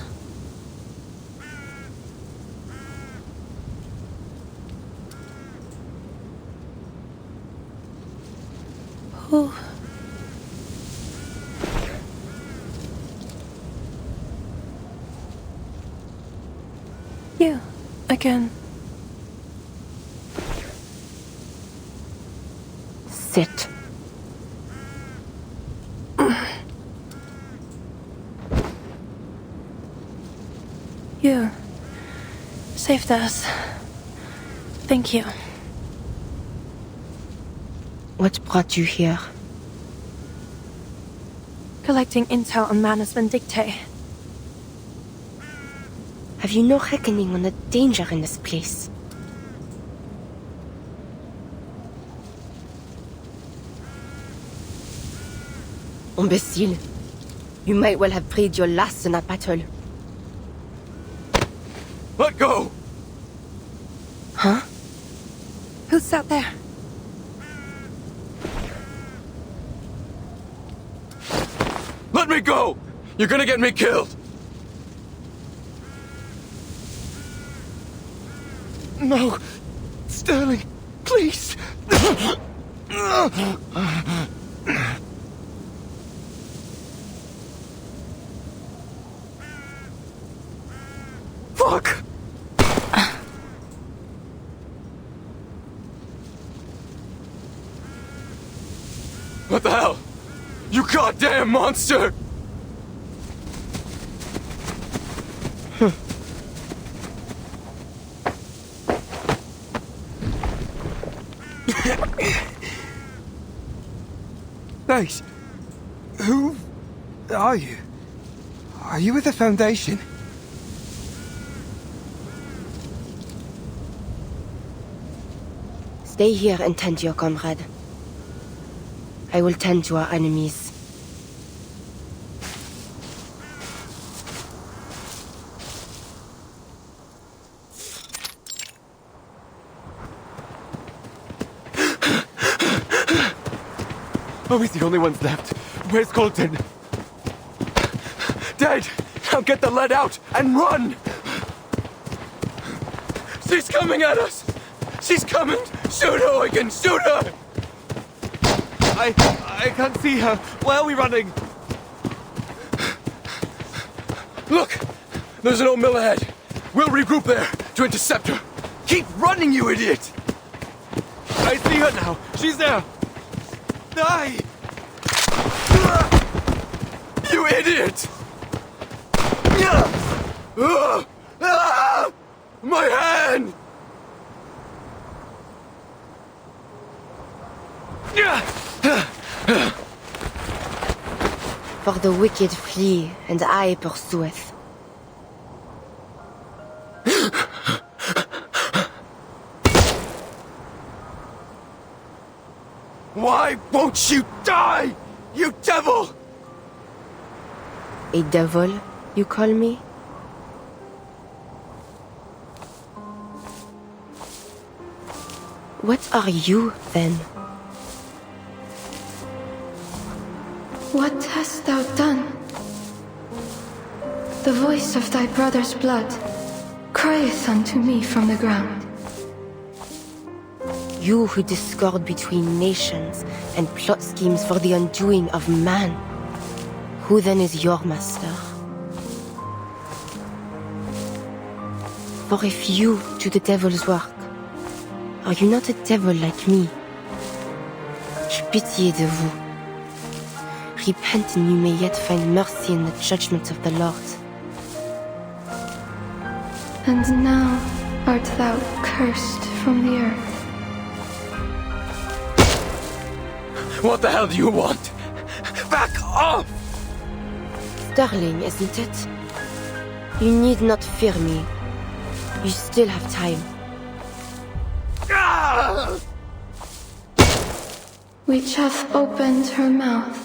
S14: Who? You, again.
S5: Sit.
S14: You saved us. Thank you.
S5: What brought you here?
S14: Collecting intel on Manus Vindictae.
S5: Have you no reckoning on the danger in this place? Imbecile. You might well have breathed your last in that battle.
S10: Let go!
S5: Huh?
S14: Who's out there?
S10: Let me go! You're gonna get me killed!
S21: No! Sterling, please!
S10: Fuck! What the hell? You goddamn monster!
S2: Thanks. Who are you? Are you with the Foundation?
S5: Stay here and tend to your comrade. I will tend to our enemies.
S10: Are we the only ones left? Where's Colton? Dead! Now get the lead out and run! She's coming at us! She's coming! Shoot her, Eugen! Shoot her! I can't see her. Where are we running? Look! There's an old mill ahead. We'll regroup there to intercept her. Keep running, you idiot! I see her now. She's there. Die! You idiot! My hand!
S5: For the wicked flee, and I pursueth.
S10: Why won't you die, you devil?
S5: A devil, you call me? What are you, then?
S19: What hast thou done? The voice of thy brother's blood crieth unto me from the ground.
S5: You who discord between nations and plot schemes for the undoing of man. Who then is your master? For if you do the devil's work, are you not a devil like me? J'ai pitié de vous. Repent and you may yet find mercy in the judgment of the Lord.
S19: And now art thou cursed from the earth.
S10: What the hell do you want? Back off!
S5: Sterling, isn't it? You need not fear me. You still have time.
S19: Which hath opened her mouth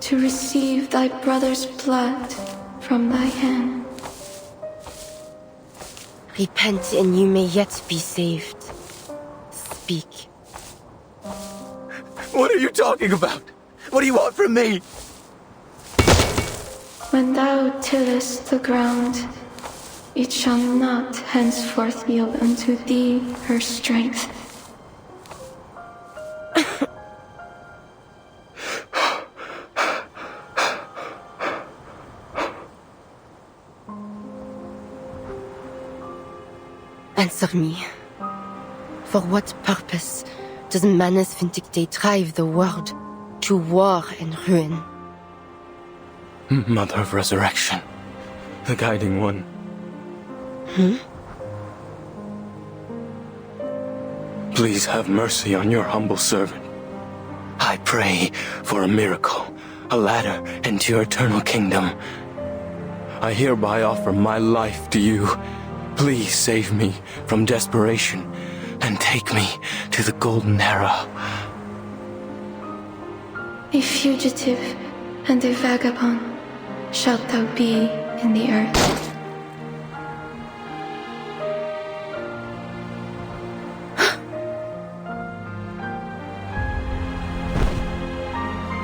S19: to receive thy brother's blood from thy hand.
S5: Repent and you may yet be saved. Speak.
S10: What are you talking about? What do you want from me?
S19: When thou tillest the ground, it shall not henceforth yield unto thee her strength.
S5: Answer me. For what purpose does Manus Vindicte drive the world to war and ruin?
S10: Mother of Resurrection. The Guiding One. Please have mercy on your humble servant. I pray for a miracle, a ladder into your eternal kingdom. I hereby offer my life to you. Please save me from desperation and take me to the Golden Era.
S19: A fugitive and a vagabond shalt thou be in the earth.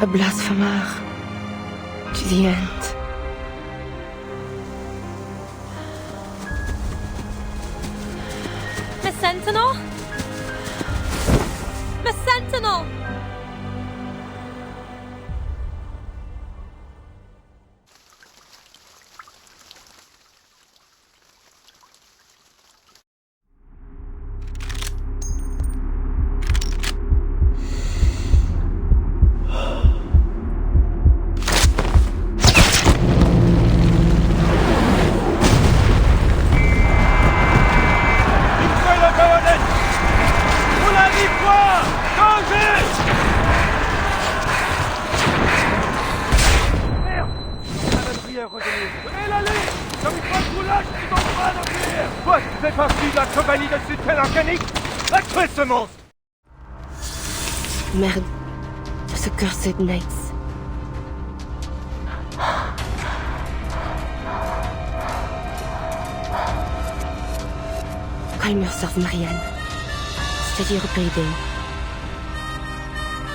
S5: A blasphemer to the end.
S12: Miss Sentinel? Miss Sentinel!
S5: Merde. Those accursed knights. Calm yourself, Marianne. Steady your breathing.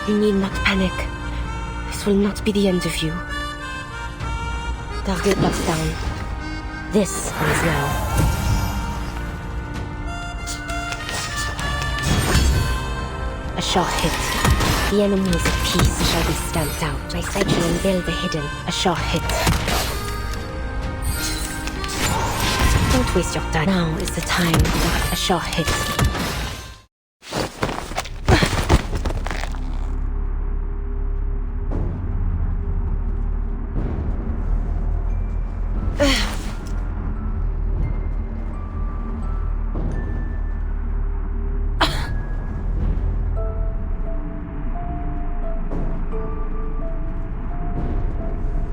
S5: You need not panic. This will not be the end of you. Target locked down. This is now. A short hit. The enemies of peace shall be stamped out. My sight shall unveil the hidden. A short hit. Don't waste your time. Now is the time for a short hit.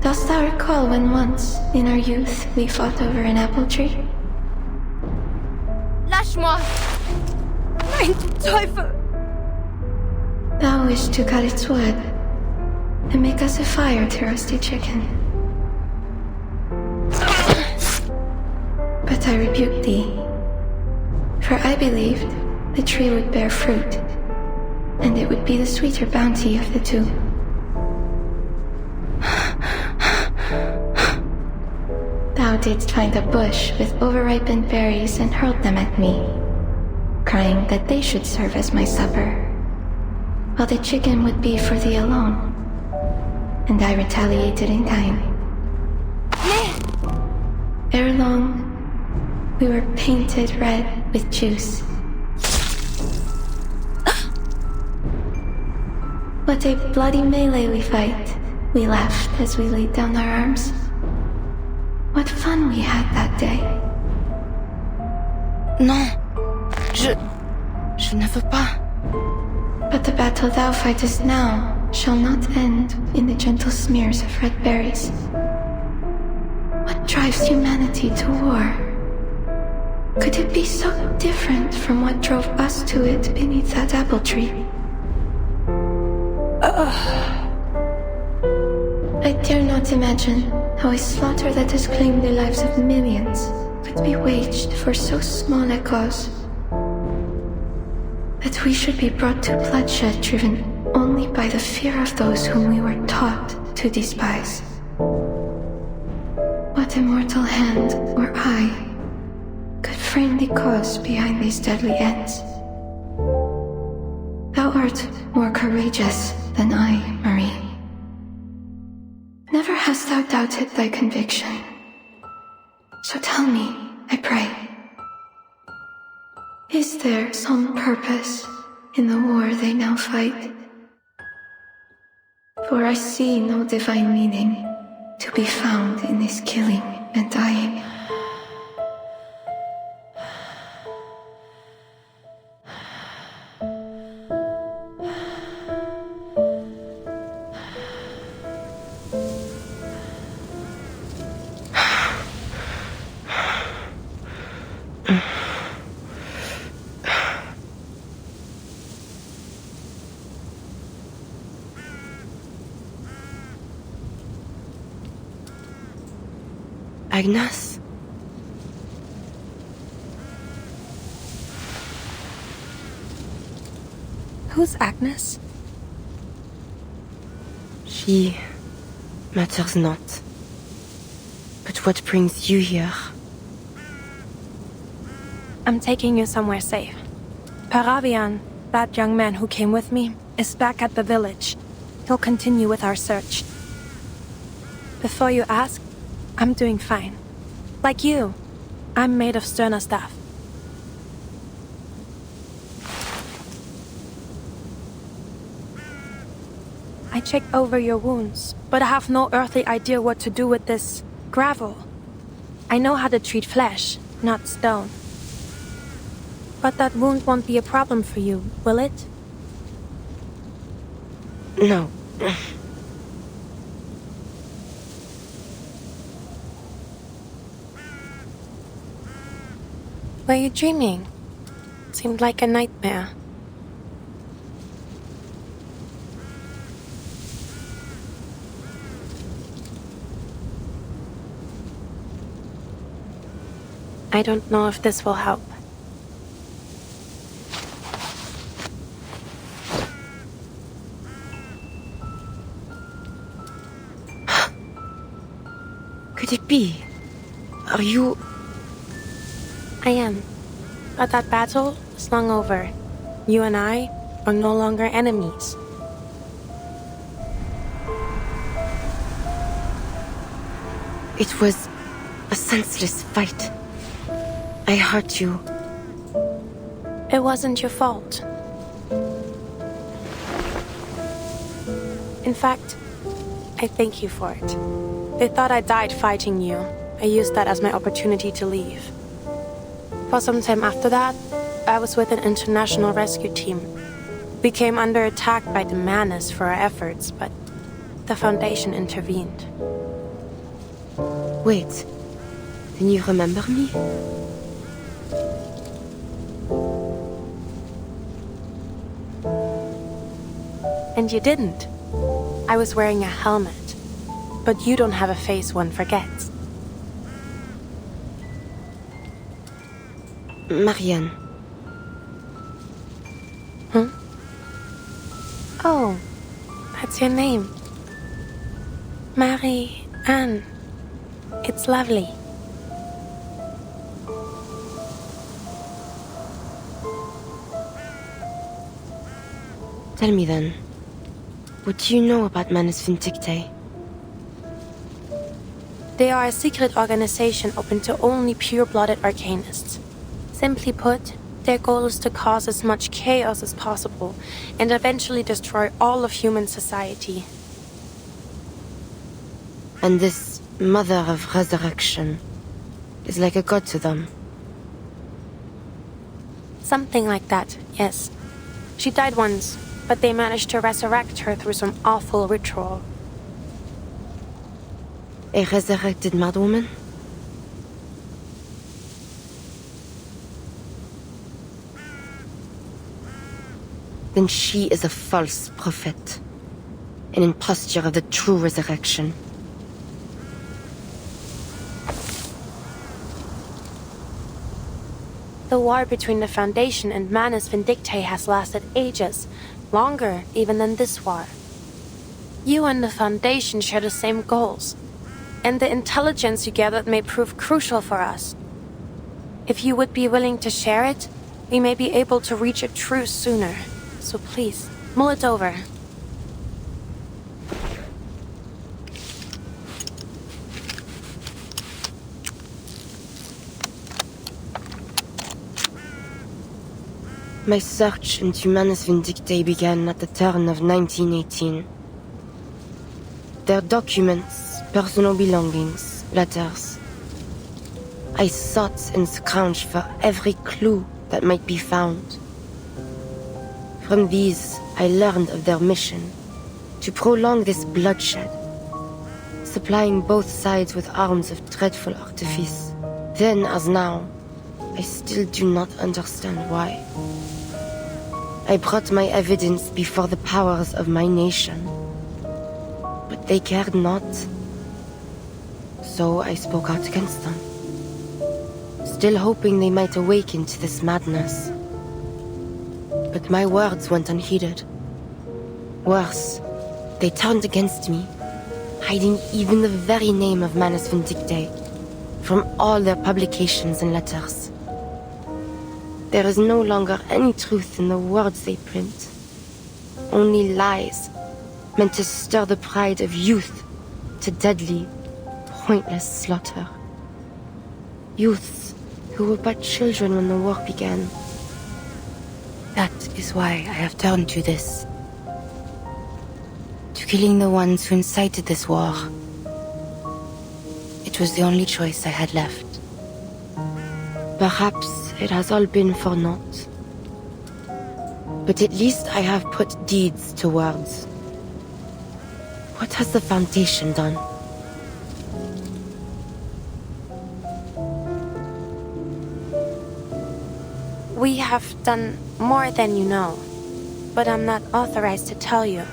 S19: Dost thou recall when once, in our youth, we fought over an apple tree?
S12: Lâche-moi! Mein Teufel!
S19: Thou wished to cut its wood and make us a fire to roast a chicken. But I rebuked thee, for I believed the tree would bear fruit, and it would be the sweeter bounty of the two. Thou didst find a bush with overripened berries and hurled them at me, crying that they should serve as my supper, while the chicken would be for thee alone. And I retaliated in kind. Ere long, we were painted red with juice. What a bloody melee we fight, we laughed as we laid down our arms. What fun we had that day.
S5: Non. Je ne veux pas.
S19: But the battle thou fightest now shall not end in the gentle smears of red berries. What drives humanity to war? Could it be so different from what drove us to it beneath that apple tree? I dare not imagine how a slaughter that has claimed the lives of millions could be waged for so small a cause? That we should be brought to bloodshed driven only by the fear of those whom we were taught to despise. What immortal hand or eye could frame the cause behind these deadly ends? Thou art more courageous than I, Marie. Never hast thou doubted thy conviction. So tell me, I pray, is there some purpose in the war they now fight? For I see no divine meaning to be found in this killing and dying.
S5: Agnes?
S14: Who's Agnes?
S5: She matters not. But what brings you here?
S14: I'm taking you somewhere safe. Paravian, that young man who came with me, is back at the village. He'll continue with our search. Before you ask, I'm doing fine. Like you, I'm made of sterner stuff. I checked over your wounds, but I have no earthly idea what to do with this gravel. I know how to treat flesh, not stone. But that wound won't be a problem for you, will it?
S5: No.
S14: Were you dreaming? Seemed like a nightmare. I don't know if this will help.
S5: Could it be? Are you...
S14: I am. But that battle is long over. You and I are no longer enemies.
S5: It was a senseless fight. I hurt you.
S14: It wasn't your fault. In fact, I thank you for it. They thought I died fighting you. I used that as my opportunity to leave. For some time after that, I was with an international rescue team. We came under attack by the Manus for our efforts, but the Foundation intervened.
S5: Wait, then you remember me?
S14: And you didn't. I was wearing a helmet. But you don't have a face one forgets.
S5: Marianne.
S14: Huh? Oh, that's your name. Marie-Anne. It's lovely.
S5: Tell me then, what do you know about Manus Vindictae?
S14: They are a secret organization open to only pure-blooded arcanists. Simply put, their goal is to cause as much chaos as possible and eventually destroy all of human society.
S5: And this Mother of Resurrection is like a god to them.
S14: Something like that, yes. She died once, but they managed to resurrect her through some awful ritual.
S5: A resurrected madwoman? Then she is a false prophet. An imposture of the true resurrection.
S14: The war between the Foundation and Manus Vindictae has lasted ages, longer even than this war. You and the Foundation share the same goals, and the intelligence you gathered may prove crucial for us. If you would be willing to share it, we may be able to reach a truce sooner. So please, mull it over.
S5: My search into Manus Vindictae began at the turn of 1918. Their documents, personal belongings, letters. I sought and scrounged for every clue that might be found. From these, I learned of their mission, to prolong this bloodshed, supplying both sides with arms of dreadful artifice. Then, as now, I still do not understand why. I brought my evidence before the powers of my nation, but they cared not. So I spoke out against them, still hoping they might awaken to this madness. But my words went unheeded. Worse, they turned against me, hiding even the very name of Manus Vindictae from all their publications and letters. There is no longer any truth in the words they print. Only lies, meant to stir the pride of youth to deadly, pointless slaughter. Youths who were but children when the war began. That is why I have turned to this. To killing the ones who incited this war. It was the only choice I had left. Perhaps it has all been for naught. But at least I have put deeds to words. What has the Foundation done?
S14: We have done more than you know, but I'm not authorized to tell you.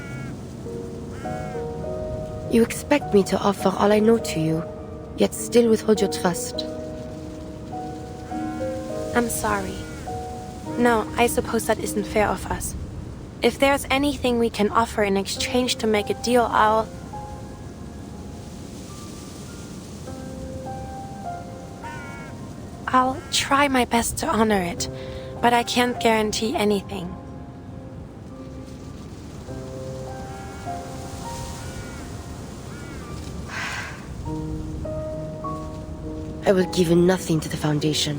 S5: You expect me to offer all I know to you, yet still withhold your trust.
S14: I'm sorry. No, I suppose that isn't fair of us. If there's anything we can offer in exchange to make a deal, I'll try my best to honor it, but I can't guarantee anything.
S5: I will give nothing to the Foundation.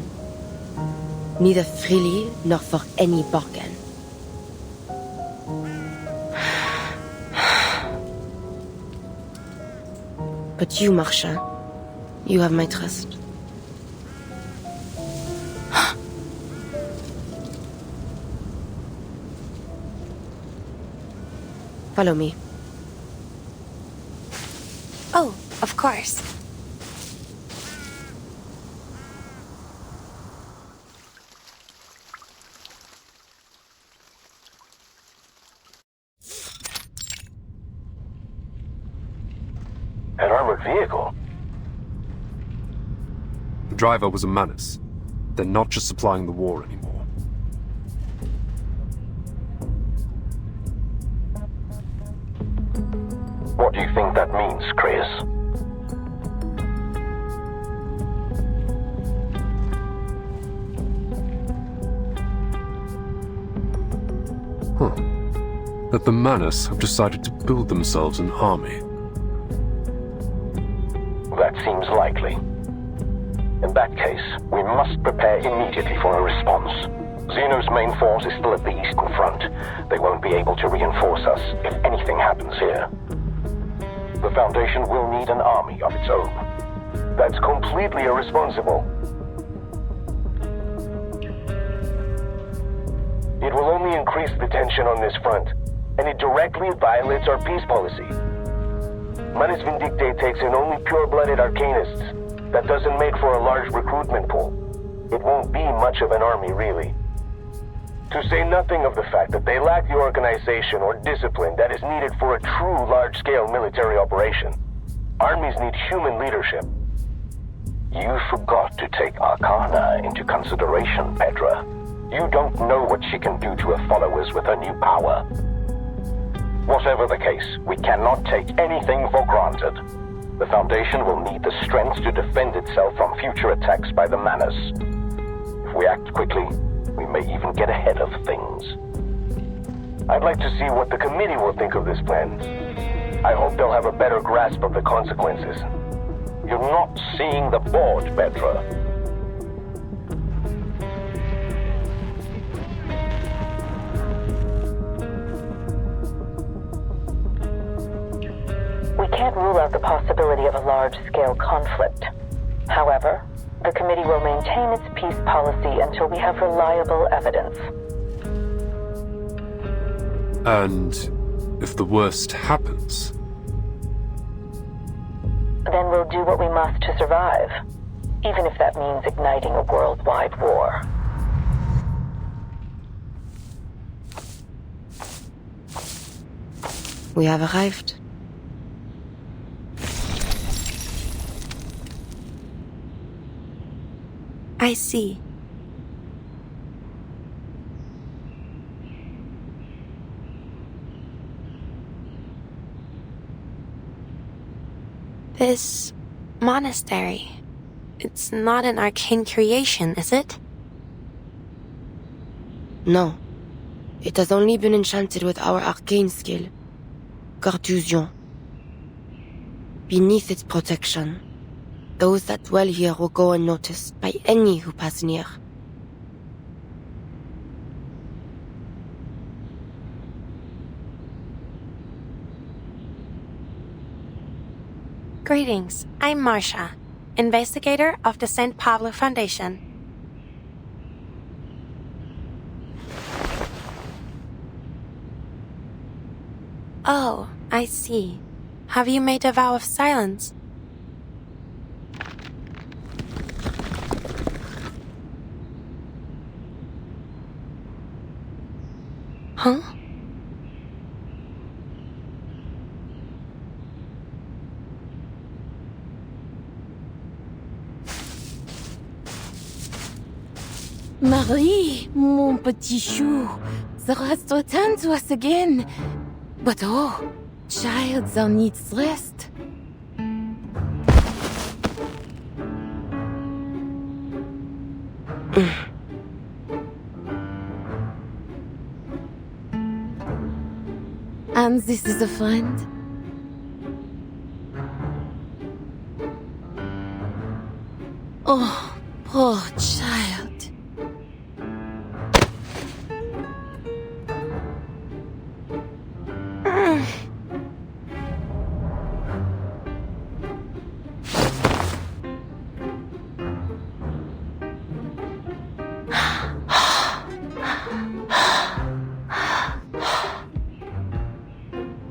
S5: Neither freely nor for any bargain. But you, Marcia, you have my trust. Follow me.
S14: Oh, of course.
S16: An armored vehicle?
S17: The driver was a Manus. They're not just supplying the war anymore.
S16: What do you think that means, Chris?
S17: That the Manus have decided to build themselves an army.
S16: That seems likely. In that case, we must prepare immediately for a response. Xeno's main force is still at the Eastern Front. They won't be able to reinforce us if anything happens here. The Foundation will need an army of its own. That's completely irresponsible. It will only increase the tension on this front, and it directly violates our peace policy. Manus Vindictae takes in only pure-blooded arcanists. That doesn't make for a large recruitment pool. It won't be much of an army, really. To say nothing of the fact that they lack the organization or discipline that is needed for a true large-scale military operation. Armies need human leadership.
S9: You forgot to take Arcana into consideration, Petra. You don't know what she can do to her followers with her new power. Whatever the case, we cannot take anything for granted. The Foundation will need the strength to defend itself from future attacks by the Manus. If we act quickly, we may even get ahead of things.
S6: I'd like to see what the committee will think of this plan. I hope they'll have a better grasp of the consequences.
S9: You're not seeing the board, Petra.
S18: We can't rule out the possibility of a large-scale conflict. However, the committee will maintain its peace policy until we have reliable evidence.
S17: And if the worst happens?
S18: Then we'll do what we must to survive, even if that means igniting a worldwide war.
S5: We have arrived.
S14: I see. This monastery, it's not an arcane creation, is it?
S5: No. It has only been enchanted with our arcane skill, Carthusian. Beneath its protection, those that dwell here will go unnoticed by any who pass near.
S14: Greetings, I'm Marcia, investigator of the St. Pablo Foundation. Oh, I see. Have you made a vow of silence? Huh?
S5: Marie, mon petit chou, the rest return to us again. But oh, child, thou needs rest. And this is a friend? Oh, poor child.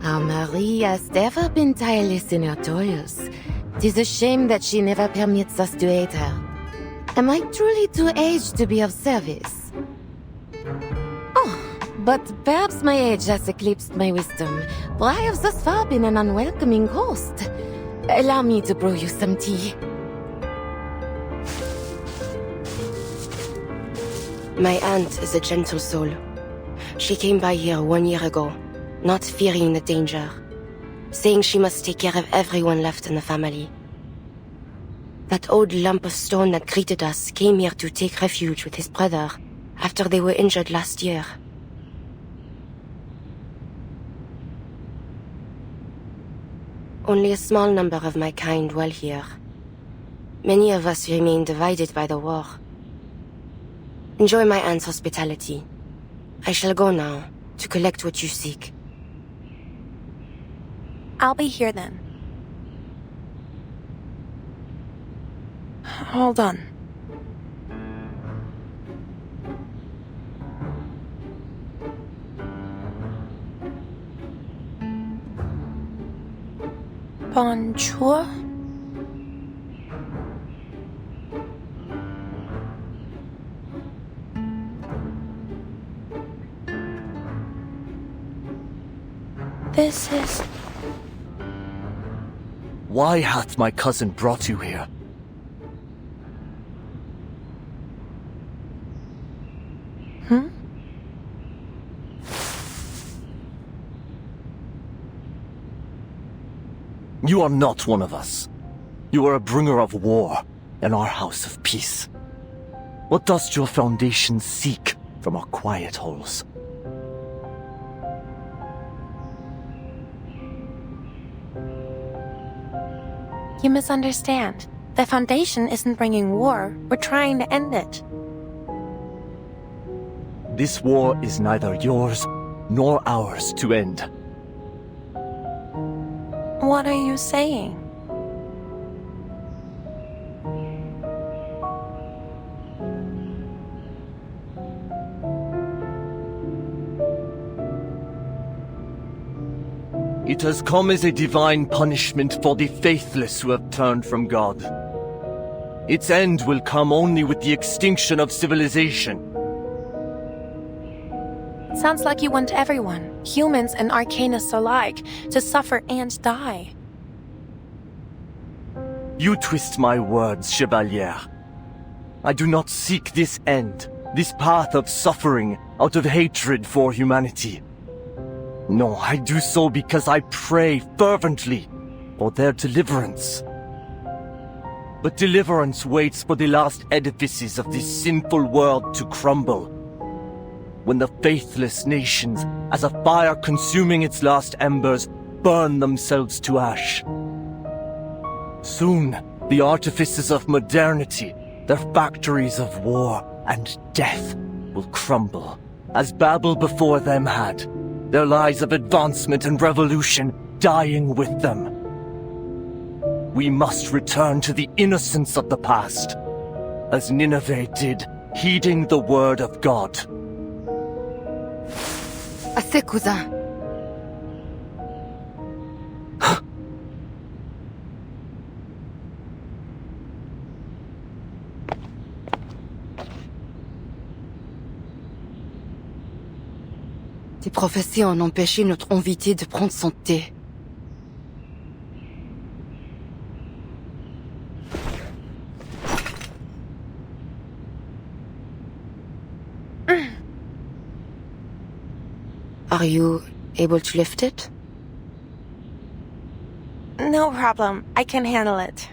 S5: Our Marie has never been tireless in her toils. 'Tis a shame that she never permits us to aid her. Am I truly too aged to be of service? Oh, but perhaps my age has eclipsed my wisdom, for I have thus far been an unwelcoming host. Allow me to brew you some tea. My aunt is a gentle soul. She came by here 1 year ago, not fearing the danger, saying she must take care of everyone left in the family. That old lump of stone that greeted us came here to take refuge with his brother after they were injured last year. Only a small number of my kind dwell here. Many of us remain divided by the war. Enjoy my aunt's hospitality. I shall go now to collect what you seek.
S14: I'll be here then. Hold on. Bonjour. This is...
S21: Why hath my cousin brought you here? You are not one of us. You are a bringer of war in our house of peace. What does your foundation seek from our quiet holes?
S14: You misunderstand. The Foundation isn't bringing war. We're trying to end it.
S21: This war is neither yours nor ours to end.
S14: What are you saying?
S21: It has come as a divine punishment for the faithless who have turned from God. Its end will come only with the extinction of civilization.
S14: It sounds like you want everyone, humans and arcanists alike, to suffer and die.
S21: You twist my words, Chevalier. I do not seek this end, this path of suffering, out of hatred for humanity. No, I do so because I pray fervently for their deliverance. But deliverance waits for the last edifices of this sinful world to crumble. When the faithless nations, as a fire consuming its last embers, burn themselves to ash. Soon, the artifices of modernity, their factories of war and death, will crumble, as Babel before them had, their lies of advancement and revolution dying with them. We must return to the innocence of the past, as Nineveh did, heeding the word of God.
S5: Assez, cousin. Tes prophéties ont empêché notre invité de prendre son thé. Are you able to lift it?
S14: No problem. I can handle it.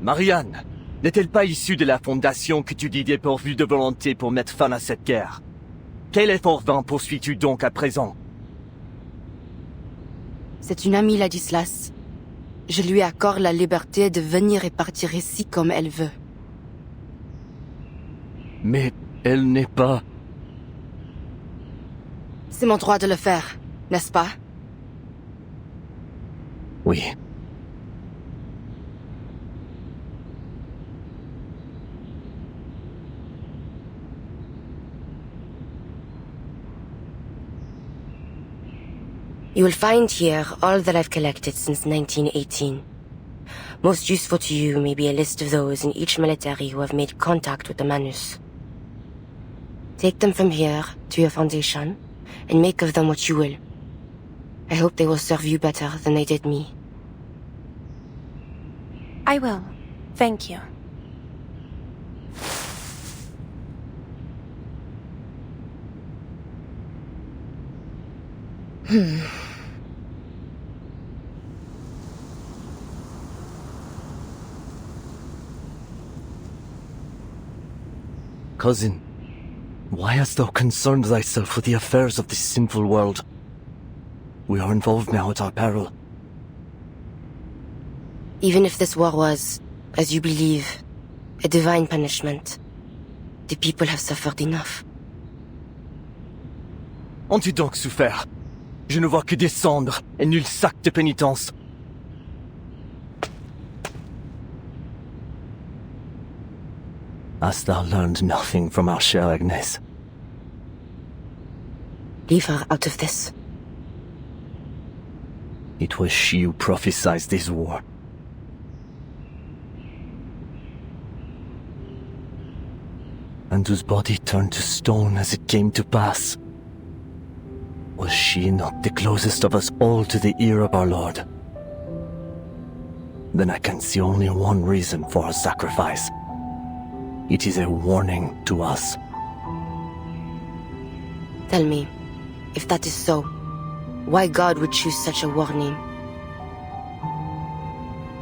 S21: Marianne, n'est-elle pas issue de la Fondation que tu dis dépourvue de volonté pour mettre fin à cette guerre? Quel effort vain poursuis-tu donc à présent?
S5: C'est une amie, Ladislas. Je lui accorde la liberté de venir et partir ici comme elle veut.
S21: Mais elle n'est pas...
S5: C'est mon droit de le faire, n'est-ce pas?
S21: Oui.
S5: You will find here all that I've collected since 1918. Most useful to you may be a list of those in each military who have made contact with the Manus. Take them from here to your foundation, and make of them what you will. I hope they will serve you better than they did me.
S14: I will. Thank you.
S21: Cousin, why hast thou concerned thyself with the affairs of this sinful world? We are involved now at our peril.
S5: Even if this war was, as you believe, a divine punishment, the people have suffered enough.
S21: Ont-tu donc souffert? Je ne vois que des cendres et nul sac de pénitence. Hast thou learned nothing from our chère Agnes?
S5: Leave her out of this.
S21: It was she who prophesied this war. And whose body turned to stone as it came to pass. Was she not the closest of us all to the ear of our Lord? Then I can see only one reason for her sacrifice. It is a warning to us.
S5: Tell me, If that is so, why God would choose such a warning?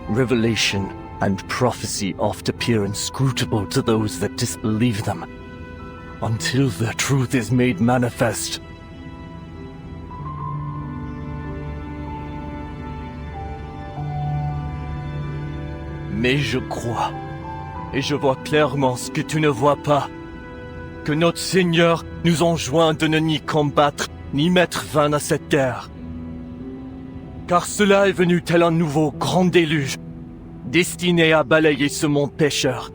S21: Revelation and prophecy oft appear inscrutable to those that disbelieve them, until the truth is made manifest. Mais je crois, et je vois clairement ce que tu ne vois pas, que notre Seigneur nous enjoint de ne ni combattre, ni mettre fin à cette guerre. Car cela est venu tel un nouveau grand déluge, destiné à balayer ce monde pécheur.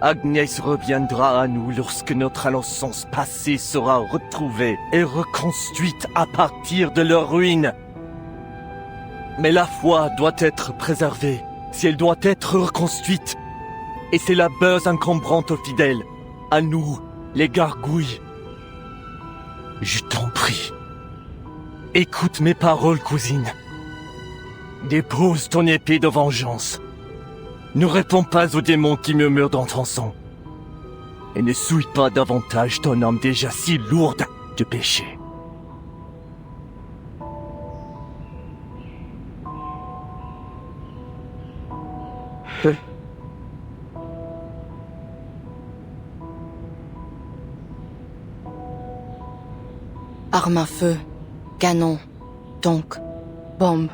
S21: Agnès reviendra à nous lorsque notre innocence passée sera retrouvée et reconstruite à partir de leur ruine. Mais la foi doit être préservée, si elle doit être reconstruite. Et c'est la base encombrante aux fidèles, à nous, les gargouilles. Je t'en prie, écoute mes paroles, cousine. Dépose ton épée de vengeance. Ne réponds pas aux démons qui murmurent dans ton sang. Et ne souille pas davantage ton âme déjà si lourde de péché.
S5: Armes à feu, canon, donc, bombes.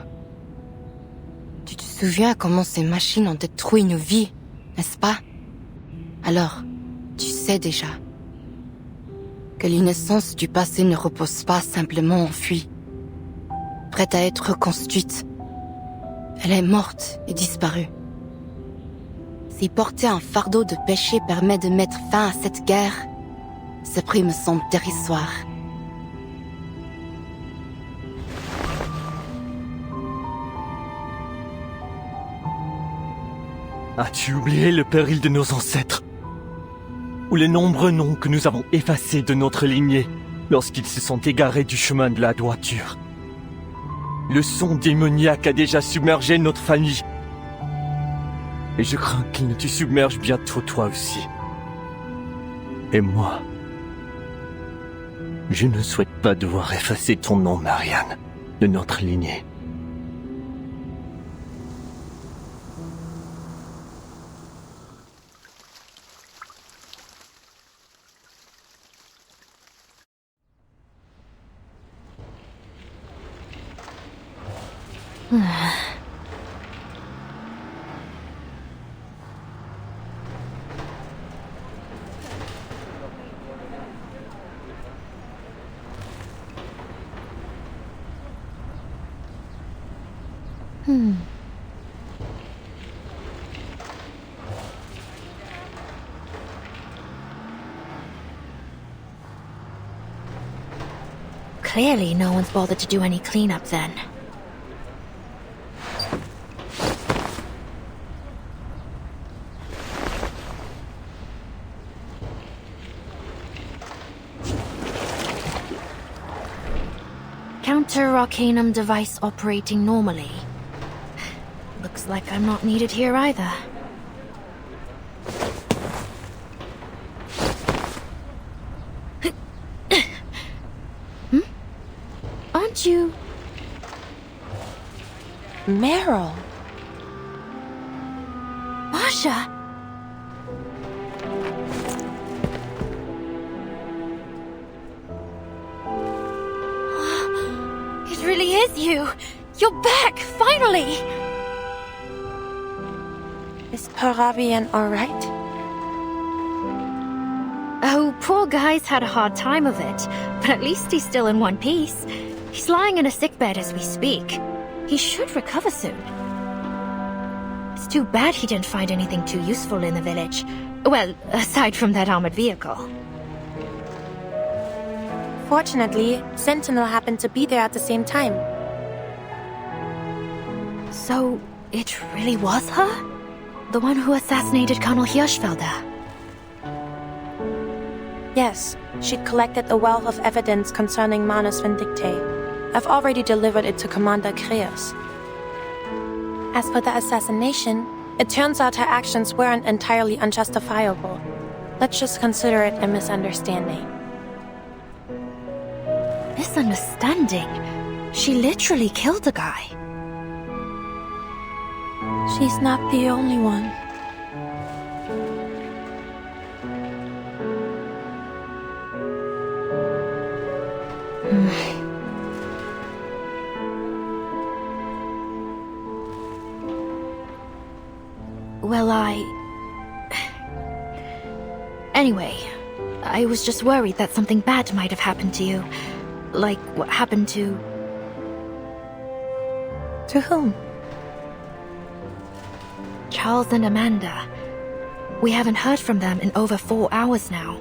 S5: Tu te souviens comment ces machines ont détruit nos vies, n'est-ce pas? Alors, tu sais déjà que l'innocence du passé ne repose pas simplement enfuie, prête à être reconstruite. Elle est morte et disparue. Si porter un fardeau de péché permet de mettre fin à cette guerre, ce prix me semble dérisoire.
S21: As-tu oublié le péril de nos ancêtres? Ou les nombreux noms que nous avons effacés de notre lignée lorsqu'ils se sont égarés du chemin de la droiture? Le son démoniaque a déjà submergé notre famille. Et je crains qu'il ne te submerge bientôt toi aussi. Et moi, je ne souhaite pas devoir effacer ton nom, Marianne, de notre lignée.
S3: Clearly, no one's bothered to do any cleanup then. Counter-Arcanum device operating normally. Looks like I'm not needed here either. Aren't you...
S14: Meryl?
S3: Masha? It really is you! You're back, finally!
S14: Is Parabian alright?
S3: Oh, poor guy's had a hard time of it, but at least he's still in one piece. He's lying in a sickbed as we speak. He should recover soon. It's too bad he didn't find anything too useful in the village. Well, aside from that armored vehicle.
S14: Fortunately, Sentinel happened to be there at the same time.
S3: So, it really was her? The one who assassinated Colonel Hirschfelder?
S14: Yes, she'd collected a wealth of evidence concerning Manus Vindicte. I've already delivered it to Commander Kreos. As for the assassination, it turns out her actions weren't entirely unjustifiable. Let's just consider it a misunderstanding.
S3: Misunderstanding? She literally killed the guy.
S14: She's not the only one.
S3: Well, Anyway, I was just worried that something bad might have happened to you. Like what happened to...
S14: To whom?
S3: Charles and Amanda. We haven't heard from them in over 4 hours now.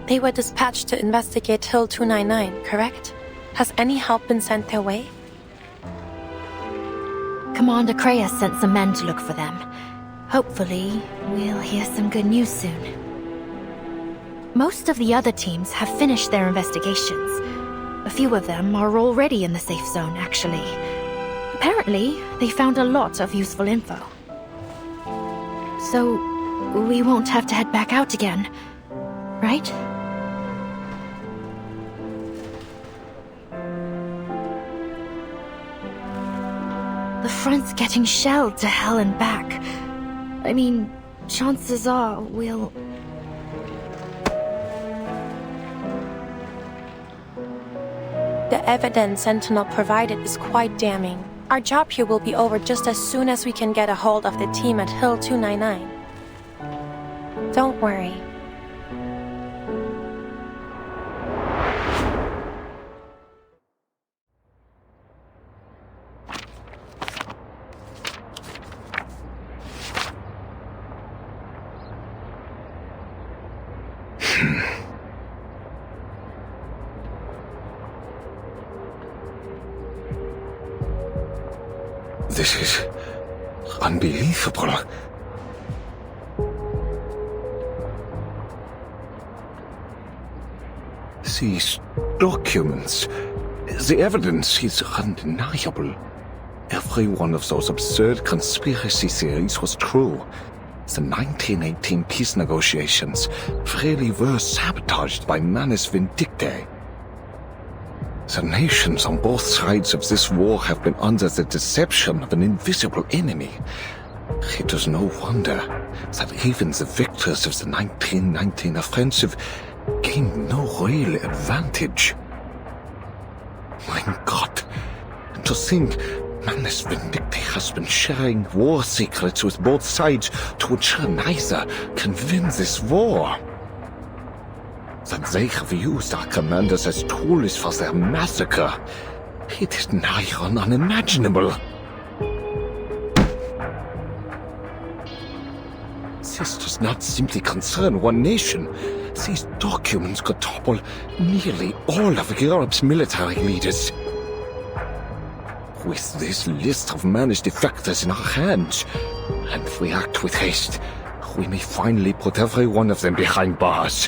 S14: They were dispatched to investigate Hill 299, correct? Has any help been sent their way?
S3: Commander Kreia sent some men to look for them. Hopefully, we'll hear some good news soon. Most of the other teams have finished their investigations. A few of them are already in the safe zone, actually. Apparently, they found a lot of useful info. So, we won't have to head back out again, right? The front's getting shelled to hell and back. I mean, chances are we'll...
S14: The evidence Sentinel provided is quite damning. Our job here will be over just as soon as we can get a hold of the team at Hill 299. Don't worry.
S1: This is unbelievable. These documents, the evidence is undeniable. Every one of those absurd conspiracy theories was true. The 1918 peace negotiations really were sabotaged by Manus Vindictae. The nations on both sides of this war have been under the deception of an invisible enemy. It is no wonder that even the victors of the 1919 offensive gained no real advantage. My God, to think Manus Vindictae has been sharing war secrets with both sides to ensure neither can win this war. That they have used our commanders as tools for their massacre. It is nigh on unimaginable. This does not simply concern one nation. These documents could topple nearly all of Europe's military leaders. With this list of managed defectors in our hands, and if we act with haste, we may finally put every one of them behind bars.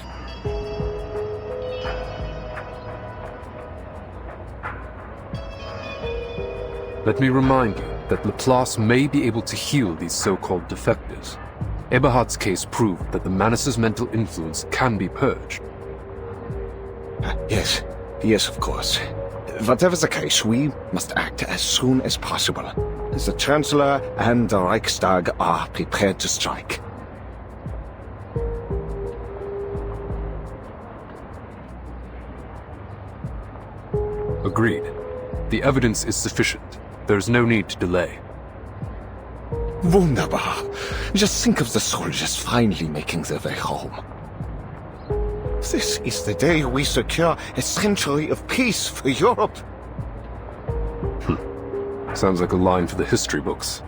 S17: Let me remind you that Laplace may be able to heal these so-called defectors. Eberhard's case proved that the Manus's mental influence can be purged.
S1: Yes, of course. Whatever the case, we must act as soon as possible. The Chancellor and the Reichstag are prepared to strike.
S17: Agreed. The evidence is sufficient. There's no need to delay.
S1: Wunderbar. Just think of the soldiers finally making their way home. This is the day we secure a century of peace for Europe.
S17: Sounds like a line for the history books.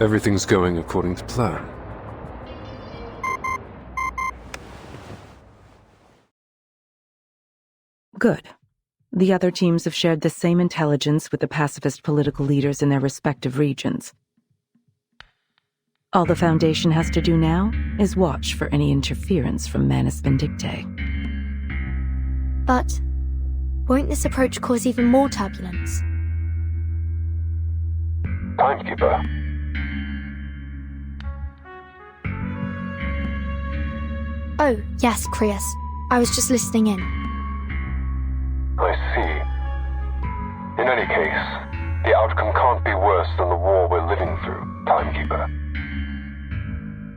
S17: Everything's going according to plan.
S8: Good. The other teams have shared the same intelligence with the pacifist political leaders in their respective regions. All the Foundation has to do now is watch for any interference from Manus Vindictae.
S12: But won't this approach cause even more turbulence?
S16: Timekeeper.
S12: Oh, yes, Krios. I was just listening in.
S16: I see. In any case, the outcome can't be worse than the war we're living through, Timekeeper.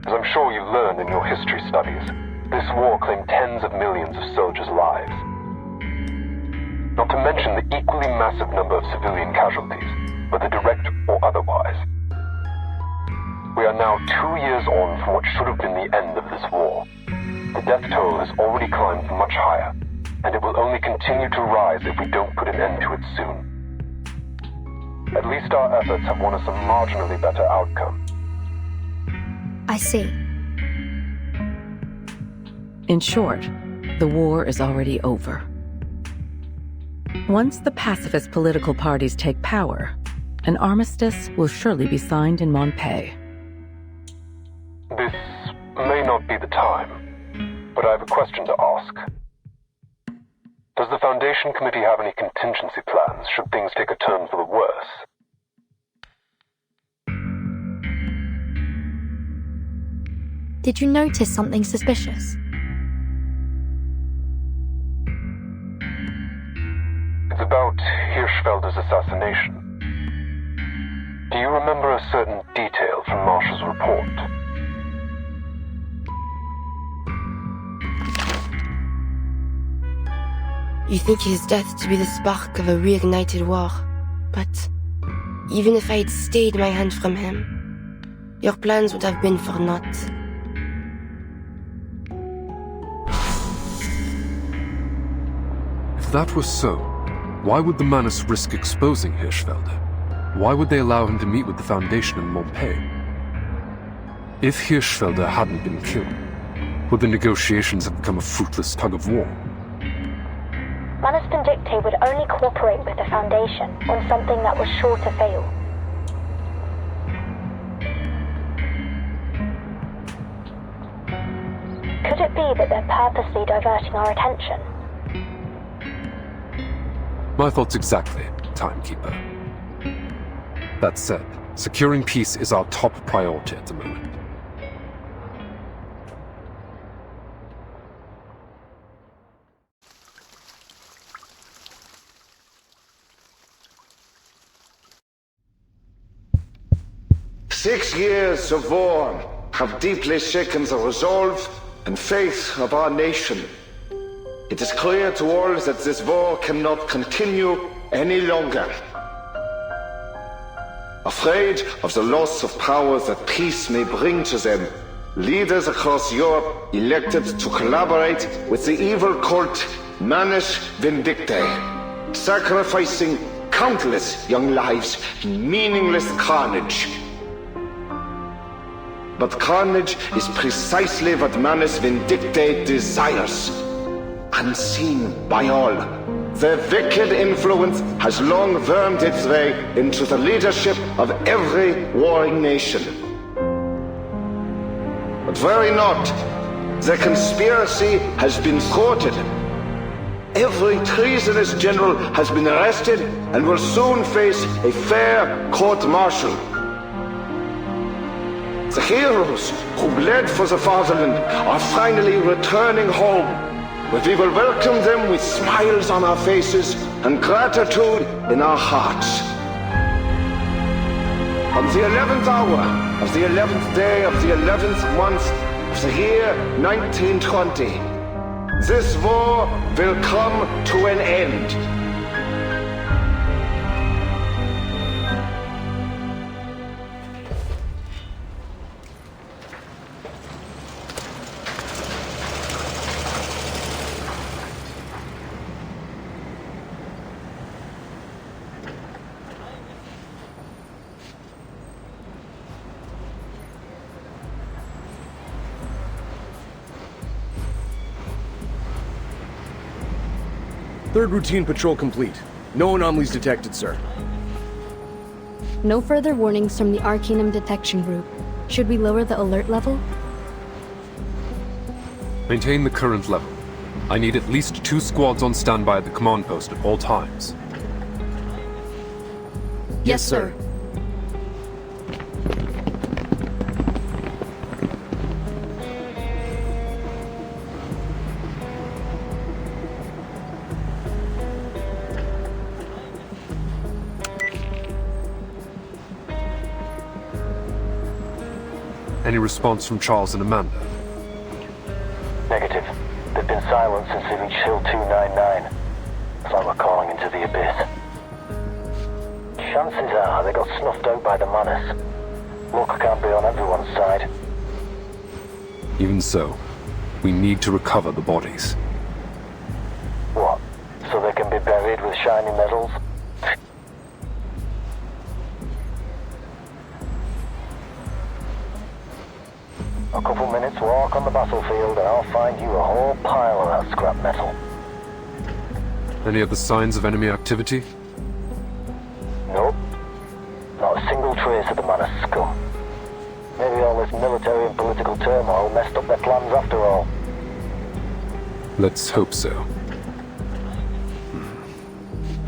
S16: As I'm sure you learned in your history studies, this war claimed tens of millions of soldiers' lives. Not to mention the equally massive number of civilian casualties, whether direct or otherwise. We are now 2 years on from what should have been the end of this war. The death toll has already climbed much higher, and it will only continue to rise if we don't put an end to it soon. At least our efforts have won us a marginally better outcome.
S12: I see.
S8: In short, the war is already over. Once the pacifist political parties take power, an armistice will surely be signed in Montpei.
S16: This may not be the time, but I have a question to ask. Does the Foundation Committee have any contingency plans should things take a turn for the worse?
S12: Did you notice something suspicious?
S16: It's about Hirschfelder's assassination. Do you remember a certain detail from Marshall's report?
S5: You think his death to be the spark of a reignited war, but even if I had stayed my hand from him, your plans would have been for naught.
S17: If that was so, why would the Manus risk exposing Hirschfelder? Why would they allow him to meet with the Foundation in Montpei? If Hirschfelder hadn't been killed, would the negotiations have become a fruitless tug-of-war?
S11: Manus Vindicte would only cooperate with the Foundation on something that was sure to fail. Could it be that they're purposely diverting our attention?
S17: My thoughts exactly, Timekeeper. That said, securing peace is our top priority at the moment.
S22: Six years of war have deeply shaken the resolve and faith of our nation. It is clear to all that this war cannot continue any longer. Afraid of the loss of power that peace may bring to them, leaders across Europe elected to collaborate with the evil cult Manus Vindicte, sacrificing countless young lives in meaningless carnage. But carnage is precisely what Manus Vindicte desires. Unseen by all, their wicked influence has long wormed its way into the leadership of every warring nation. But worry not, the conspiracy has been thwarted. Every treasonous general has been arrested and will soon face a fair court-martial. The heroes who bled for the fatherland are finally returning home, where we will welcome them with smiles on our faces and gratitude in our hearts. On the 11th hour of the 11th day of the 11th month of the year 1920, this war will come to an end.
S6: Third routine patrol complete. No anomalies detected, sir.
S20: No further warnings from the Arcanum detection group. Should we lower the alert level?
S17: Maintain the current level. I need at least 2 squads on standby at the command post at all times.
S20: Yes, sir.
S17: Any response from Charles and Amanda?
S9: Negative. They've been silent since they reached Hill 299. It's like we're calling into the abyss. Chances are they got snuffed out by the Manus. Luck can't be on everyone's side.
S17: Even so, we need to recover the bodies.
S9: What? So they can be buried with shiny medals? A couple minutes walk on the battlefield and I'll find you a whole pile of that scrap metal.
S17: Any other signs of enemy activity?
S9: Nope. Not a single trace of the Manus scum. Maybe all this military and political turmoil messed up their plans after all.
S17: Let's hope so.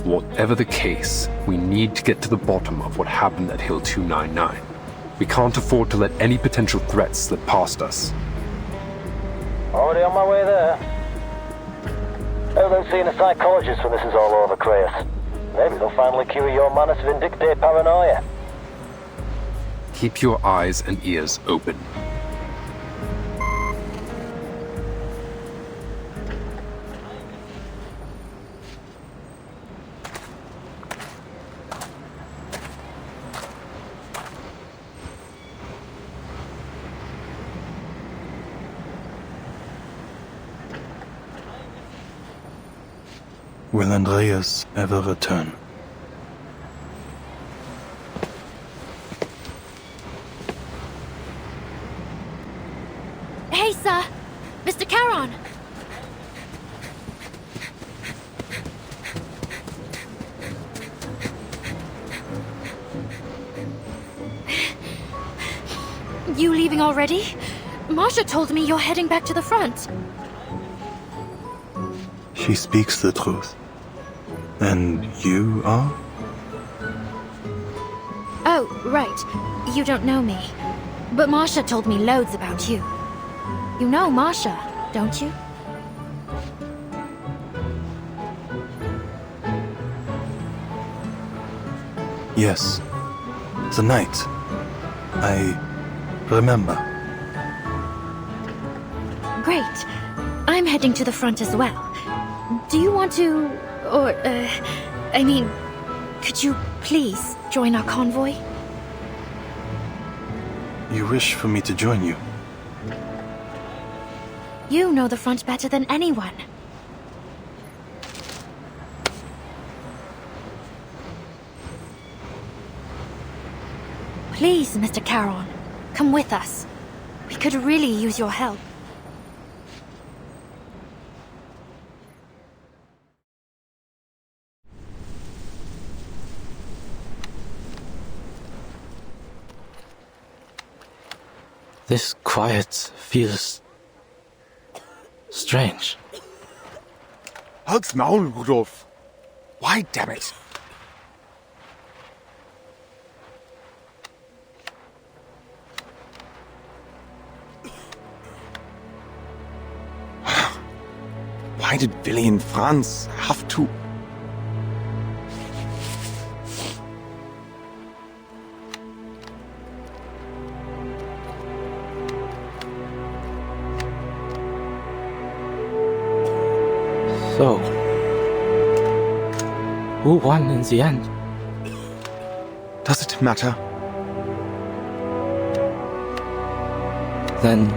S17: Whatever the case, we need to get to the bottom of what happened at Hill 299. We can't afford to let any potential threats slip past us.
S9: Already on my way there. How about seeing a psychologist when this is all over, Creighton? Maybe they'll finally cure your Manus Vindictae paranoia.
S17: Keep your eyes and ears open.
S1: Will Andreas ever return?
S3: Hey, sir! Mr. Charon! You leaving already? Marsha told me you're heading back to the front.
S1: She speaks the truth. And you are?
S3: Oh, right. You don't know me. But Marsha told me loads about you. You know Marsha, don't you?
S1: Yes. The night. I remember.
S3: Great. I'm heading to the front as well. Do you want to... could you please join our convoy?
S1: You wish for me to join you?
S3: You know the front better than anyone. Please, Mr. Charon, come with us. We could really use your help.
S21: This quiet feels strange.
S4: Halt's Maul, Rudolf. Why, damn it? Why did Willy and Franz have to...
S21: So, who won in the end?
S4: Does it matter?
S21: Then,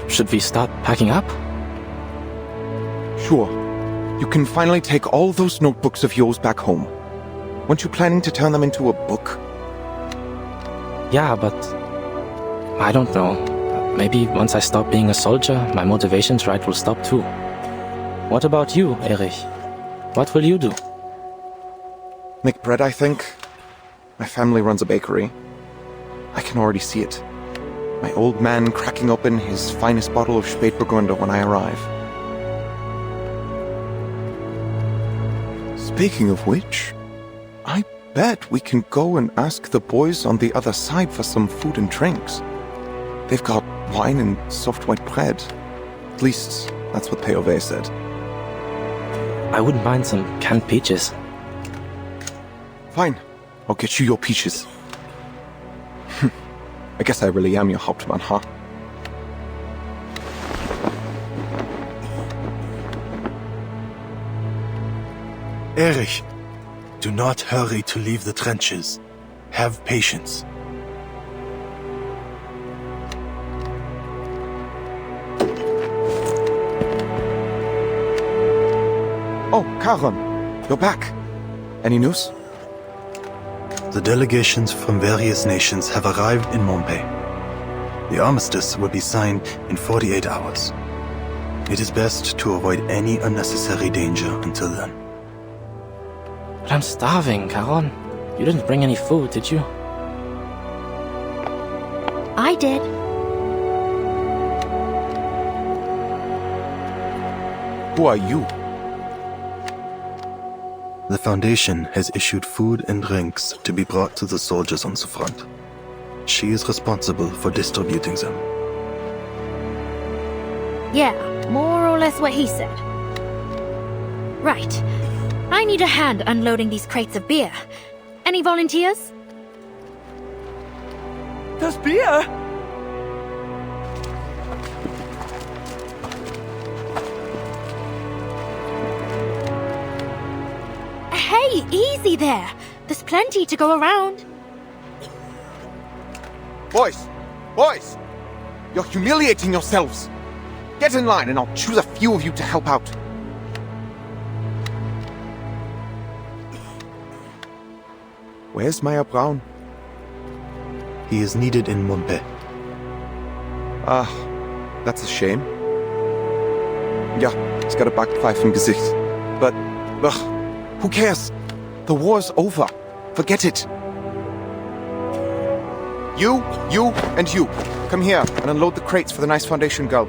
S21: should we start packing up?
S4: Sure. You can finally take all those notebooks of yours back home. Weren't you planning to turn them into a book?
S21: Yeah, but I don't know. Maybe once I stop being a soldier, my motivation to write will stop too. What about you, Erich? What will you do?
S4: Make bread, I think. My family runs a bakery. I can already see it. My old man cracking open his finest bottle of Spätburgunder when I arrive. Speaking of which, I bet we can go and ask the boys on the other side for some food and drinks. They've got wine and soft white bread. At least, that's what Peove said.
S7: I wouldn't mind some canned peaches.
S4: Fine, I'll get you your peaches. I guess I really am your Hauptmann, huh?
S1: Erich, do not hurry to leave the trenches. Have patience.
S4: Oh, Karon, you're back. Any news?
S1: The delegations from various nations have arrived in Montpellier. The armistice will be signed in 48 hours. It is best to avoid any unnecessary danger until then.
S7: But I'm starving, Caron. You didn't bring any food, did you?
S11: I did.
S4: Who are you?
S1: The Foundation has issued food and drinks to be brought to the soldiers on the front. She is responsible for distributing them.
S11: Yeah, more or less what he said. Right. I need a hand unloading these crates of beer. Any volunteers?
S15: Das Bier?
S11: Hey, easy there. There's plenty to go around.
S4: Boys! Boys! You're humiliating yourselves! Get in line and I'll choose a few of you to help out. Where's Meyer Braun?
S1: He is needed in Montpellier.
S4: Ah, that's a shame. Ja, he's got a Backpfeife im Gesicht. But, who cares? The war's over. Forget it. You, and you. Come here and unload the crates for the nice Foundation girl.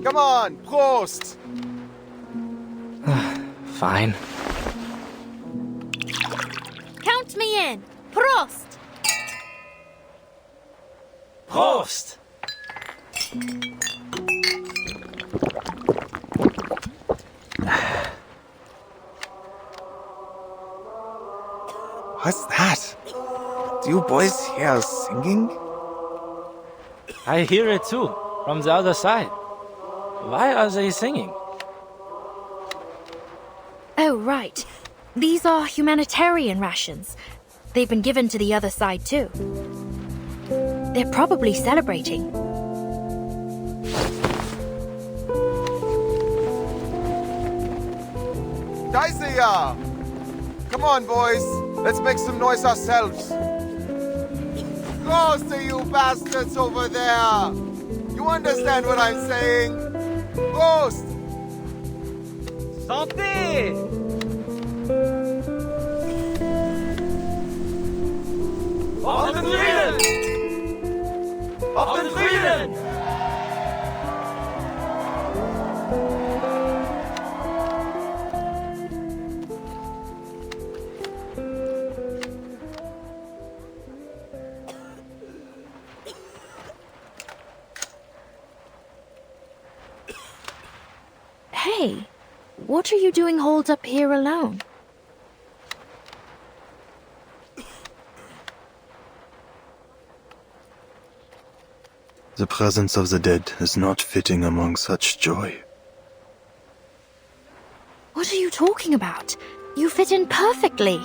S4: Come on, Prost!
S7: Fine.
S11: Count me in. Prost!
S7: Prost!
S4: What's that? Do you boys hear singing?
S7: I hear it too, from the other side. Why are they singing?
S11: Oh, right. These are humanitarian rations. They've been given to the other side too. They're probably celebrating.
S4: Daisy-ya! Come on, boys. Let's make some noise ourselves. Close to you bastards over there! You understand what I'm saying? Prost!
S15: Santé! Auf den Frieden! Auf den Frieden!
S11: Hey, what are you doing holed up here alone?
S1: The presence of the dead is not fitting among such joy.
S11: What are you talking about? You fit in perfectly.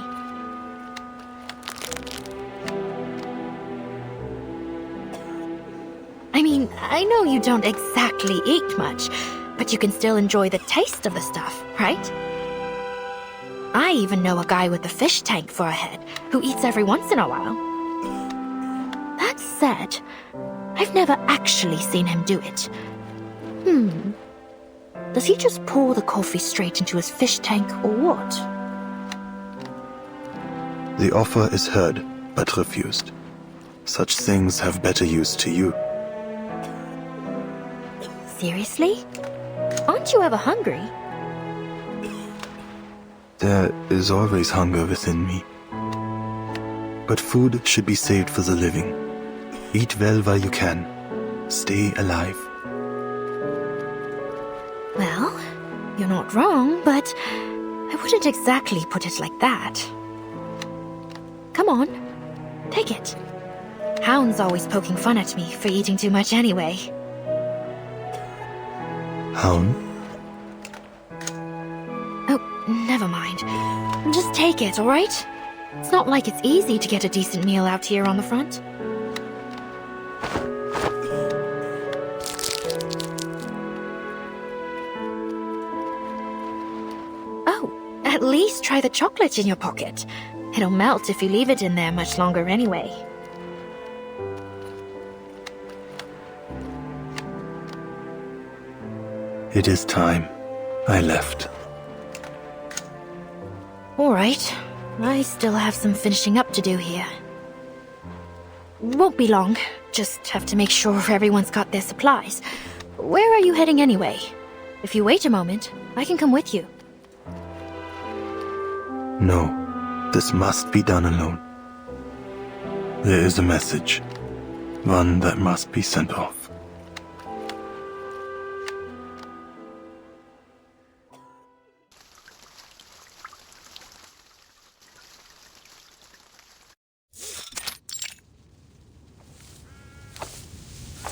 S11: I mean, I know you don't exactly eat much, but you can still enjoy the taste of the stuff, right? I even know a guy with a fish tank for a head who eats every once in a while. That said, I've never actually seen him do it. Does he just pour the coffee straight into his fish tank or what?
S1: The offer is heard, but refused. Such things have better use to you.
S11: Seriously? Aren't you ever hungry?
S1: There is always hunger within me. But food should be saved for the living. Eat well while you can. Stay alive.
S11: Well, you're not wrong, but I wouldn't exactly put it like that. Come on, take it. Hound's always poking fun at me for eating too much anyway.
S1: Hound?
S11: Oh, never mind. Just take it, alright? It's not like it's easy to get a decent meal out here on the front. Oh, at least try the chocolate in your pocket. It'll melt if you leave it in there much longer anyway.
S1: It is time. I left.
S11: Alright. I still have some finishing up to do here. Won't be long. Just have to make sure everyone's got their supplies. Where are you heading anyway? If you wait a moment, I can come with you.
S1: No, this must be done alone. There is a message. One that must be sent off.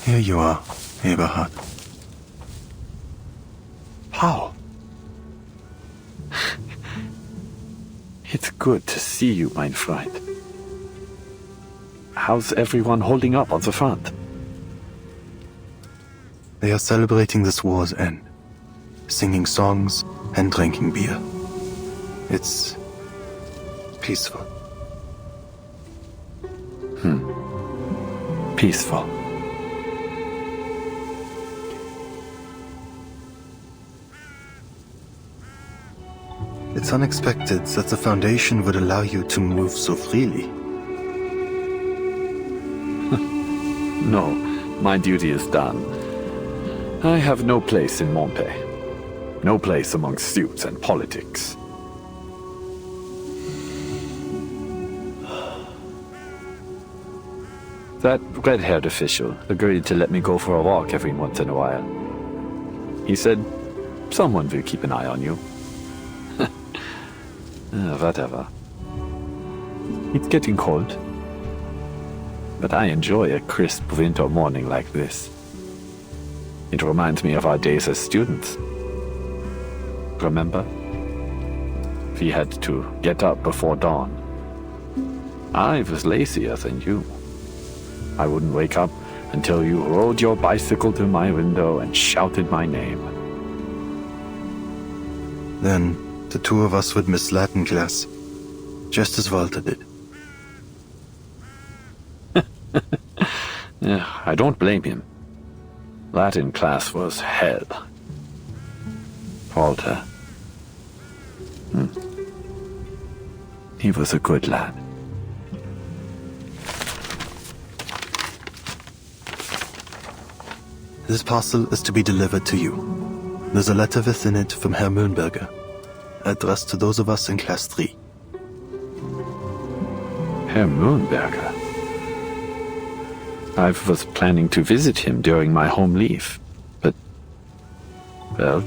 S1: Here you are, Eberhard.
S2: Paul. It's good to see you, mein Freund. How's everyone holding up on the front?
S1: They are celebrating this war's end, singing songs and drinking beer. It's peaceful.
S2: Peaceful.
S1: It's unexpected that the Foundation would allow you to move so freely.
S2: No, my duty is done. I have no place in Montpellier. No place among suits and politics. That red-haired official agreed to let me go for a walk every once in a while. He said, someone will keep an eye on you. Whatever. It's getting cold. But I enjoy a crisp winter morning like this. It reminds me of our days as students. Remember? We had to get up before dawn. I was lazier than you. I wouldn't wake up until you rode your bicycle to my window and shouted my name.
S1: Then the two of us would miss Latin class, just as Walter did.
S2: Yeah, I don't blame him. Latin class was hell. Walter. He was a good lad.
S1: This parcel is to be delivered to you. There's a letter within it from Herr Mühlenberger, addressed to those of us in Class 3.
S2: Herr Mühlenberger? I was planning to visit him during my home leave, but... well,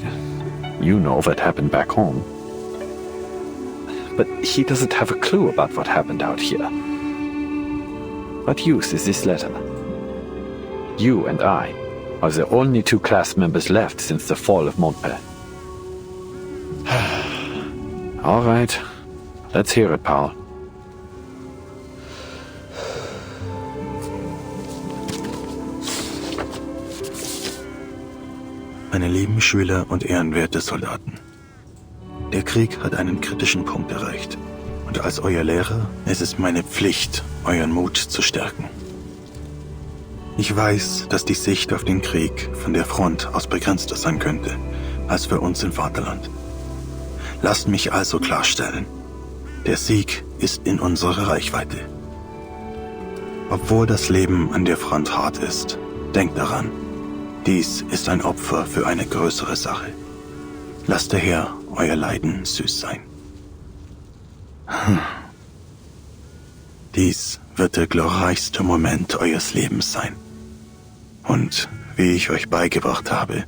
S2: you know what happened back home. But he doesn't have a clue about what happened out here. What use is this letter? You and I are the only two class members left since the fall of Montpellier. All right, let's hear it, Paul.
S1: Meine lieben Schüler und ehrenwerte Soldaten. Der Krieg hat einen kritischen Punkt erreicht. Und als euer Lehrer ist es meine Pflicht, euren Mut zu stärken. Ich weiß, dass die Sicht auf den Krieg von der Front aus begrenzter sein könnte, als für uns im Vaterland. Lasst mich also klarstellen, der Sieg ist in unserer Reichweite. Obwohl das Leben an der Front hart ist, denkt daran, dies ist ein Opfer für eine größere Sache. Lasst daher euer Leiden süß sein. Dies wird der glorreichste Moment eures Lebens sein. Und wie ich euch beigebracht habe,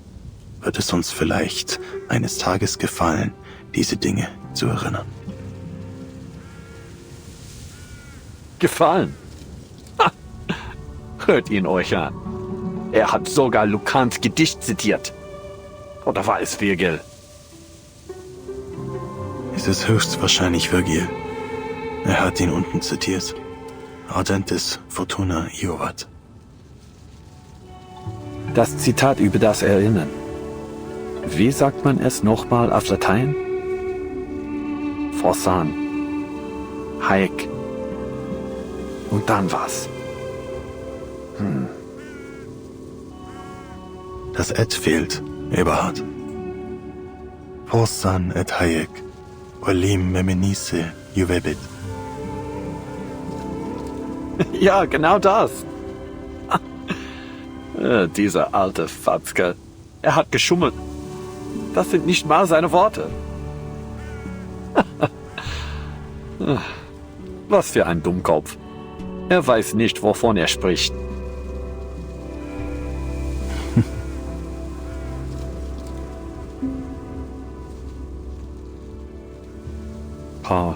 S1: wird es uns vielleicht eines Tages gefallen, diese Dinge zu erinnern.
S2: Gefallen? Ha! Hört ihn euch an. Er hat sogar Lucans Gedicht zitiert. Oder war es Virgil?
S1: Es ist höchstwahrscheinlich Virgil. Er hat ihn unten zitiert. Ardentis fortuna iovat.
S2: Das Zitat über das Erinnern. Wie sagt man es nochmal auf Latein? Forsan. Haec. Und dann was?
S1: Das Et fehlt, Eberhard. Forsan et haec, olim memenice juvebit.
S2: Ja, genau das. Dieser alte Fatzke. Er hat geschummelt. Das sind nicht mal seine Worte. Was für ein Dummkopf. Er weiß nicht, wovon er spricht. Paul,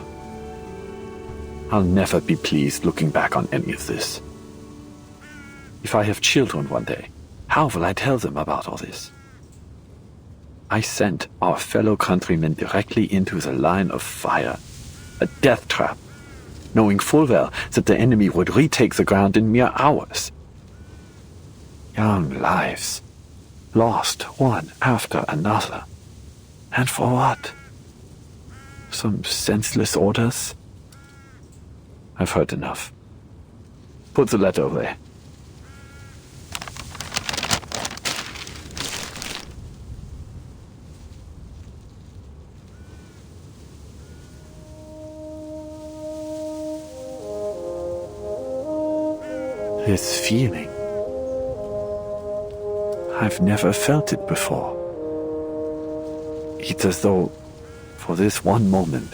S2: I'll never be pleased looking back on any of this. If I have children one day, how will I tell them about all this? I sent our fellow countrymen directly into the line of fire, a death trap, knowing full well that the enemy would retake the ground in mere hours. Young lives, lost one after another. And for what? Some senseless orders? I've heard enough. Put the letter away. This feeling. I've never felt it before. It's as though, for this one moment,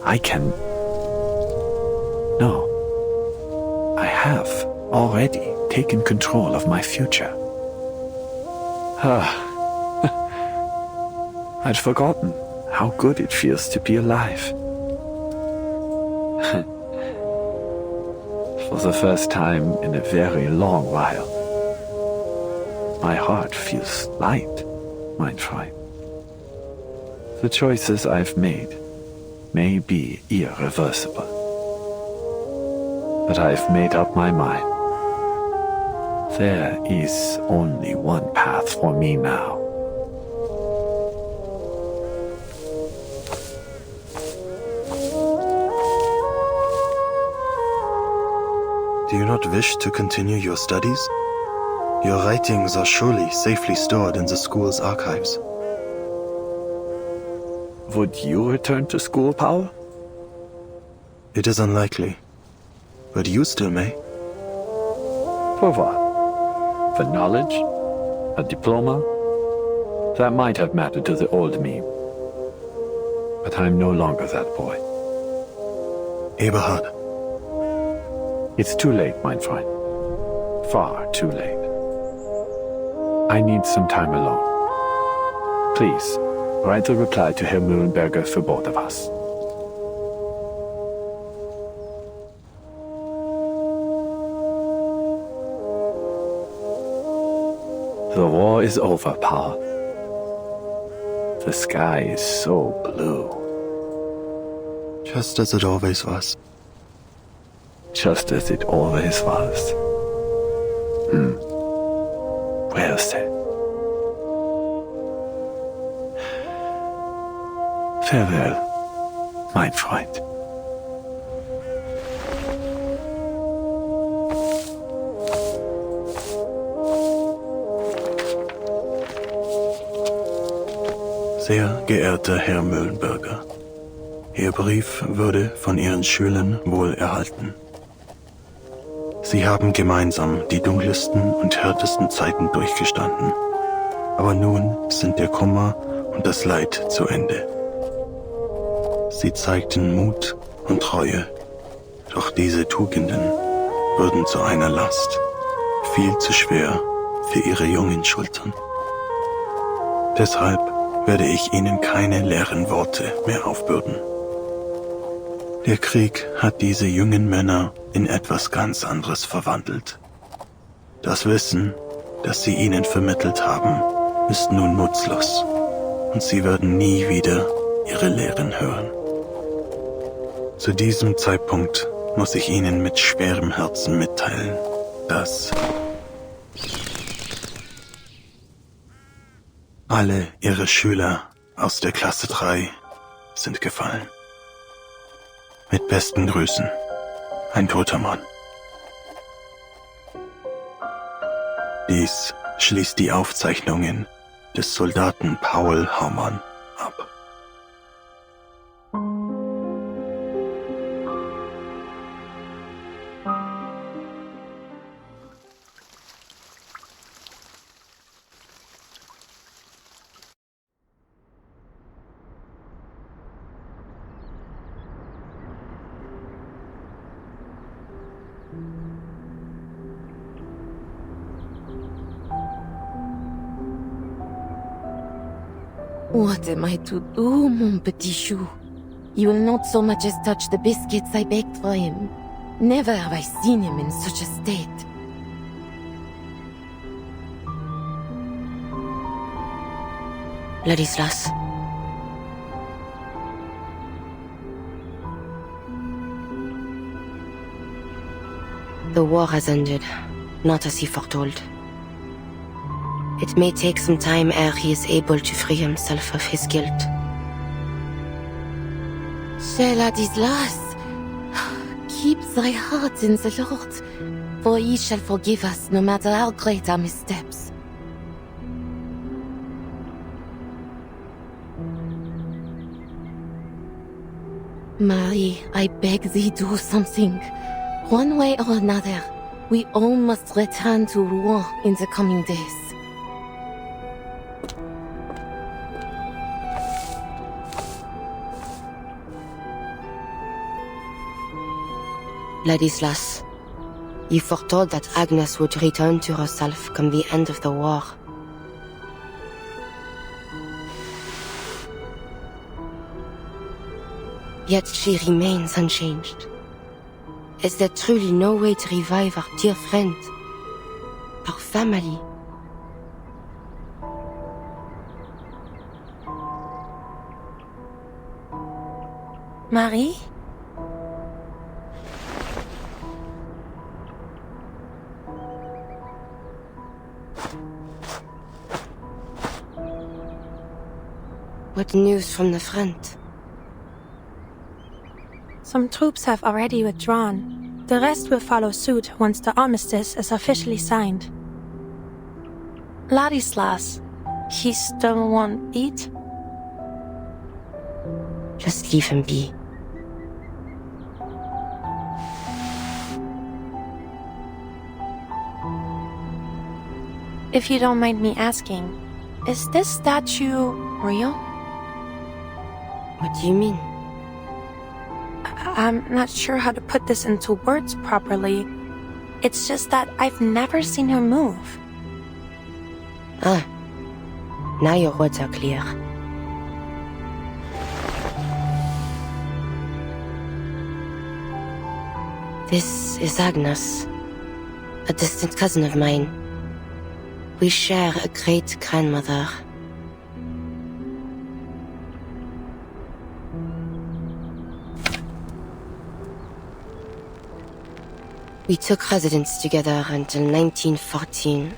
S2: I can... No. I have already taken control of my future. I'd forgotten how good it feels to be alive. For the first time in a very long while, my heart feels light, mein Freund. The choices I've made may be irreversible. But I've made up my mind. There is only one path for me now.
S1: Do you not wish to continue your studies? Your writings are surely safely stored in the school's archives.
S2: Would you return to school, Paul?
S1: It is unlikely, but you still may.
S2: For what? For knowledge? A diploma? That might have mattered to the old me. But I'm no longer that boy.
S1: Eberhard.
S2: It's too late, mein Freund. Far too late. I need some time alone. Please, write the reply to Herr Mühlenberger for both of us. The war is over, Paul. The sky is so blue.
S1: Just as it always was.
S2: Just as it always was. Well said.
S1: Farewell, mein Freund. Sehr geehrter Herr Mühlenberger, Ihr Brief wurde von Ihren Schülern wohl erhalten. Sie haben gemeinsam die dunkelsten und härtesten Zeiten durchgestanden. Aber nun sind der Kummer und das Leid zu Ende. Sie zeigten Mut und Treue, doch diese Tugenden wurden zu einer Last, viel zu schwer für Ihre jungen Schultern. Deshalb werde ich Ihnen keine leeren Worte mehr aufbürden. Der Krieg hat diese jungen Männer in etwas ganz anderes verwandelt. Das Wissen, das Sie ihnen vermittelt haben, ist nun nutzlos, und sie werden nie wieder ihre Lehren hören. Zu diesem Zeitpunkt muss ich Ihnen mit schwerem Herzen mitteilen, dass alle Ihre Schüler aus der Klasse 3 sind gefallen. Mit besten Grüßen, ein toter Mann. Dies schließt die Aufzeichnungen des Soldaten Paul Haumann ab.
S5: What am I to do, mon petit chou? You will not so much as touch the biscuits I baked for him. Never have I seen him in such a state. Ladislas. The war has ended, not as he foretold. It may take some time ere he is able to free himself of his guilt. Cher Ladislas, keep thy heart in the Lord, for he shall forgive us no matter how great our missteps. Marie, I beg thee do something. One way or another, we all must return to Rouen in the coming days. Ladislas, you foretold that Agnes would return to herself come the end of the war. Yet she remains unchanged. Is there truly no way to revive our dear friend, our family?
S14: Marie?
S5: What news from the front?
S14: Some troops have already withdrawn. The rest will follow suit once the armistice is officially signed. Ladislas, he still won't eat?
S5: Just leave him be.
S14: If you don't mind me asking, is this statue real?
S5: What do you mean?
S14: I'm not sure how to put this into words properly. It's just that I've never seen her move.
S5: Ah. Now your words are clear. This is Agnes, a distant cousin of mine. We share a great-grandmother. We took residence together until 1914,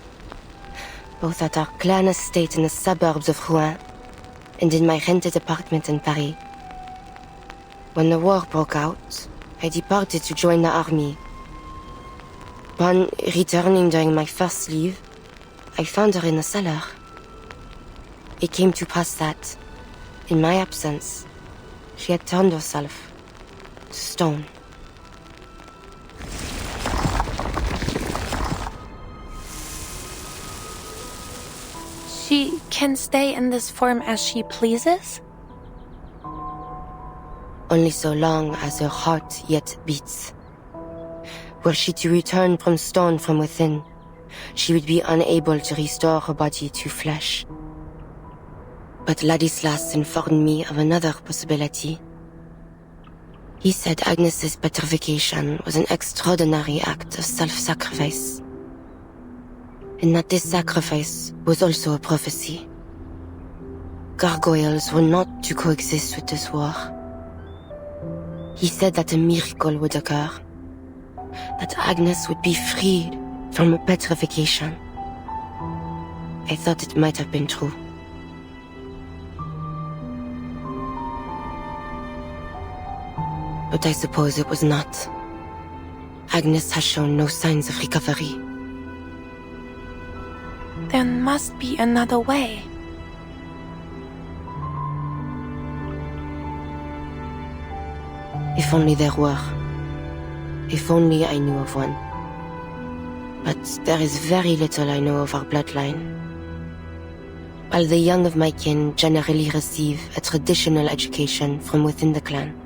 S5: both at our clan estate in the suburbs of Rouen, and in my rented apartment in Paris. When the war broke out, I departed to join the army. Upon returning during my first leave, I found her in the cellar. It came to pass that, in my absence, she had turned herself to stone.
S14: She can stay in this form as she pleases?
S5: Only so long as her heart yet beats. Were she to return from stone from within, she would be unable to restore her body to flesh. But Ladislas informed me of another possibility. He said Agnes's petrification was an extraordinary act of self-sacrifice, and that this sacrifice was also a prophecy. Gargoyles were not to coexist with this war. He said that a miracle would occur, that Agnes would be freed from her petrification. I thought it might have been true. But I suppose it was not. Agnes has shown no signs of recovery.
S14: There must be another way.
S5: If only there were. If only I knew of one. But there is very little I know of our bloodline. While the young of my kin generally receive a traditional education from within the clan,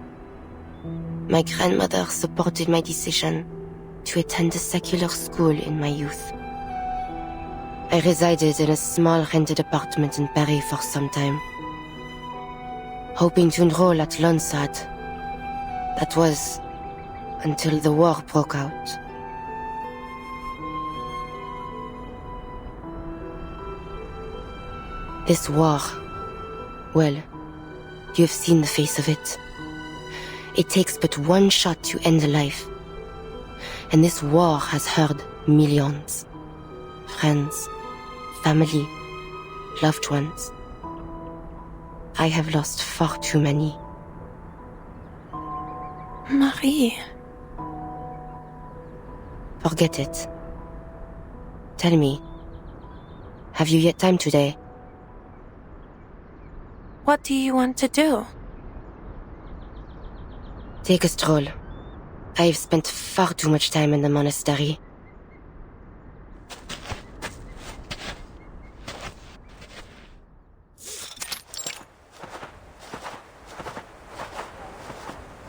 S5: my grandmother supported my decision to attend a secular school in my youth. I resided in a small rented apartment in Paris for some time, hoping to enroll at Lonsad. That was until the war broke out. This war, well, you have seen the face of it. It takes but one shot to end a life. And this war has hurt millions. Friends, family, loved ones. I have lost far too many.
S14: Marie.
S5: Forget it. Tell me, have you yet time today?
S14: What do you want to do?
S5: Take a stroll. I have spent far too much time in the monastery.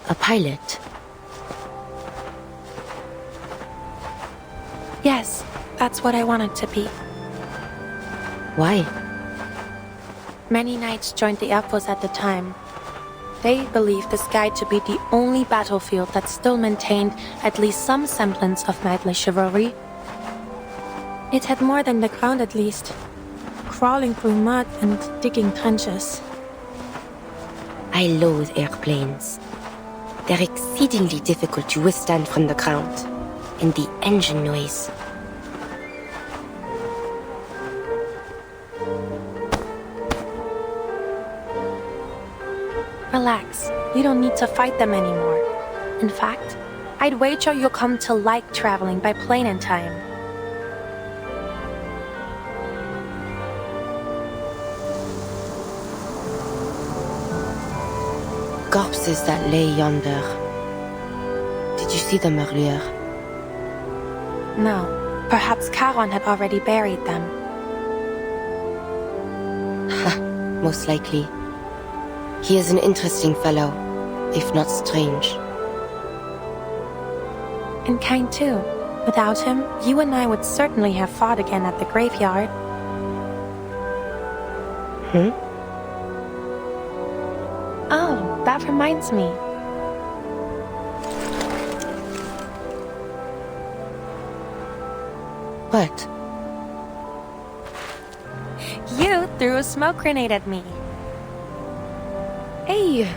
S5: A pilot?
S14: Yes, that's what I wanted to be.
S5: Why?
S14: Many knights joined the Air Force at the time. They believed the sky to be the only battlefield that still maintained at least some semblance of knightly chivalry. It had more than the ground at least. Crawling through mud and digging trenches.
S5: I loathe airplanes. They're exceedingly difficult to withstand from the ground. And the engine noise.
S14: Relax. You don't need to fight them anymore. In fact, I'd wager you'll come to like traveling by plane in time.
S5: Corpses that lay yonder. Did you see them earlier?
S14: No. Perhaps Charon had already buried them.
S5: Ha, most likely. He is an interesting fellow, if not strange.
S14: And kind too. Without him, you and I would certainly have fought again at the graveyard. Oh, that reminds me.
S5: What?
S14: You threw a smoke grenade at me.
S5: Hey!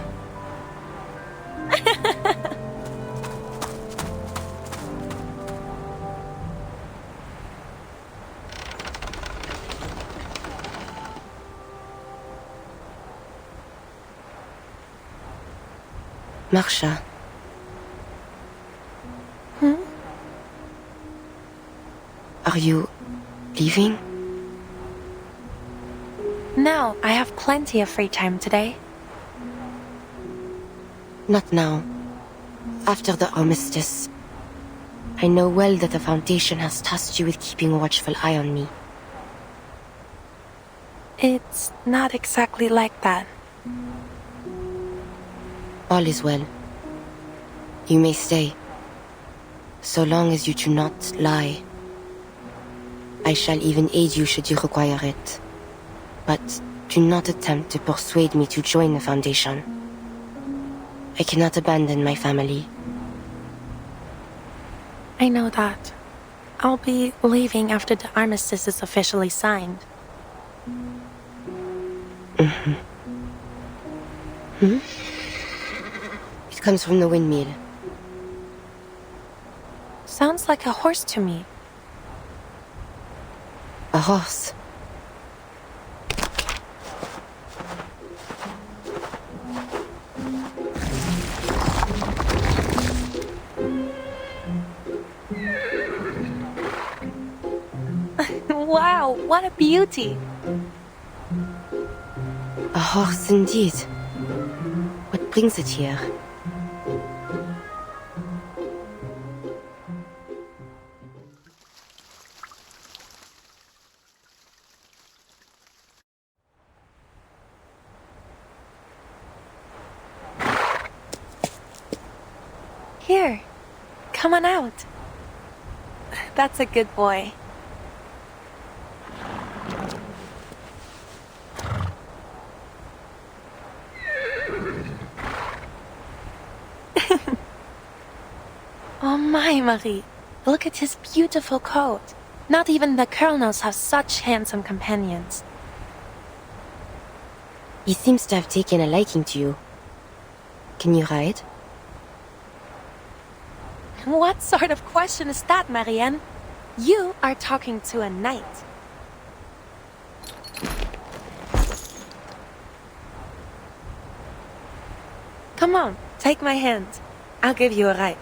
S5: Marsha. Are you leaving?
S14: No, I have plenty of free time today.
S5: Not now. After the armistice. I know well that the Foundation has tasked you with keeping a watchful eye on me.
S14: It's not exactly like that.
S5: All is well. You may stay. So long as you do not lie. I shall even aid you should you require it. But do not attempt to persuade me to join the Foundation. I cannot abandon my family.
S14: I know that. I'll be leaving after the armistice is officially signed.
S5: It comes from the windmill.
S14: Sounds like a horse to me.
S5: A horse?
S14: Wow, what a beauty!
S5: A horse indeed. What brings it here?
S14: Here, come on out. That's a good boy. Oh my, Marie. Look at his beautiful coat. Not even the colonels have such handsome companions.
S5: He seems to have taken a liking to you. Can you ride?
S14: What sort of question is that, Marianne? You are talking to a knight. Come on, take my hand. I'll give you a ride.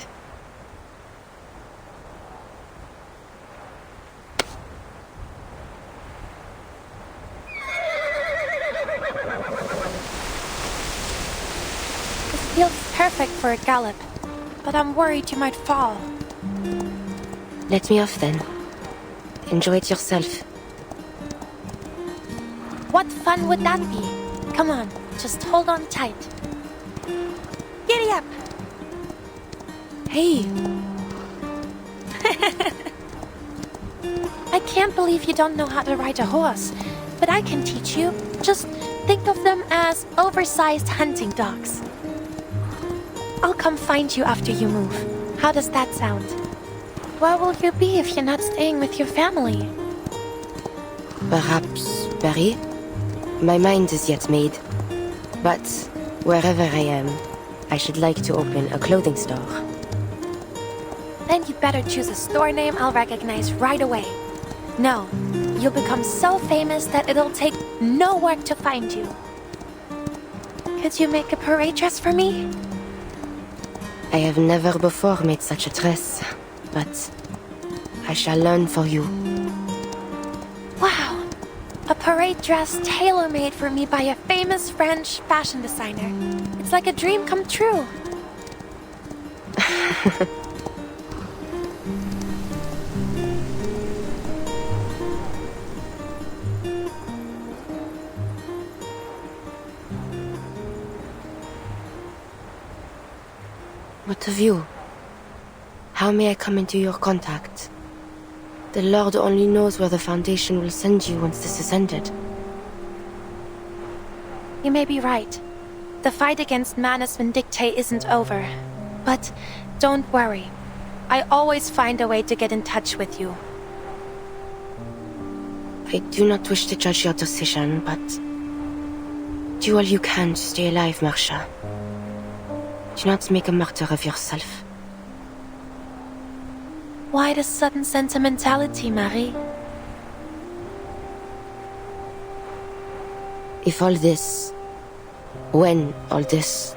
S14: This feels perfect for a gallop, but I'm worried you might fall.
S5: Let me off then. Enjoy it yourself.
S14: What fun would that be? Come on, just hold on tight. Giddy up!
S5: Hey!
S14: I can't believe you don't know how to ride a horse, but I can teach you. Just think of them as oversized hunting dogs. I'll come find you after you move. How does that sound? Where will you be if you're not staying with your family?
S5: Perhaps Paris? My mind is yet made. But wherever I am, I should like to open a clothing store.
S14: Then you'd better choose a store name I'll recognize right away. No, you'll become so famous that it'll take no work to find you. Could you make a parade dress for me?
S5: I have never before made such a dress, but I shall learn for you.
S14: Wow! A parade dress tailor-made for me by a famous French fashion designer. It's like a dream come true.
S5: What of you? How may I come into your contact? The Lord only knows where the Foundation will send you once this is ended.
S14: You may be right. The fight against Manus Vindictae isn't over. But don't worry. I always find a way to get in touch with you.
S5: I do not wish to judge your decision, but do all you can to stay alive, Marsha. Do not make a martyr of yourself.
S14: Why the sudden sentimentality, Marie?
S5: If all this, when all this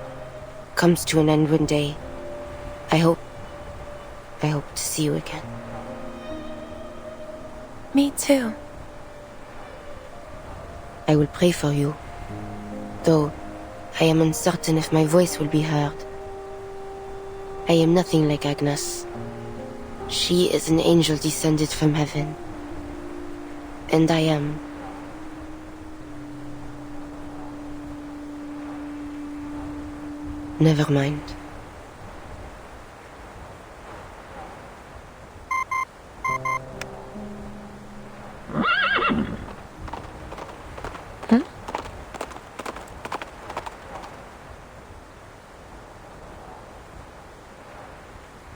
S5: comes to an end one day, I hope to see you again.
S14: Me too.
S5: I will pray for you, though I am uncertain if my voice will be heard. I am nothing like Agnes. She is an angel descended from heaven. And I am... Never mind.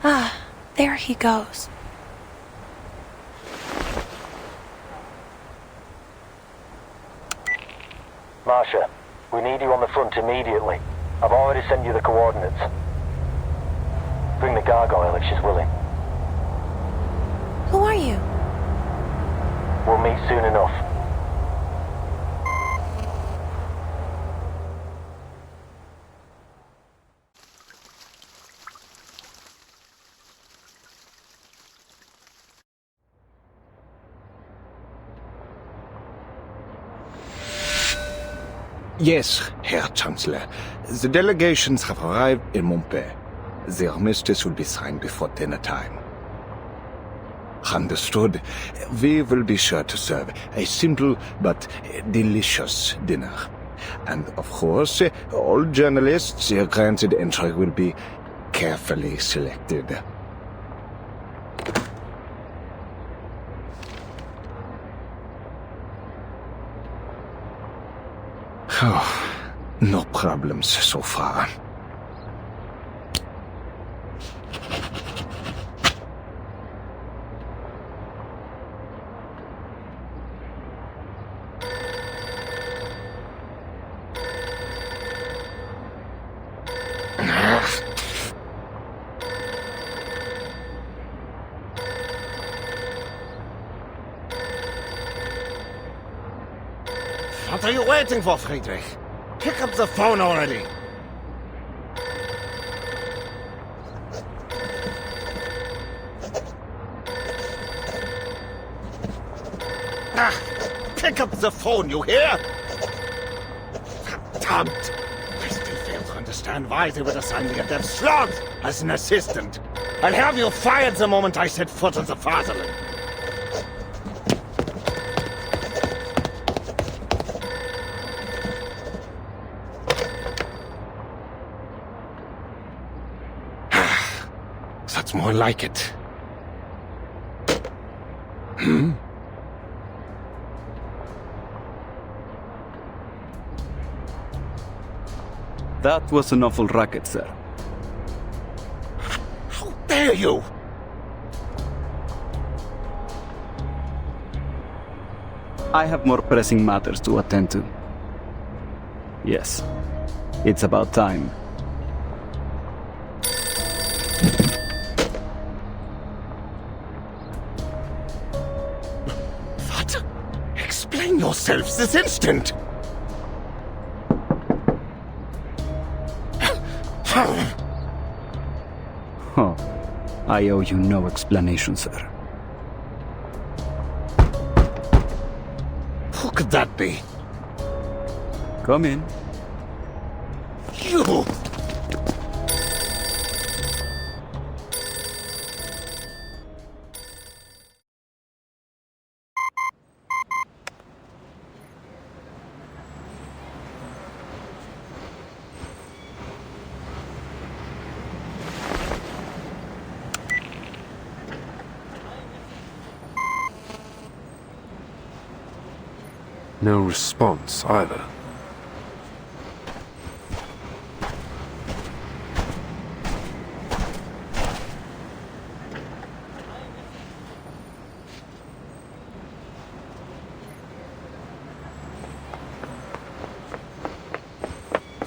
S14: Ah, there he goes.
S21: Marsha, we need you on the front immediately. I've already sent you the coordinates. Bring the gargoyle if she's willing.
S14: Who are you?
S21: We'll meet soon enough.
S22: Yes, Herr Chancellor. The delegations have arrived in Montpellier. The armistice will be signed before dinner time. Understood. We will be sure to serve a simple but delicious dinner. And of course, all journalists granted entry will be carefully selected. Oh, no problems so far. What are you waiting for, Friedrich? Pick up the phone already. Pick up the phone, you hear? Verdammt! I still fail to understand why they would assign me a deaf sloth as an assistant. I'll have you fired the moment I set foot on the fatherland. That's more like it.
S15: That was an awful racket, sir.
S22: How dare you!
S15: I have more pressing matters to attend to. Yes, it's about time.
S22: What? Explain yourself this instant!
S15: Oh, I owe you no explanation, sir.
S22: Who could that be?
S15: Come in.
S22: You!
S17: No response either.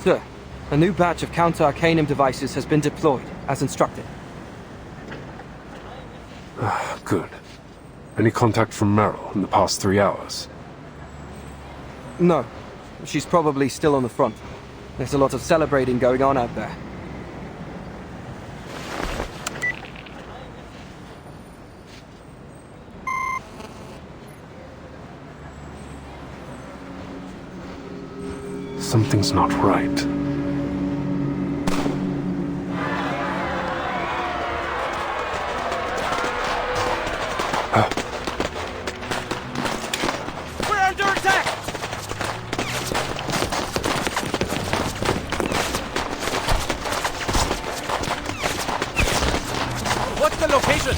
S10: Sir, a new batch of counter-arcanum devices has been deployed, as instructed.
S17: Good. Any contact from Meryl in the past 3 hours?
S10: No. She's probably still on the front. There's a lot of celebrating going on out there.
S17: Something's not right.
S10: We're under attack! What's the location?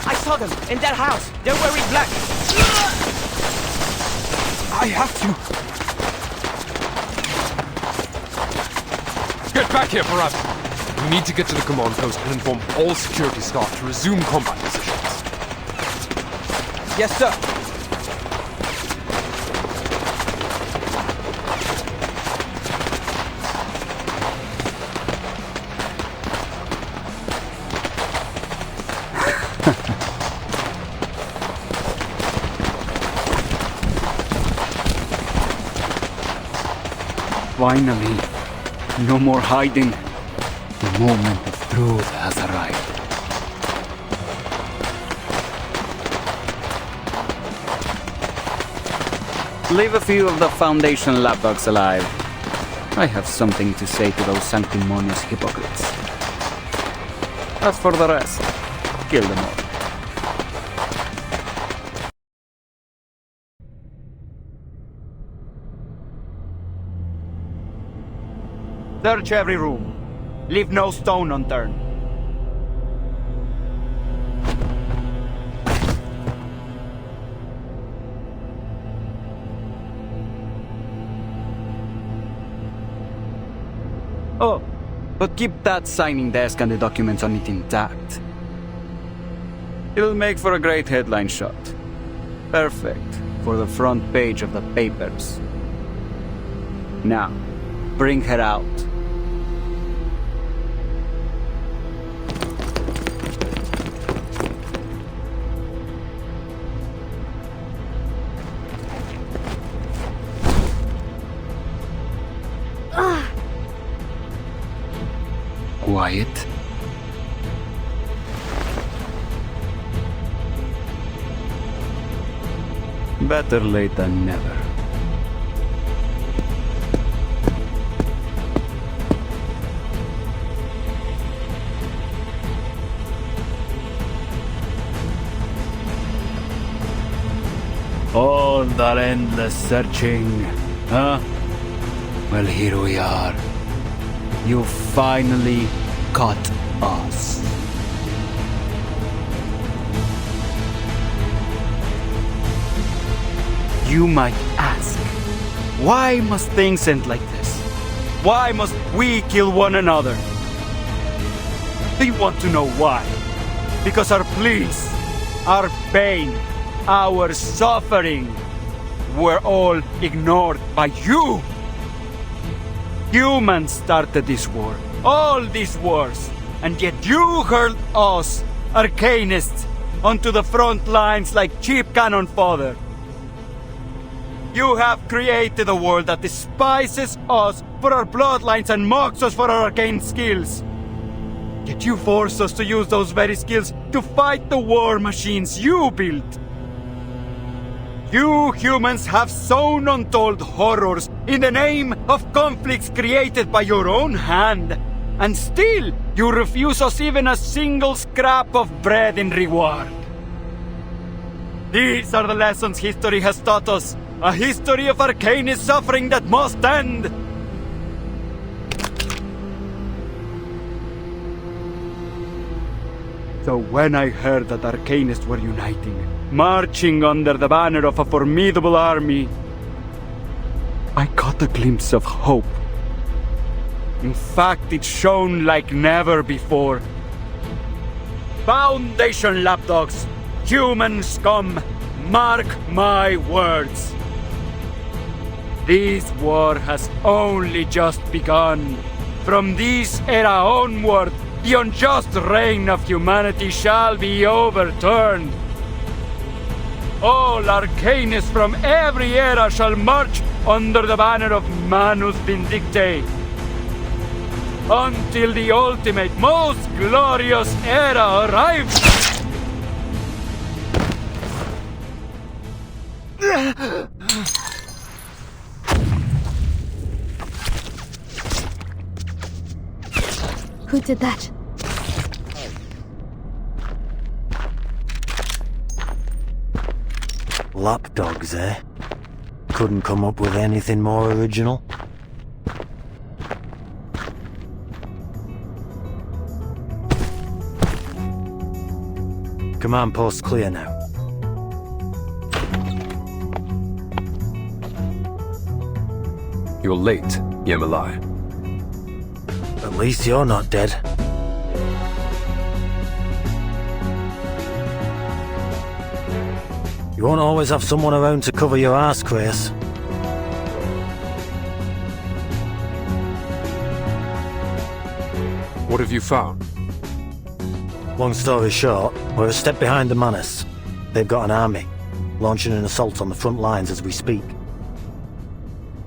S10: I saw them in that house. They're wearing black. I have to.
S17: Get back here, Parab! We need to get to the command post and inform all security staff to resume combat positions.
S10: Yes, sir.
S15: Finally, no more hiding. The moment of truth has arrived. Leave a few of the Foundation lapdogs alive. I have something to say to those sanctimonious hypocrites. As for the rest, kill them all.
S13: Search every room. Leave no stone unturned.
S15: Oh, but keep that signing desk and the documents on it intact. It'll make for a great headline shot. Perfect for the front page of the papers. Now, bring her out. Quiet. Better late than never. All that endless searching, huh? Well, here we are. You finally caught us. You might ask, why must things end like this? Why must we kill one another? Do you want to know why? Because our pleas, our pain, our suffering were all ignored by you. Humans started this war, all these wars, and yet you hurled us, arcanists, onto the front lines like cheap cannon fodder. You have created a world that despises us for our bloodlines and mocks us for our arcane skills. Yet you force us to use those very skills to fight the war machines you built. You humans have sown untold horrors in the name of conflicts created by your own hand, and still you refuse us even a single scrap of bread in reward. These are the lessons history has taught us, a history of arcanist suffering that must end. So when I heard that arcanists were uniting, marching under the banner of a formidable army, I caught a glimpse of hope. In fact, it shone like never before. Foundation lapdogs, human scum, mark my words. This war has only just begun. From this era onward, the unjust reign of humanity shall be overturned. All arcanists from every era shall march under the banner of Manus Vindicte, until the ultimate, most glorious era arrives.
S20: did that?
S21: Lapdogs, eh? Couldn't come up with anything more original? Command post clear now.
S17: You're late, Yemalai.
S21: At least you're not dead. You won't always have someone around to cover your ass, Chris.
S17: What have you found?
S21: Long story short, we're a step behind the Manus. They've got an army, launching an assault on the front lines as we speak.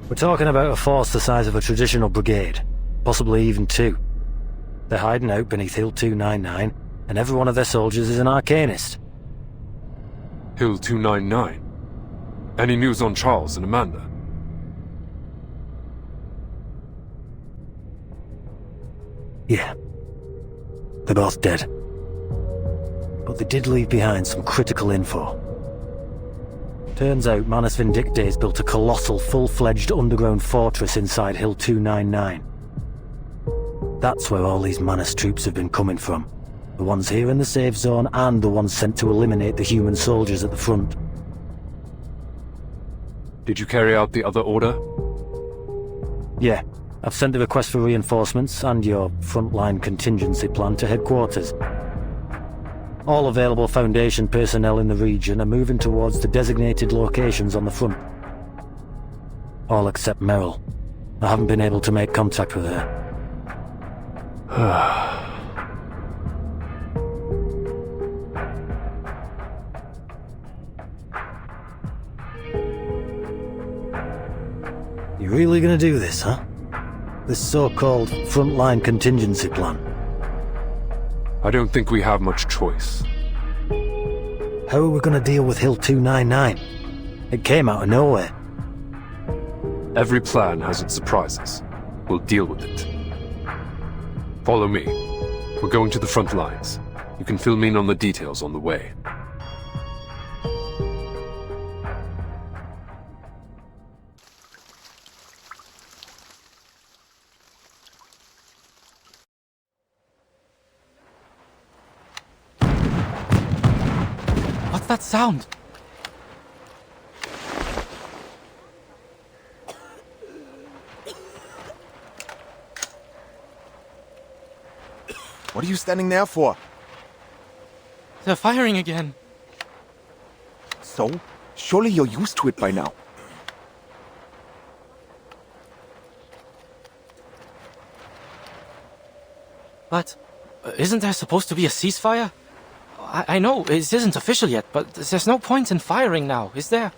S21: We're talking about a force the size of a traditional brigade, possibly even two. They're hiding out beneath Hill 299, and every one of their soldiers is an arcanist.
S17: Hill 299? Any news on Charles and Amanda?
S21: Yeah. They're both dead. But they did leave behind some critical info. Turns out Manus Vindictae's built a colossal, full-fledged underground fortress inside Hill 299. That's where all these Manus troops have been coming from. The ones here in the safe zone and the ones sent to eliminate the human soldiers at the front.
S17: Did you carry out the other order?
S21: Yeah. I've sent the request for reinforcements and your frontline contingency plan to headquarters. All available Foundation personnel in the region are moving towards the designated locations on the front. All except Meryl. I haven't been able to make contact with her. You really gonna do this, huh? This so-called frontline contingency plan?
S17: I don't think we have much choice.
S21: How are we gonna deal with Hill 299? It came out of nowhere.
S17: Every plan has its surprises. We'll deal with it. Follow me. We're going to the front lines. You can fill me in on the details on the way.
S10: What's that sound?
S4: What are you standing there for?
S10: They're firing again.
S4: So? Surely you're used to it by now.
S10: But isn't there supposed to be a ceasefire? I know it isn't official yet, but there's no point in firing now, is there?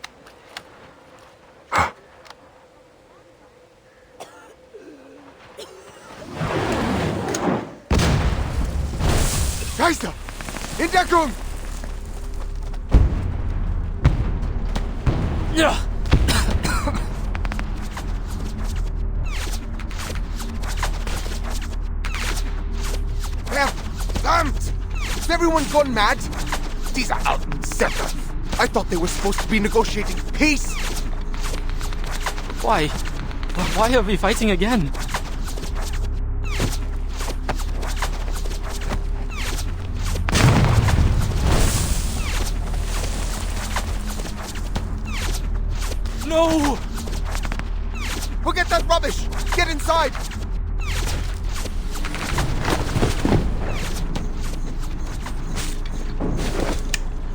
S4: Geister! In Deckung!
S10: Ja!
S4: Verdammt! Has everyone gone mad? These are Outsetter. I thought they were supposed to be negotiating peace.
S10: Why? Why are we fighting again? No!
S4: Forget that rubbish! Get inside!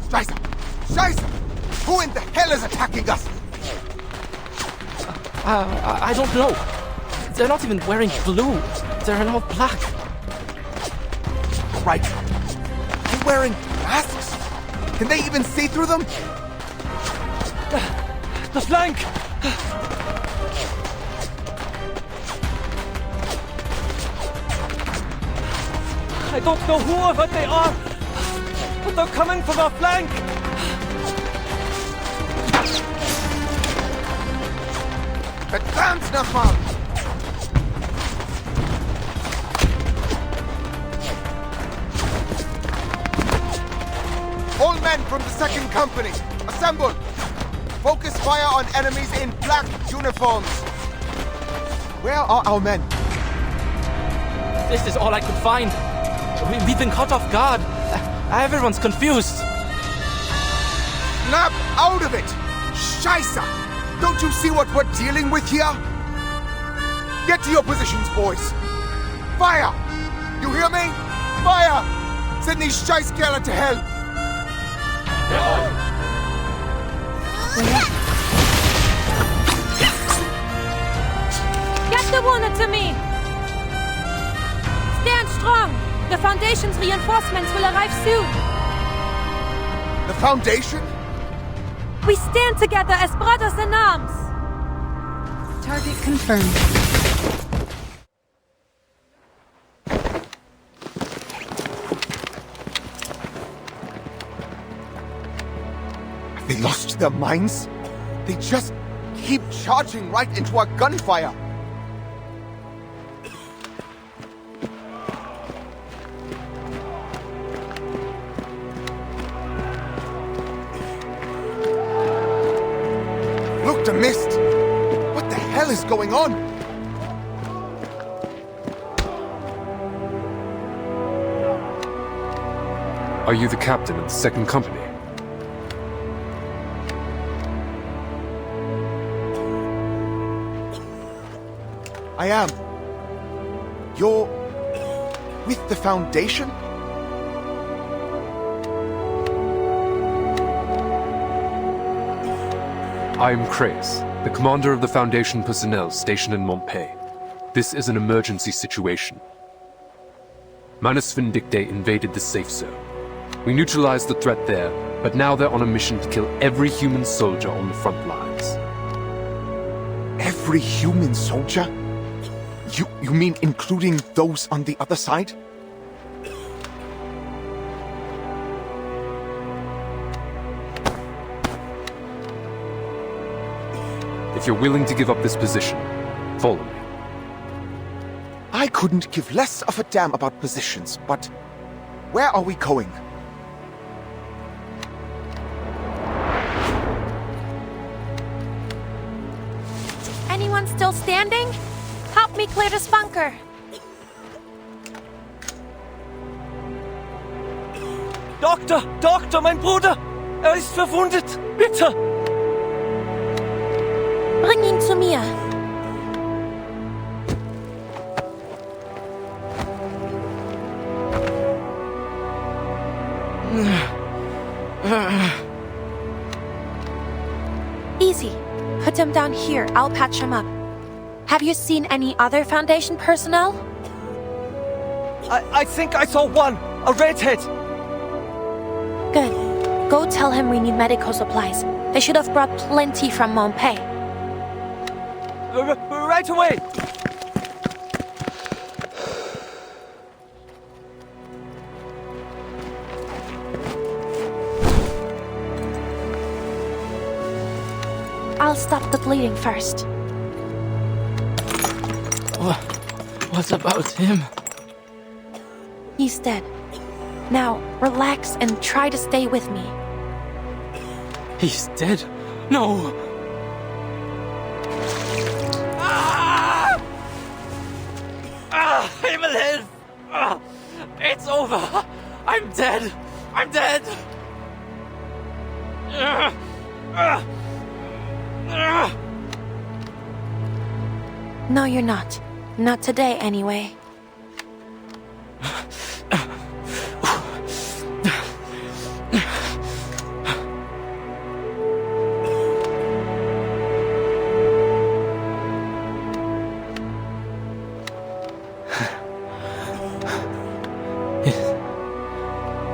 S4: Scheiße! Scheiße! Who in the hell is attacking us?
S10: I don't know. They're not even wearing blue. They're in all black.
S4: Right. They're wearing masks. Can they even see through them?
S10: The flank! I don't know who or what they are, but they're coming from our flank!
S4: Verdammt nochmal!
S18: Second Company, assemble! Focus fire on enemies in black uniforms! Where are our men?
S10: This is all I could find. We've been caught off guard. Everyone's confused.
S18: Snap out of it! Scheisse! Don't you see what we're dealing with here? Get to your positions, boys! Fire! You hear me? Fire! Send these Scheisskerle to hell!
S19: Get the wounded to me! Stand strong! The Foundation's reinforcements will arrive soon!
S18: The Foundation?
S19: We stand together as brothers in arms!
S20: Target confirmed.
S18: They lost their minds? They just keep charging right into our gunfire! Look, the mist! What the hell is going on?
S17: Are you the captain of the Second Company?
S18: I am. You're with the Foundation?
S17: I am Kreis, the commander of the Foundation personnel stationed in Montpellier. This is an emergency situation. Manus Vindicte invaded the safe zone. We neutralized the threat there, but now they're on a mission to kill every human soldier on the front lines.
S18: Every human soldier? You mean including those on the other side?
S17: If you're willing to give up this position, follow me.
S18: I couldn't give less of a damn about positions, but where are we going?
S19: Anyone still standing? Help me clear this bunker!
S23: Doktor, mein Bruder! Er ist verwundet! Bitte!
S19: Bring ihn zu mir! Easy. Put him down here. I'll patch him up. Have you seen any other Foundation personnel?
S23: I think I saw one! A redhead!
S19: Good. Go tell him we need medical supplies. They should have brought plenty from Montpellier.
S23: Right away!
S19: I'll stop the bleeding first.
S10: What about him?
S19: He's dead. Now, relax and try to stay with me.
S10: He's dead? No! Himmelhilf! It's over! I'm dead! I'm dead!
S19: No, you're not. Not today, anyway.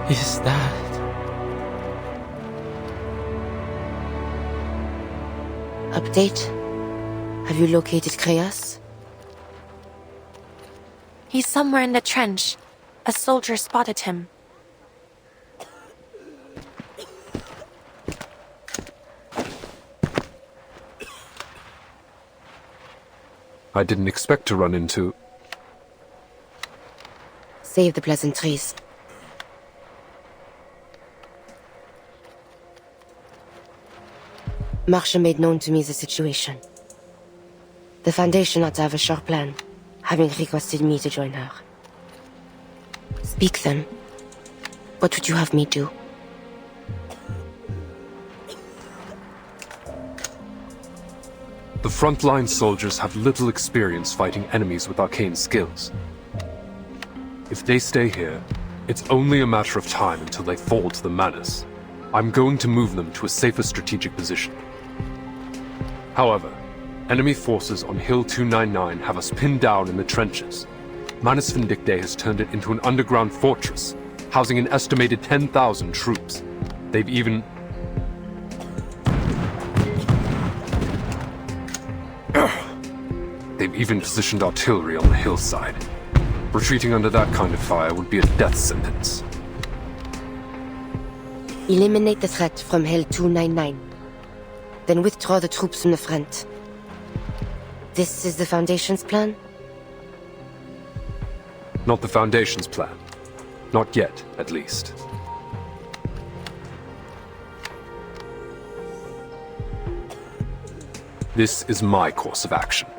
S10: Is that...
S5: Update? Have you located Kreas?
S19: He's somewhere in the trench. A soldier spotted him.
S17: I didn't expect to run into...
S5: Save the pleasantries. Marcia made known to me the situation. The Foundation ought to have a sure plan, having requested me to join her. Speak then. What would you have me do?
S17: The frontline soldiers have little experience fighting enemies with arcane skills. If they stay here, it's only a matter of time until they fall to the Manus. I'm going to move them to a safer strategic position. However, enemy forces on Hill 299 have us pinned down in the trenches. Manus Vindictae has turned it into an underground fortress, housing an estimated 10,000 troops. They've even... They've even positioned artillery on the hillside. Retreating under that kind of fire would be a death sentence.
S5: Eliminate the threat from Hill 299. Then withdraw the troops from the front. This is the Foundation's plan?
S17: Not the Foundation's plan. Not yet, at least. This is my course of action.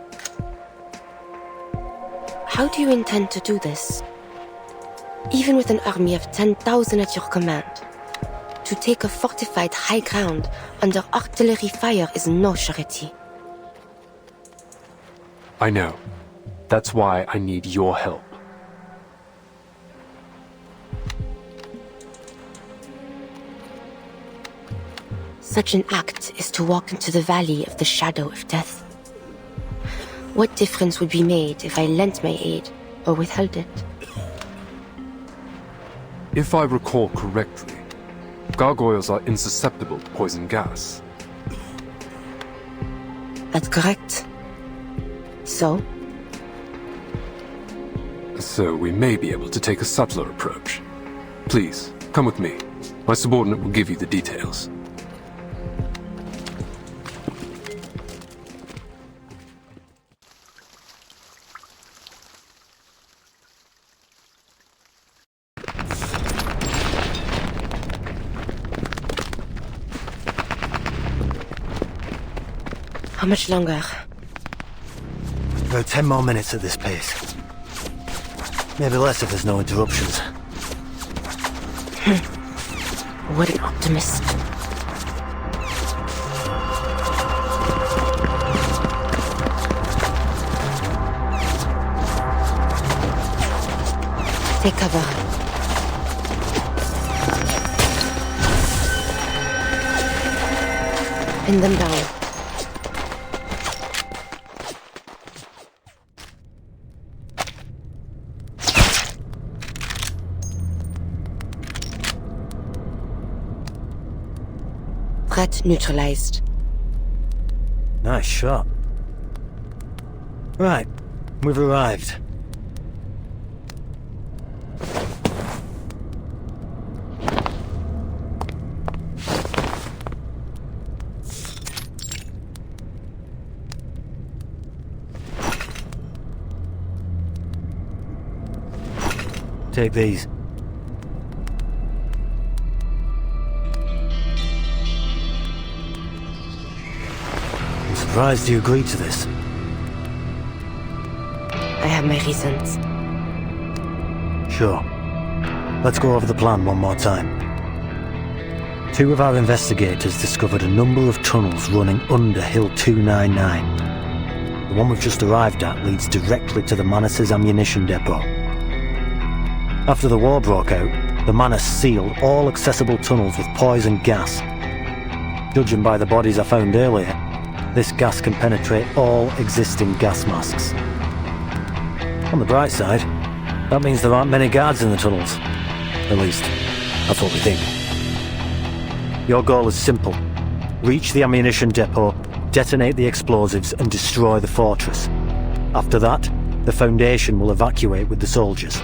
S5: How do you intend to do this? Even with an army of 10,000 at your command, to take a fortified high ground under artillery fire is no surety.
S17: I know. That's why I need your help.
S5: Such an act is to walk into the valley of the shadow of death. What difference would be made if I lent my aid or withheld it?
S17: If I recall correctly, gargoyles are insusceptible to poison gas.
S5: That's correct. So?
S17: So we may be able to take a subtler approach. Please, come with me. My subordinate will give you the details.
S5: How much longer?
S21: About 10 more minutes at this pace. Maybe less if there's no interruptions.
S5: What an optimist. Take cover. Pin them down. Threat neutralized.
S21: Nice shot. Right, we've arrived. Take these. I'm surprised you agreed to this.
S5: I have my reasons.
S21: Sure. Let's go over the plan one more time. 2 of our investigators discovered a number of tunnels running under Hill 299. The one we've just arrived at leads directly to the Manus' ammunition depot. After the war broke out, the Manus sealed all accessible tunnels with poison gas. Judging by the bodies I found earlier, this gas can penetrate all existing gas masks. On the bright side, that means there aren't many guards in the tunnels. At least, that's what we think. Your goal is simple. Reach the ammunition depot, detonate the explosives, and destroy the fortress. After that, the Foundation will evacuate with the soldiers.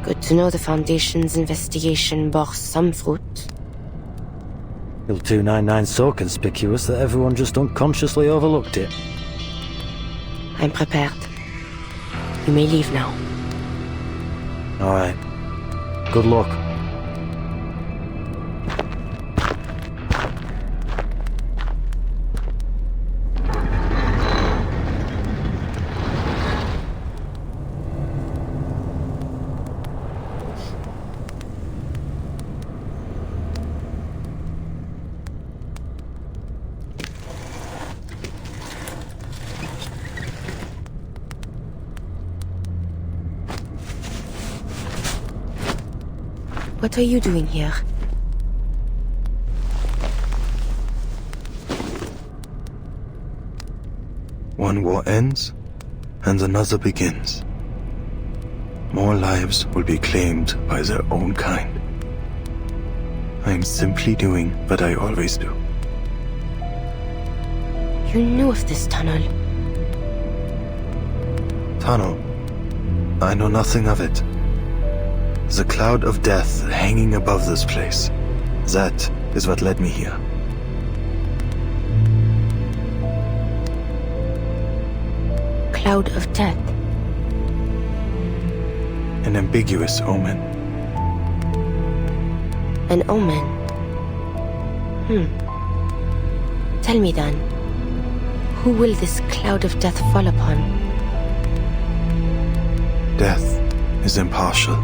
S5: Good to know the Foundation's investigation bore some fruit.
S21: Hill 299's so conspicuous that everyone just unconsciously overlooked it.
S5: I'm prepared. You may leave now.
S21: Alright. Good luck.
S5: What are you doing here?
S1: One war ends, and another begins. More lives will be claimed by their own kind. I am simply doing what I always do.
S5: You knew of this tunnel.
S1: Tunnel? I know nothing of it. The cloud of death hanging above this place. That is what led me here.
S5: Cloud of death?
S1: An ambiguous omen.
S5: An omen? Tell me then, who will this cloud of death fall upon?
S1: Death is impartial.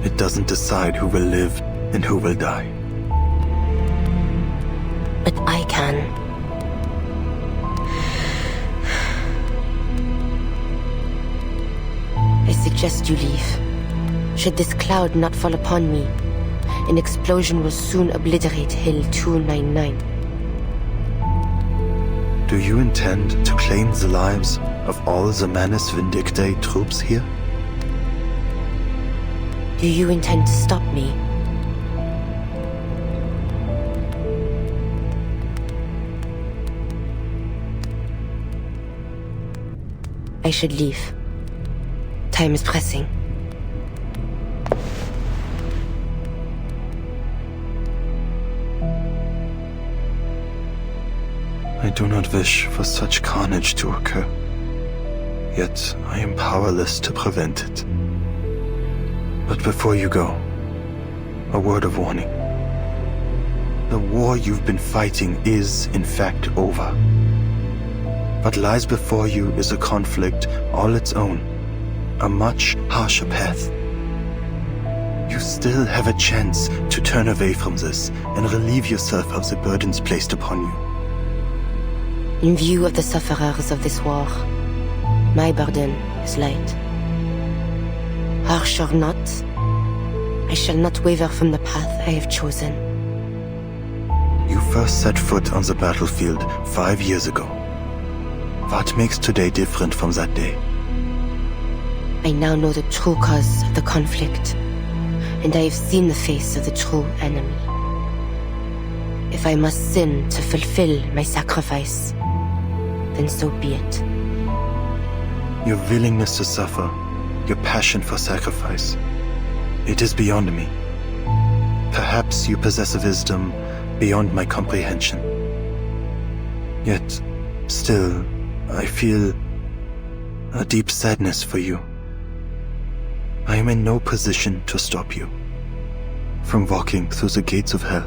S1: It doesn't decide who will live and who will die.
S5: But I can. I suggest you leave. Should this cloud not fall upon me, an explosion will soon obliterate Hill 299.
S1: Do you intend to claim the lives of all the Manus Vindictae troops here?
S5: Do you intend to stop me? I should leave. Time is pressing.
S1: I do not wish for such carnage to occur. Yet I am powerless to prevent it. But before you go, a word of warning. The war you've been fighting is, in fact, over. What lies before you is a conflict all its own, a much harsher path. You still have a chance to turn away from this and relieve yourself of the burdens placed upon you.
S5: In view of the sufferers of this war, my burden is light. Harsh or not, I shall not waver from the path I have chosen.
S1: You first set foot on the battlefield 5 years ago. What makes today different from that day?
S5: I now know the true cause of the conflict, and I have seen the face of the true enemy. If I must sin to fulfill my sacrifice, then so be it.
S1: Your willingness to suffer, your passion for sacrifice, it is beyond me. Perhaps you possess a wisdom beyond my comprehension. Yet, still, I feel a deep sadness for you. I am in no position to stop you from walking through the gates of hell.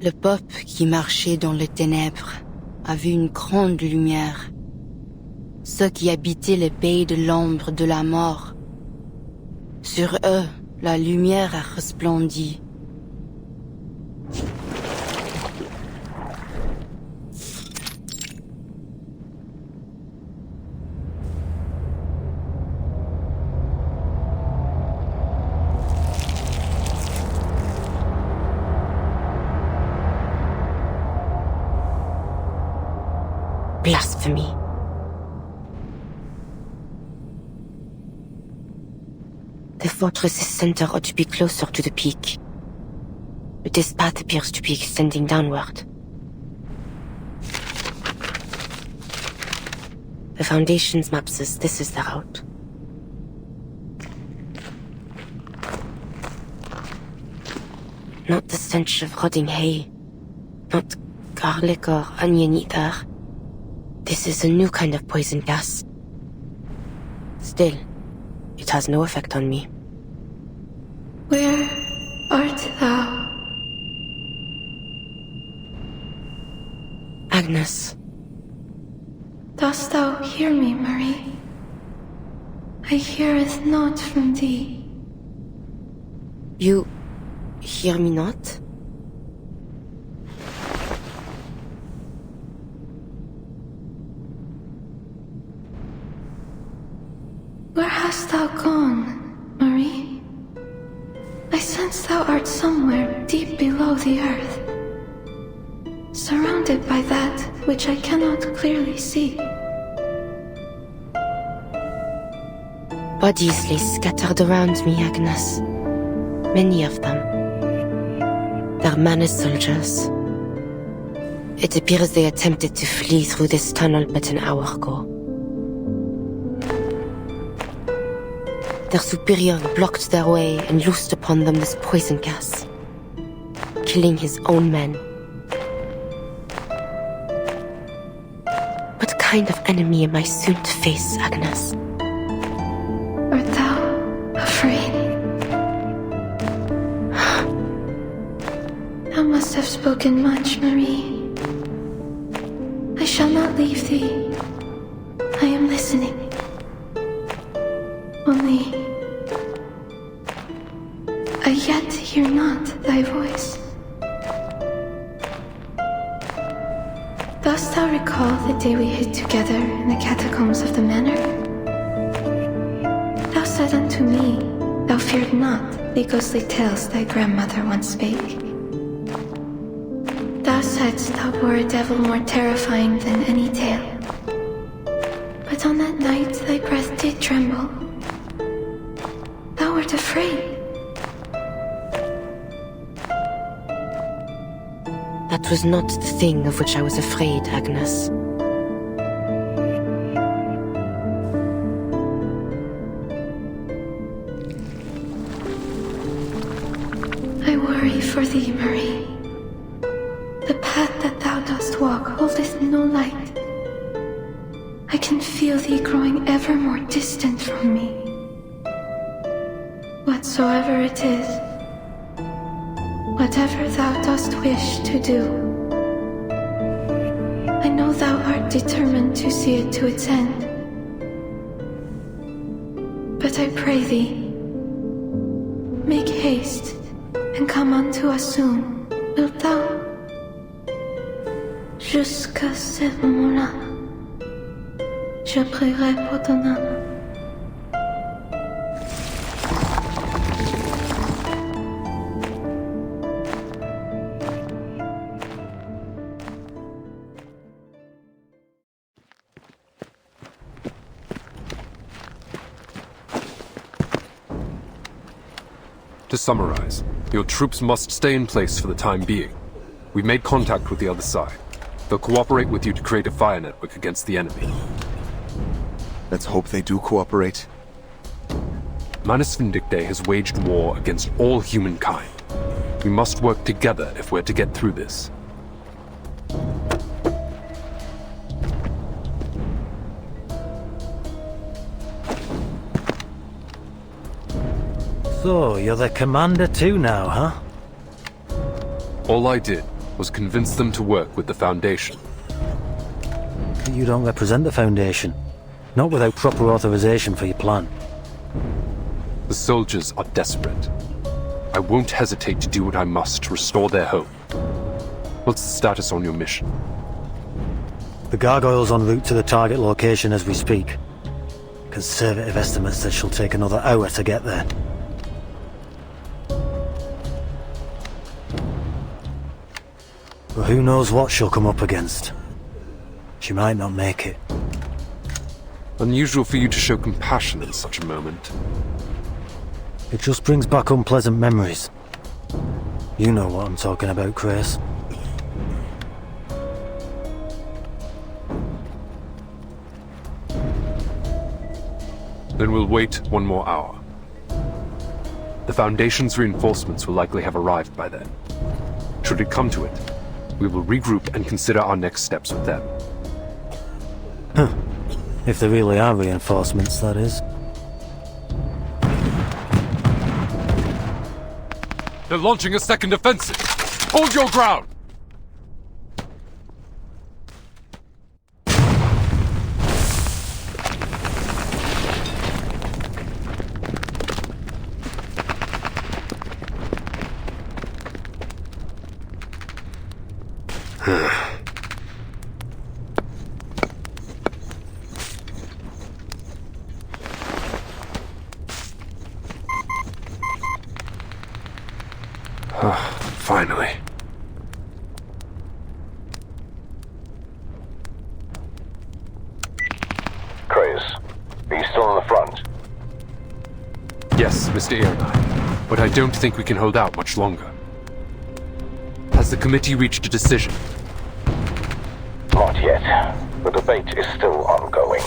S5: Le peuple qui marchait dans les ténèbres a vu une grande lumière. Ceux qui habitaient les pays de l'ombre de la mort, sur eux, la lumière a resplendi. Blasphemy. The fortress's center ought to be closer to the peak, but this path appears to be extending downward. The Foundation's map says this is the route. Not the stench of rotting hay, not garlic or onion either. This is a new kind of poison gas. Still, it has no effect on me.
S8: Where art thou?
S5: Agnes.
S8: Dost thou hear me, Marie? I hear it not from thee.
S5: You hear me not?
S8: Where hast thou gone, Marie? I sense thou art somewhere deep below the earth, surrounded by that which I cannot clearly see.
S5: Bodies lay scattered around me, Agnes. Many of them. They're Manus soldiers. It appears they attempted to flee through this tunnel but an hour ago. Their superior blocked their way and loosed upon them this poison gas, killing his own men. What kind of enemy am I soon to face, Agnes?
S8: Art thou afraid? Thou must have spoken much, Marie. I shall not leave thee. I am listening. Only I yet hear not thy voice. Dost thou recall the day we hid together in the catacombs of the manor? Thou said unto me, thou feared not the ghostly tales thy grandmother once spake. Thou saidst thou were a devil more terrifying than any tale. But on that night thy breath did tremble. Thou wert afraid.
S5: That was not the thing of which I was afraid, Agnes.
S8: I worry for thee, Marie. The path that thou dost walk holdeth no light. I can feel thee growing ever more distant from me. Whatsoever it is, whatever thou dost wish to do, I know thou art determined to see it to its end. But I pray thee, make haste and come unto us soon, wilt thou? Jusqu'à ce moment-là, je prierai pour ton âme.
S17: To summarize, your troops must stay in place for the time being. We've made contact with the other side. They'll cooperate with you to create a fire network against the enemy.
S4: Let's hope they do cooperate.
S17: Manus Vindicte has waged war against all humankind. We must work together if we're to get through this.
S6: So, you're the commander too now, huh?
S17: All I did was convince them to work with the Foundation.
S6: But you don't represent the Foundation. Not without proper authorization for your plan.
S17: The soldiers are desperate. I won't hesitate to do what I must to restore their home. What's the status on your mission?
S6: The gargoyle's en route to the target location as we speak. Conservative estimates that she'll take another hour to get there. But who knows what she'll come up against. She might not make it.
S17: Unusual for you to show compassion in such a moment.
S6: It just brings back unpleasant memories. You know what I'm talking about, Grace.
S17: Then we'll wait one more hour. The Foundation's reinforcements will likely have arrived by then. Should it come to it, we will regroup and consider our next steps with them.
S6: Huh. If there really are reinforcements, that is.
S17: They're launching a second offensive! Hold your ground! Finally.
S9: Kratos, are you still in the front?
S17: Yes, Mr. Ironeye, but I don't think we can hold out much longer. Has the committee reached a decision?
S9: Not yet. The debate is still ongoing.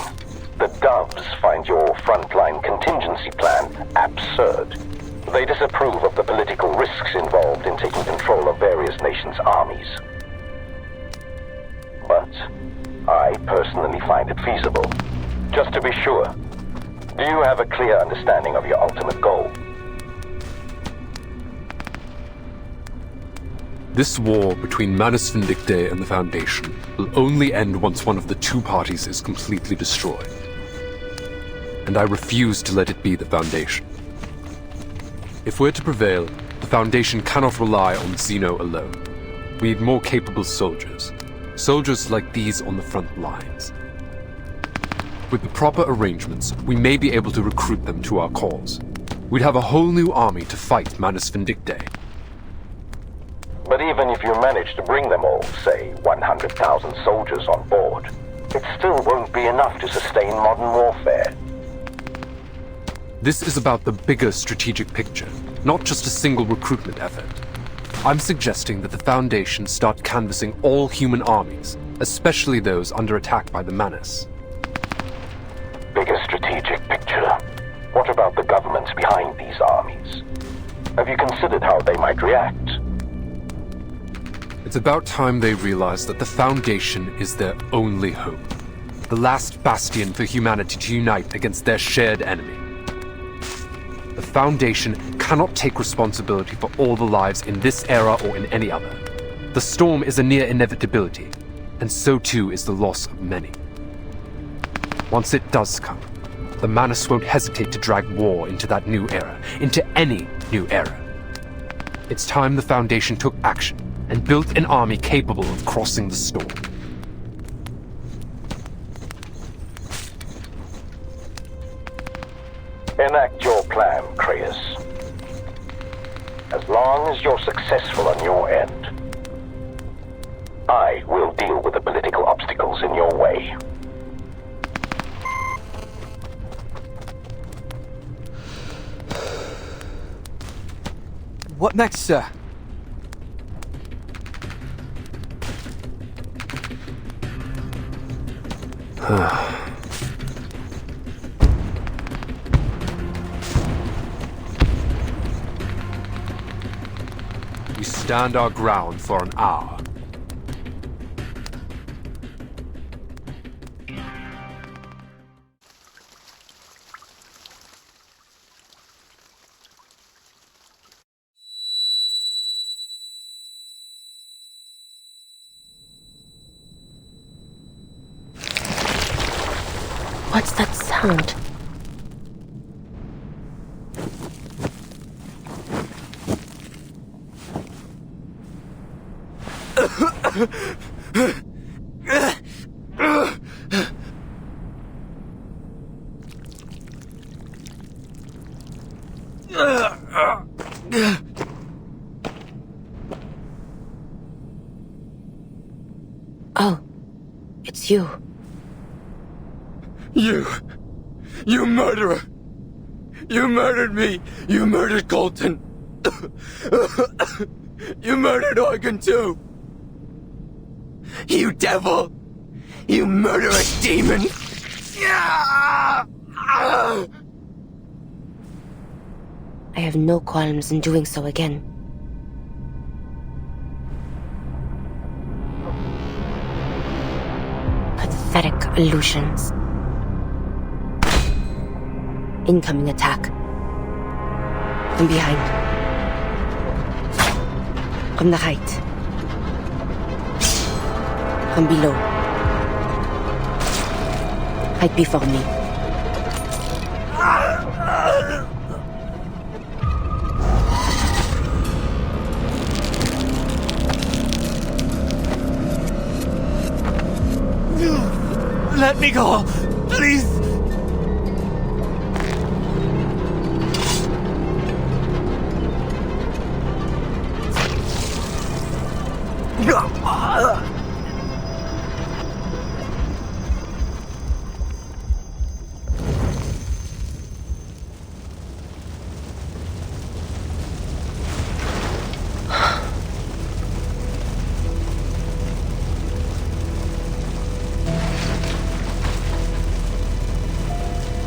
S9: The Doves find your frontline contingency plan absurd. They disapprove of the political risks involved in taking control of various nations' armies. But I personally find it feasible. Just to be sure, do you have a clear understanding of your ultimate goal?
S17: This war between Manus Vindictae and the Foundation will only end once one of the two parties is completely destroyed. And I refuse to let it be the Foundation. If we're to prevail, the Foundation cannot rely on Zeno alone. We need more capable soldiers. Soldiers like these on the front lines. With the proper arrangements, we may be able to recruit them to our cause. We'd have a whole new army to fight Manus Vindictae.
S9: But even if you manage to bring them all, say 100,000 soldiers on board, it still won't be enough to sustain modern warfare.
S17: This is about the bigger strategic picture, not just a single recruitment effort. I'm suggesting that the Foundation start canvassing all human armies, especially those under attack by the Manus.
S9: Bigger strategic picture. What about the governments behind these armies? Have you considered how they might react?
S17: It's about time they realize that the Foundation is their only hope. The last bastion for humanity to unite against their shared enemy. The Foundation cannot take responsibility for all the lives in this era or in any other. The storm is a near inevitability, and so too is the loss of many. Once it does come, the Manus won't hesitate to drag war into that new era, into any new era. It's time the Foundation took action and built an army capable of crossing the storm.
S9: Enact your plan, Kratos. As long as you're successful on your end, I will deal with the political obstacles in your way.
S13: What next, sir?
S17: We stand our ground for an hour.
S5: What's that sound? Oh, it's you.
S12: You murderer! You murdered me! You murdered Colton! You murdered Organ too! You devil! You murderous demon!
S5: I have no qualms in doing so again. Pathetic illusions. Incoming attack. From behind. From the right. From below. Right before me.
S23: let me go! Please!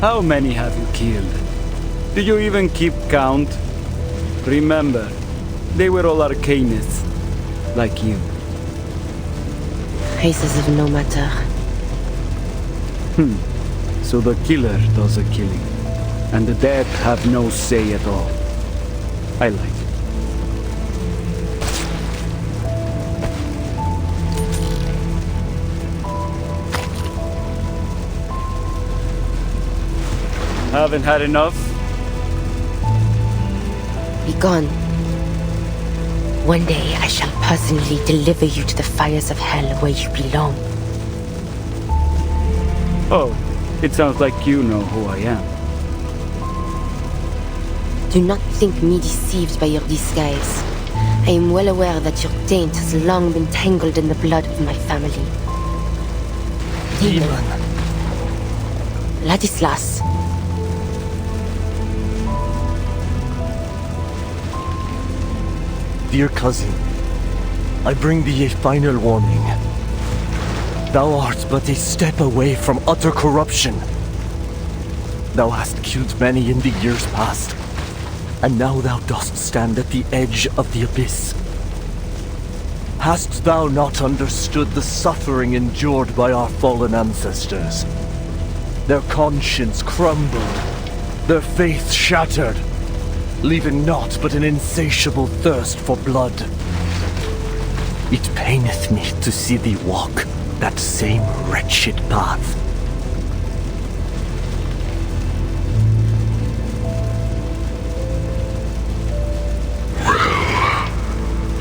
S15: How many have you killed? Do you even keep count? Remember, they were all arcanists, like you.
S5: Races of no matter.
S15: So the killer does the killing, and the dead have no say at all. I like it. Haven't had enough?
S5: Be gone. One day I shall personally deliver you to the fires of hell where you belong.
S15: Oh, it sounds like you know who I am.
S5: Do not think me deceived by your disguise. I am well aware that your taint has long been tangled in the blood of my family. Demon. Ladislas.
S21: Dear cousin, I bring thee a final warning. Thou art but a step away from utter corruption. Thou hast killed many in the years past, and now thou dost stand at the edge of the abyss. Hast thou not understood the suffering endured by our fallen ancestors? Their conscience crumbled, their faith shattered, leaving naught but an insatiable thirst for blood. It paineth me to see thee walk that same wretched path.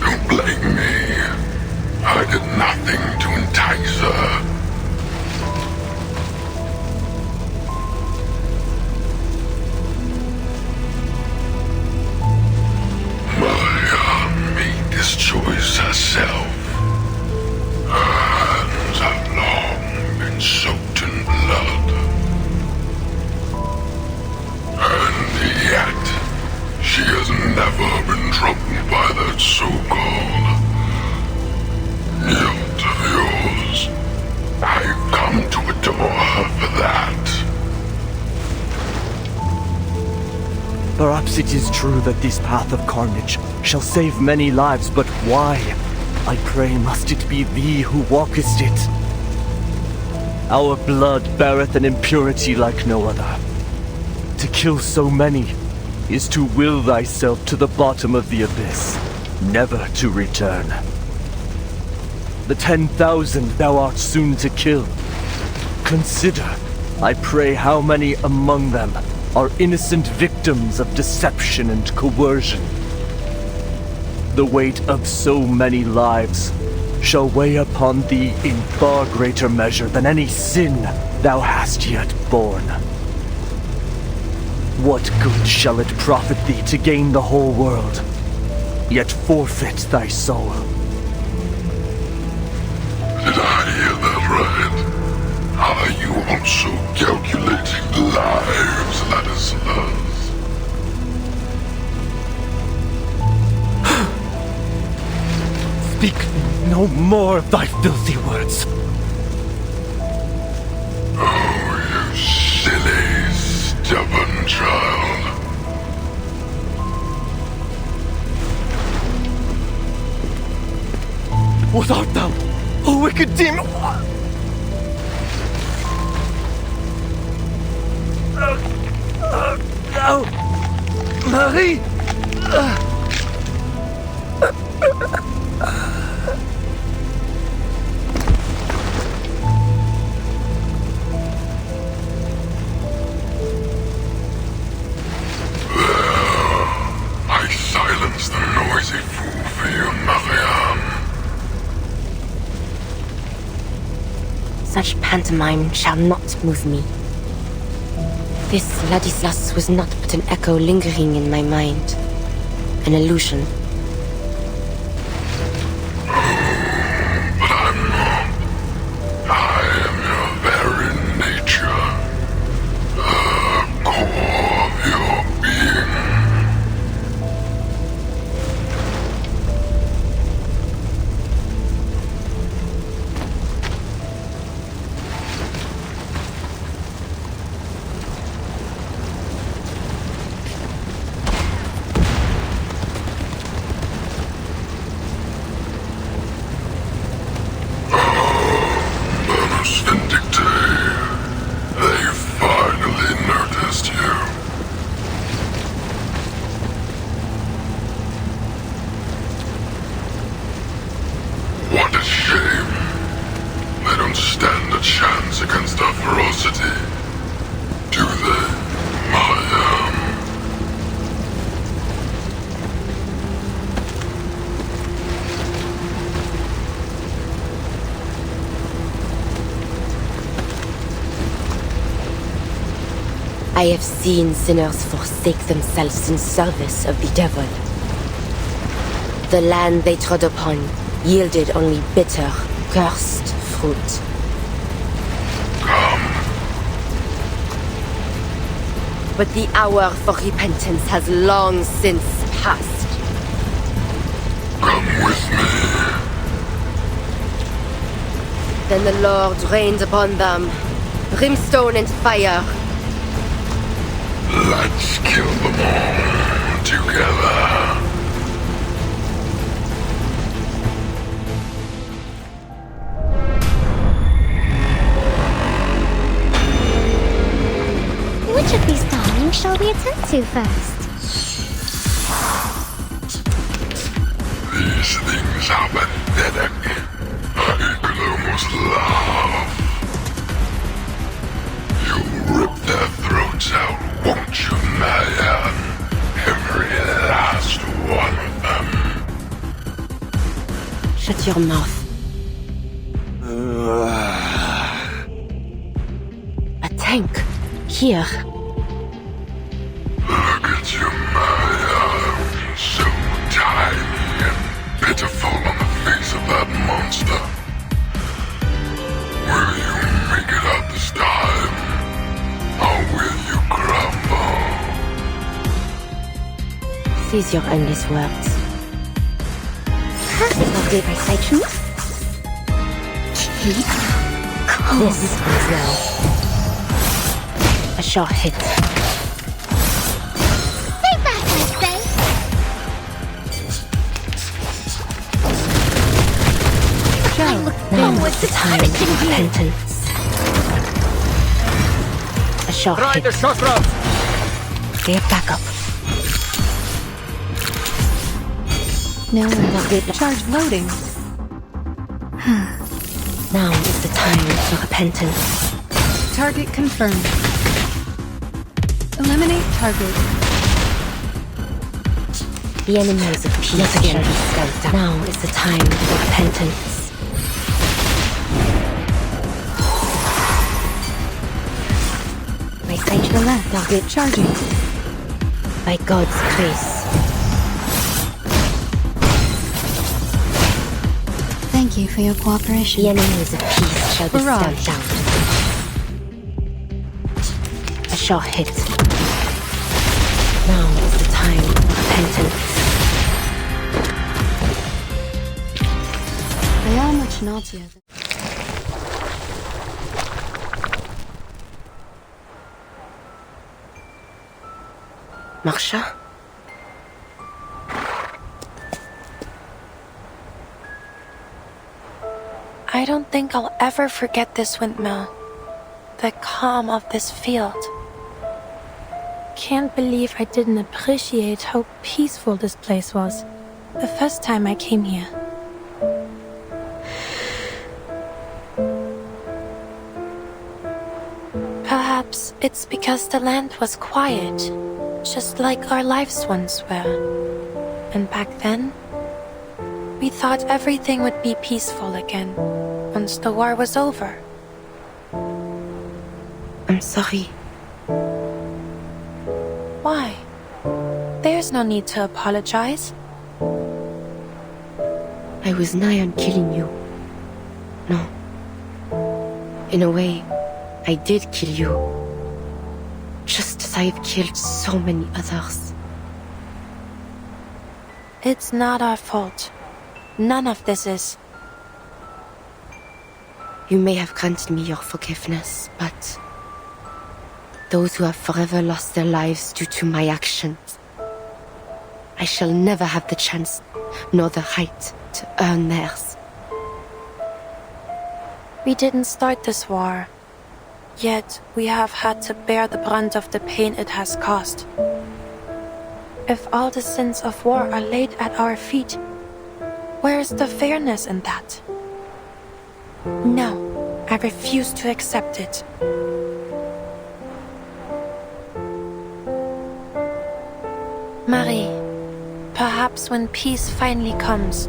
S3: Don't blame me. I did nothing to entice her. Maria made this choice herself. Her hands have long been soaked in blood. And yet, she has never been troubled by that so-called guilt of yours. I've come to adore her for that.
S21: Perhaps it is true that this path of carnage shall save many lives, but why, I pray, must it be thee who walkest it? Our blood beareth an impurity like no other. To kill so many is to will thyself to the bottom of the abyss, never to return. The 10,000 thou art soon to kill. Consider, I pray, how many among them are innocent victims of deception and coercion. The weight of so many lives shall weigh upon thee in far greater measure than any sin thou hast yet borne. What good shall it profit thee to gain the whole world, yet forfeit thy soul?
S3: Did I hear that right? Are you also calculating lives, Ladislas?
S21: Speak no more of thy filthy words.
S3: Oh, you silly, stubborn child.
S21: What art thou, O wicked demon? No! Marie!
S3: I silenced the noisy fool for you, Mariam.
S5: Such pantomime shall not move me. This Ladislas was not but an echo lingering in my mind. An illusion.
S3: But I'm not. I am your very nature. The core of your being. What a shame. They don't stand a chance against our ferocity. Do they, Maya?
S5: I have seen sinners forsake themselves in service of the devil. The land they trod upon yielded only bitter, cursed fruit. But the hour for repentance has long since passed.
S3: Come with me.
S5: Then the Lord rained upon them, brimstone and fire.
S3: Let's kill them all together.
S7: Which of these darlings shall we attend to first?
S3: These things are pathetic. I could almost laugh. You'll rip their throats out, won't you, Maya? Every last one of them.
S5: Shut your mouth. A tank. Here.
S3: Look at you, Maya. So tiny and pitiful on the face of that monster. Will you make it out this time? Or will you crumble?
S5: Cease your endless words.
S7: Perfect desolation. Keep calm.
S5: This is well. A short hit.
S7: Stay back, I say!
S5: Now is the time for repentance. A short
S15: Try
S5: hit.
S15: the chakra!
S5: Get back up.
S20: No, charge loading.
S5: Now is the time for repentance.
S20: Target confirmed. Eliminate target.
S5: The enemies of peace shall be stamped down. Now is the time for repentance.
S20: My sage to the left. Target charging.
S5: By God's grace.
S20: Thank you for your cooperation.
S5: The enemies of peace shall be
S20: Barrage.
S5: stamped down. A short hit. Now is the time for repentance.
S20: They are much naughtier.
S5: Marsha?
S19: I don't think I'll ever forget this windmill. The calm of this field. Can't believe I didn't appreciate how peaceful this place was the first time I came here. Perhaps it's because the land was quiet, just like our lives once were. And back then, we thought everything would be peaceful again once the war was over.
S5: I'm sorry.
S19: Why? There's no need to apologize.
S5: I was nigh on killing you. No. In a way, I did kill you. Just as I've killed so many others.
S19: It's not our fault. None of this is.
S5: You may have granted me your forgiveness, but those who have forever lost their lives due to my actions, I shall never have the chance nor the right to earn theirs.
S19: We didn't start this war, yet we have had to bear the brunt of the pain it has caused. If all the sins of war are laid at our feet, where is the fairness in that? No, I refuse to accept it. Marie, perhaps when peace finally comes,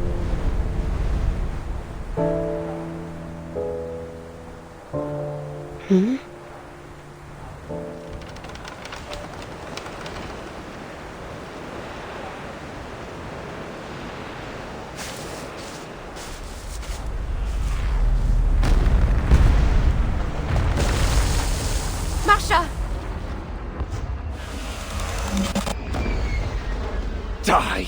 S5: Masha!
S12: Die!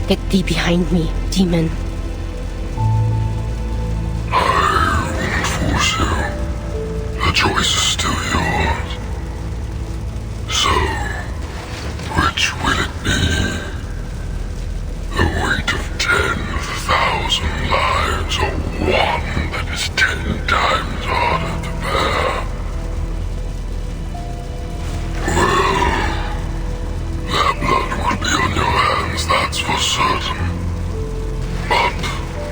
S5: Get thee behind me, demon.
S3: I won't force you. The choice is still yours. So, which will it be? The weight of 10,000 lives, or one that is 10 times harder to bear? Their blood will be on your hands, that's for certain. But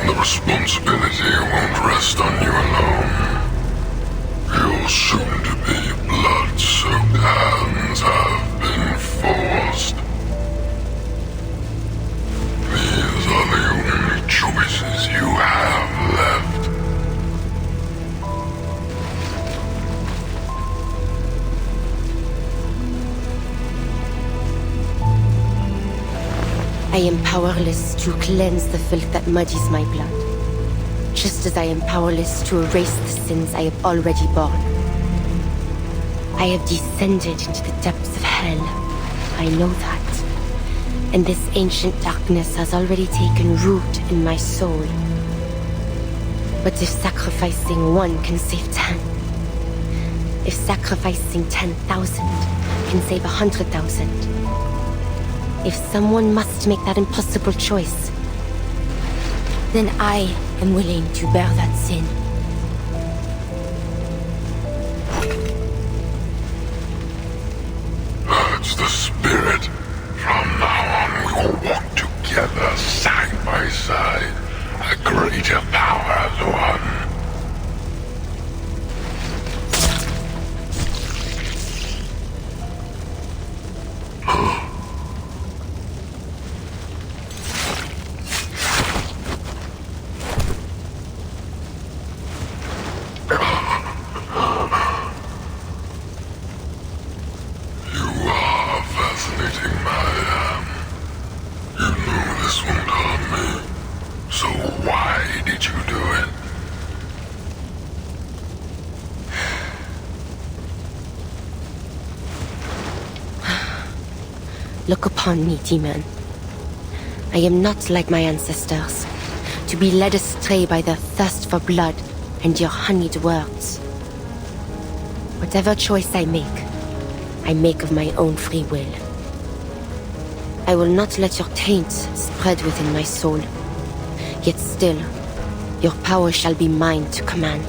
S3: the responsibility won't rest on you alone. Your soon-to-be blood-soaked hands have been forced. These are the only choices you have left.
S5: I am powerless to cleanse the filth that muddies my blood, just as I am powerless to erase the sins I have already borne. I have descended into the depths of hell. I know that. And this ancient darkness has already taken root in my soul. But if sacrificing one can save 10, if sacrificing 10,000 can save 100,000, if someone must make that impossible choice, then I am willing to bear that sin.
S3: That's the spirit. From now on, we will walk together, side by side. A greater power as one.
S5: Look upon me, demon. I am not like my ancestors, to be led astray by their thirst for blood and your honeyed words. Whatever choice I make of my own free will. I will not let your taint spread within my soul. Yet still, your power shall be mine to command.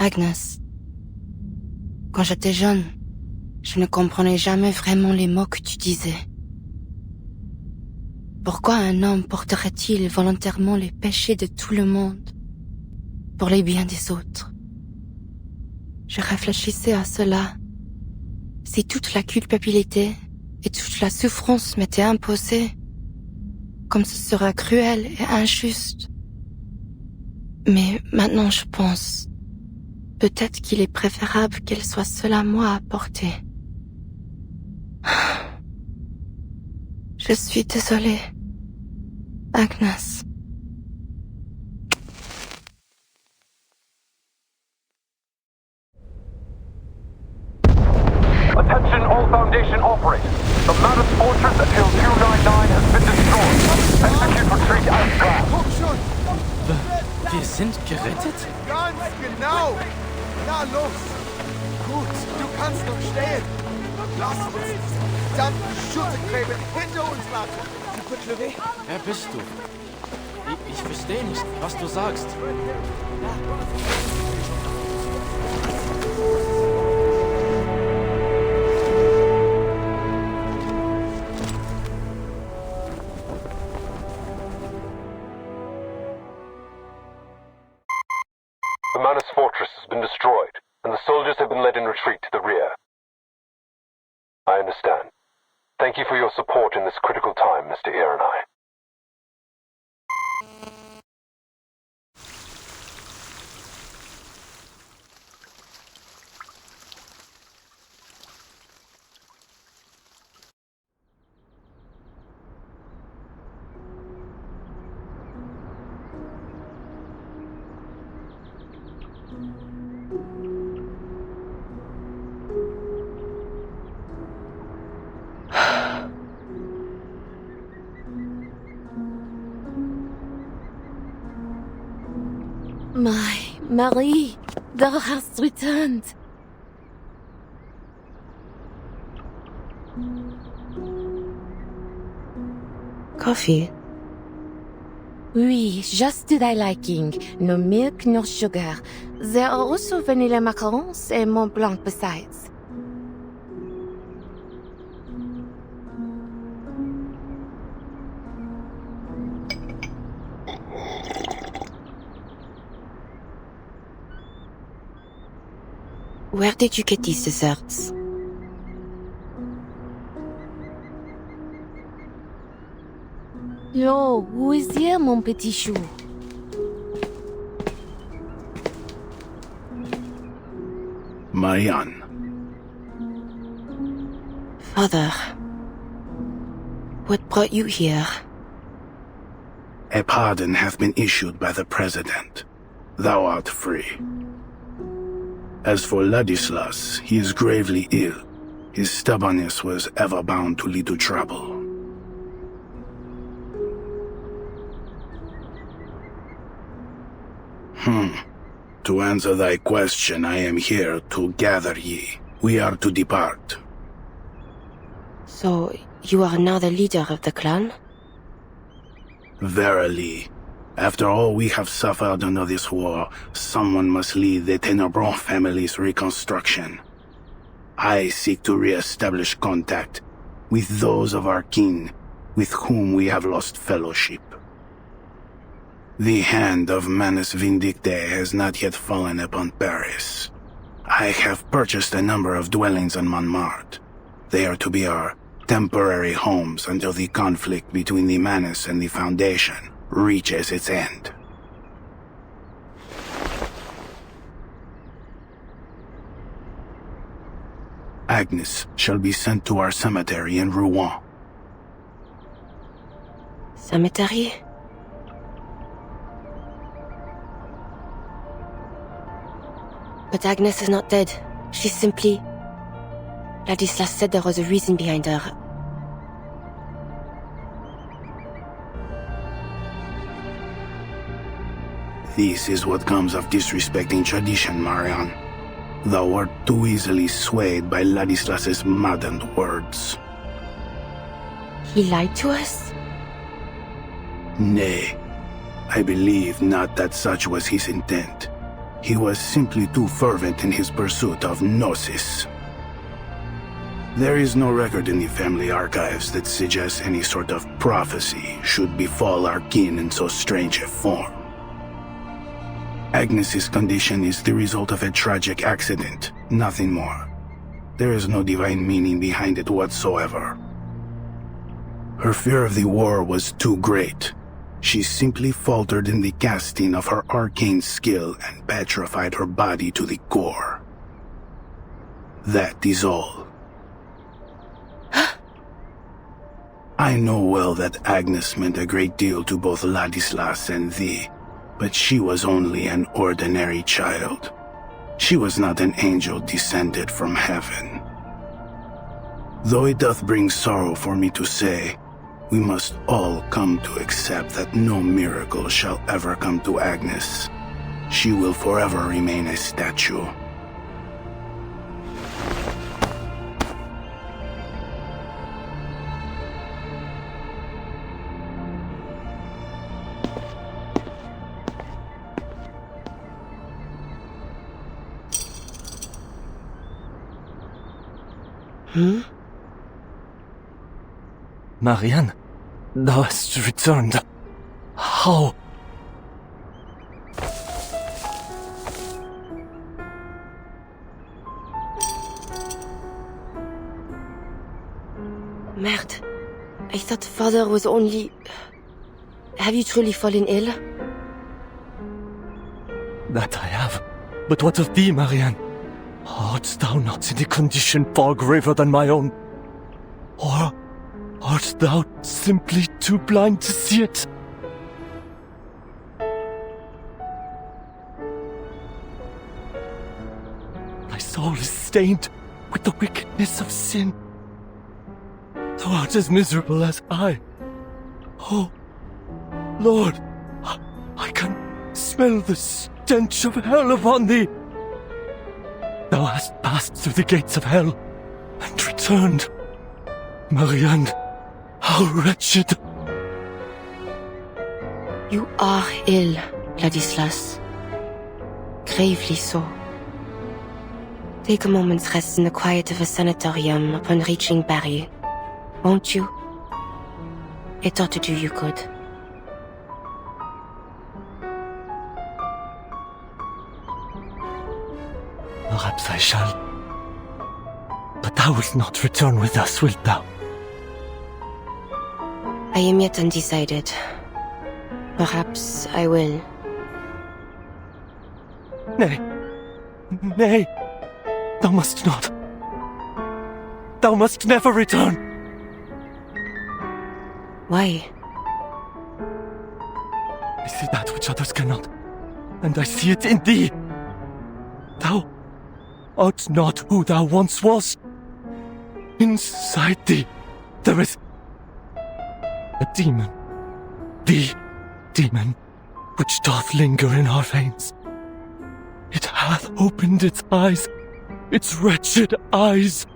S5: Agnes, quand j'étais jeune, je ne comprenais jamais vraiment les mots que tu disais. Pourquoi un homme porterait-il volontairement les péchés de tout le monde pour les biens des autres? Je réfléchissais à cela. Si toute la culpabilité et toute la souffrance m'étaient imposées, comme ce serait cruel et injuste. Mais maintenant je pense, peut-être qu'il est préférable qu'elle soit seule à moi à porter. Je suis désolée, Agnes.
S2: Attention all Foundation operators. The Manus Fortress at Hill 299 has been destroyed. Execute retreat as planned.
S10: Wir sind gerettet?
S18: Ganz genau! Na los! Gut, du kannst noch stehen. Lass uns diese verdammten Schuttegräben hinter uns lassen.
S10: Wer bist du? Ich verstehe nicht, was du sagst.
S2: The Manus Fortress has been destroyed, and the soldiers have been led in retreat to the rear. I understand. Thank you for your support in this critical time, Mr. Irenai.
S5: Marie, thou hast returned. Coffee? Oui, just to thy liking. No milk, no sugar. There are also vanilla macarons and Mont Blanc besides. Where did you get these desserts? Yo, who is here, mon petit chou?
S11: Marianne.
S5: Father, what brought you here?
S11: A pardon hath been issued by the President. Thou art free. As for Ladislas, he is gravely ill. His stubbornness was ever bound to lead to trouble. To answer thy question, I am here to gather ye. We are to depart.
S5: So, you are now the leader of the clan?
S11: Verily, After all we have suffered under this war, someone must lead the Tenebron family's reconstruction. I seek to re-establish contact with those of our kin with whom we have lost fellowship. The hand of Manus Vindicte has not yet fallen upon Paris. I have purchased a number of dwellings on Montmartre. They are to be our temporary homes until the conflict between the Manus and the Foundation reaches its end. Agnes shall be sent to our cemetery in Rouen.
S5: Cemetery? But Agnes is not dead. She's simply... Ladislas said there was a reason behind her.
S11: This is what comes of disrespecting tradition, Marianne. Thou wert too easily swayed by Ladislas's maddened words.
S5: He lied to us?
S11: Nay, I believe not that such was his intent. He was simply too fervent in his pursuit of Gnosis. There is no record in the family archives that suggests any sort of prophecy should befall our kin in so strange a form. Agnes's condition is the result of a tragic accident, nothing more. There is no divine meaning behind it whatsoever. Her fear of the war was too great. She simply faltered in the casting of her arcane skill and petrified her body to the core. That is all. I know well that Agnes meant a great deal to both Ladislas and thee, but she was only an ordinary child. She was not an angel descended from heaven. Though it doth bring sorrow for me to say, we must all come to accept that no miracle shall ever come to Agnes. She will forever remain a statue.
S21: Marianne, thou hast returned. How?
S5: Merde. I thought father was only... Have you truly fallen ill?
S21: That I have. But what of thee, Marianne? Art thou not in a condition far graver than my own? Or art thou simply too blind to see it? Thy soul is stained with the wickedness of sin. Thou art as miserable as I. Oh, Lord, I can smell the stench of hell upon thee. Thou hast passed through the gates of hell and returned. Marianne, how wretched!
S5: You are ill, Ladislas. Gravely so. Take a moment's rest in the quiet of a sanatorium upon reaching Paris, won't you? It ought to do you good.
S21: Perhaps I shall. But thou wilt not return with us, wilt thou?
S5: I am yet undecided. Perhaps I will.
S21: Nay. Nay. Thou must not. Thou must never return.
S5: Why?
S21: I see that which others cannot, and I see it in thee. Thou art not who thou once wast. Inside thee, there is a demon. The demon which doth linger in our veins. It hath opened its eyes, its wretched eyes.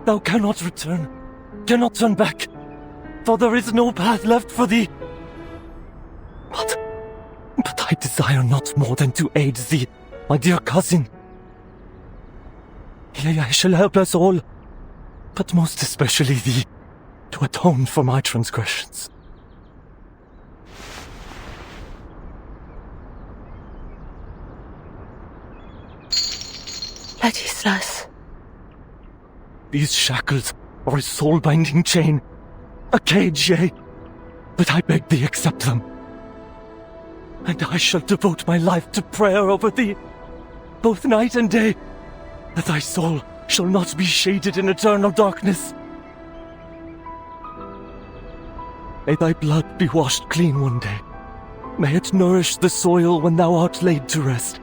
S23: Thou cannot return, cannot turn back, for there is no path left for thee. But I desire not more than to aid thee, my dear cousin. Yea, I shall help us all, but most especially thee, to atone for my transgressions.
S19: Ladislas.
S23: These shackles are a soul-binding chain, a cage, yea, but I beg thee accept them. And I shall devote my life to prayer over thee, both night and day, that thy soul shall not be shaded in eternal darkness. May thy blood be washed clean one day. May it nourish the soil when thou art laid to rest.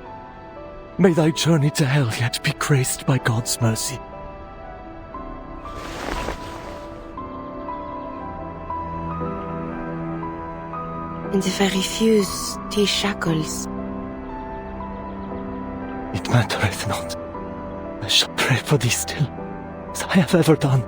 S23: May thy journey to hell yet be graced by God's mercy.
S5: And if I refuse these shackles?
S23: It mattereth not. I shall pray for thee still, as I have ever done.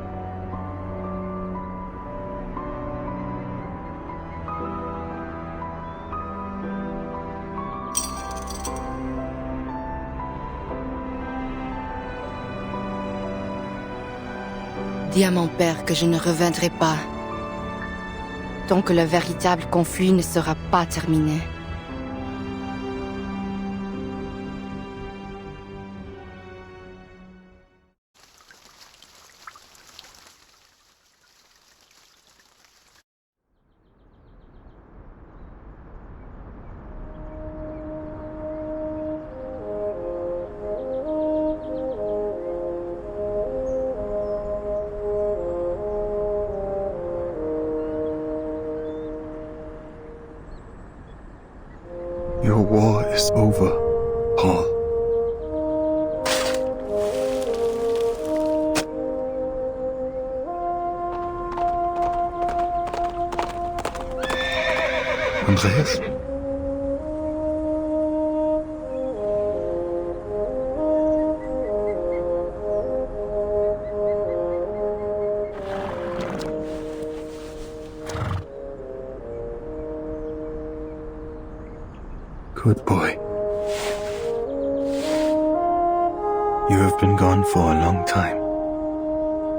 S5: Dis à mon père que je ne reviendrai pas, tant que le véritable conflit ne sera pas terminé.
S1: Your war is over, Paul. Andreas? Good boy. You have been gone for a long time.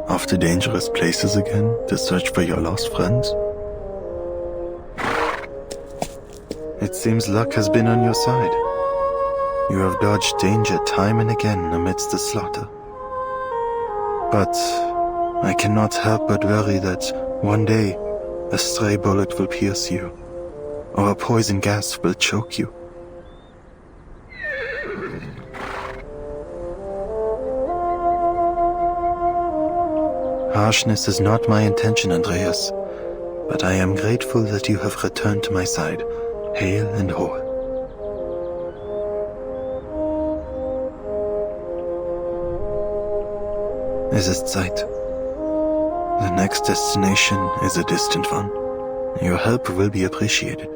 S1: Off to dangerous places again to search for your lost friends? It seems luck has been on your side. You have dodged danger time and again amidst the slaughter. But I cannot help but worry that one day a stray bullet will pierce you, or a poison gas will choke you. Harshness is not my intention, Andreas, but I am grateful that you have returned to my side, hale and whole. Es ist Zeit. The next destination is a distant one. Your help will be appreciated.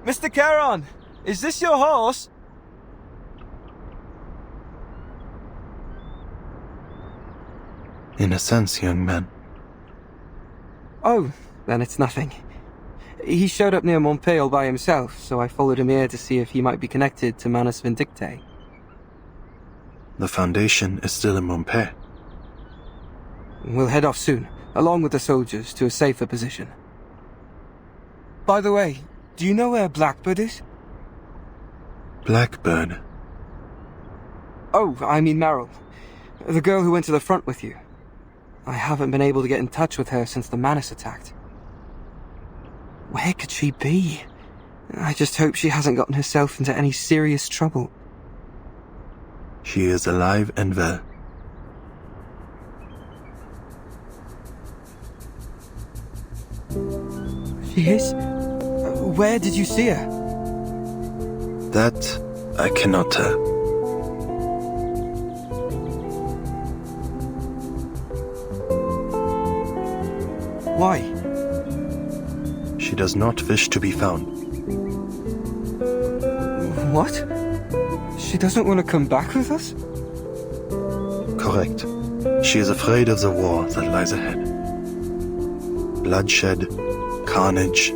S13: Mr. Charon, is this your horse?
S1: In a sense, young man.
S14: Oh, then it's nothing. He showed up near Montpellier by himself, so I followed him here to see if he might be connected to Manus Vindictae.
S1: The Foundation is still in Montpellier.
S14: We'll head off soon, along with the soldiers, to a safer position. By the way, do you know where Blackbird is?
S1: Blackbird?
S14: Oh, I mean Meryl. The girl who went to the front with you. I haven't been able to get in touch with her since the Manus attacked. Where could she be? I just hope she hasn't gotten herself into any serious trouble.
S1: She is alive and well.
S14: She is? Where did you see her?
S1: That I cannot tell.
S14: Why?
S1: She does not wish to be found.
S14: What? She doesn't want to come back with us?
S1: Correct. She is afraid of the war that lies ahead. Bloodshed, carnage.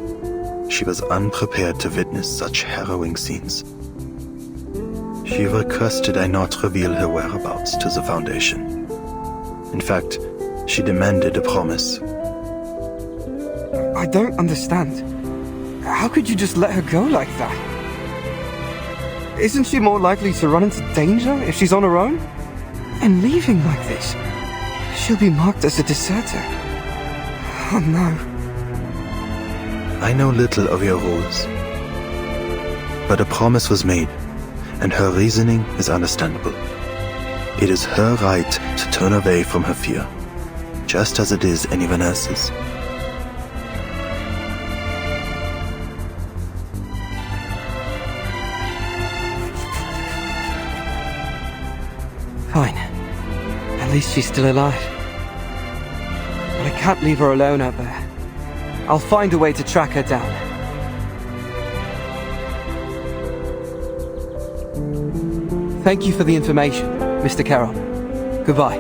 S1: She was unprepared to witness such harrowing scenes. She requested I not reveal her whereabouts to the Foundation. In fact, she demanded a promise.
S14: I don't understand. How could you just let her go like that? Isn't she more likely to run into danger if she's on her own? And leaving like this, she'll be marked as a deserter. Oh no.
S1: I know little of your rules, but a promise was made, and her reasoning is understandable. It is her right to turn away from her fear, just as it is anyone else's.
S14: Fine. At least she's still alive. But I can't leave her alone out there. I'll find a way to track her down. Thank you for the information, Mr. Carroll. Goodbye.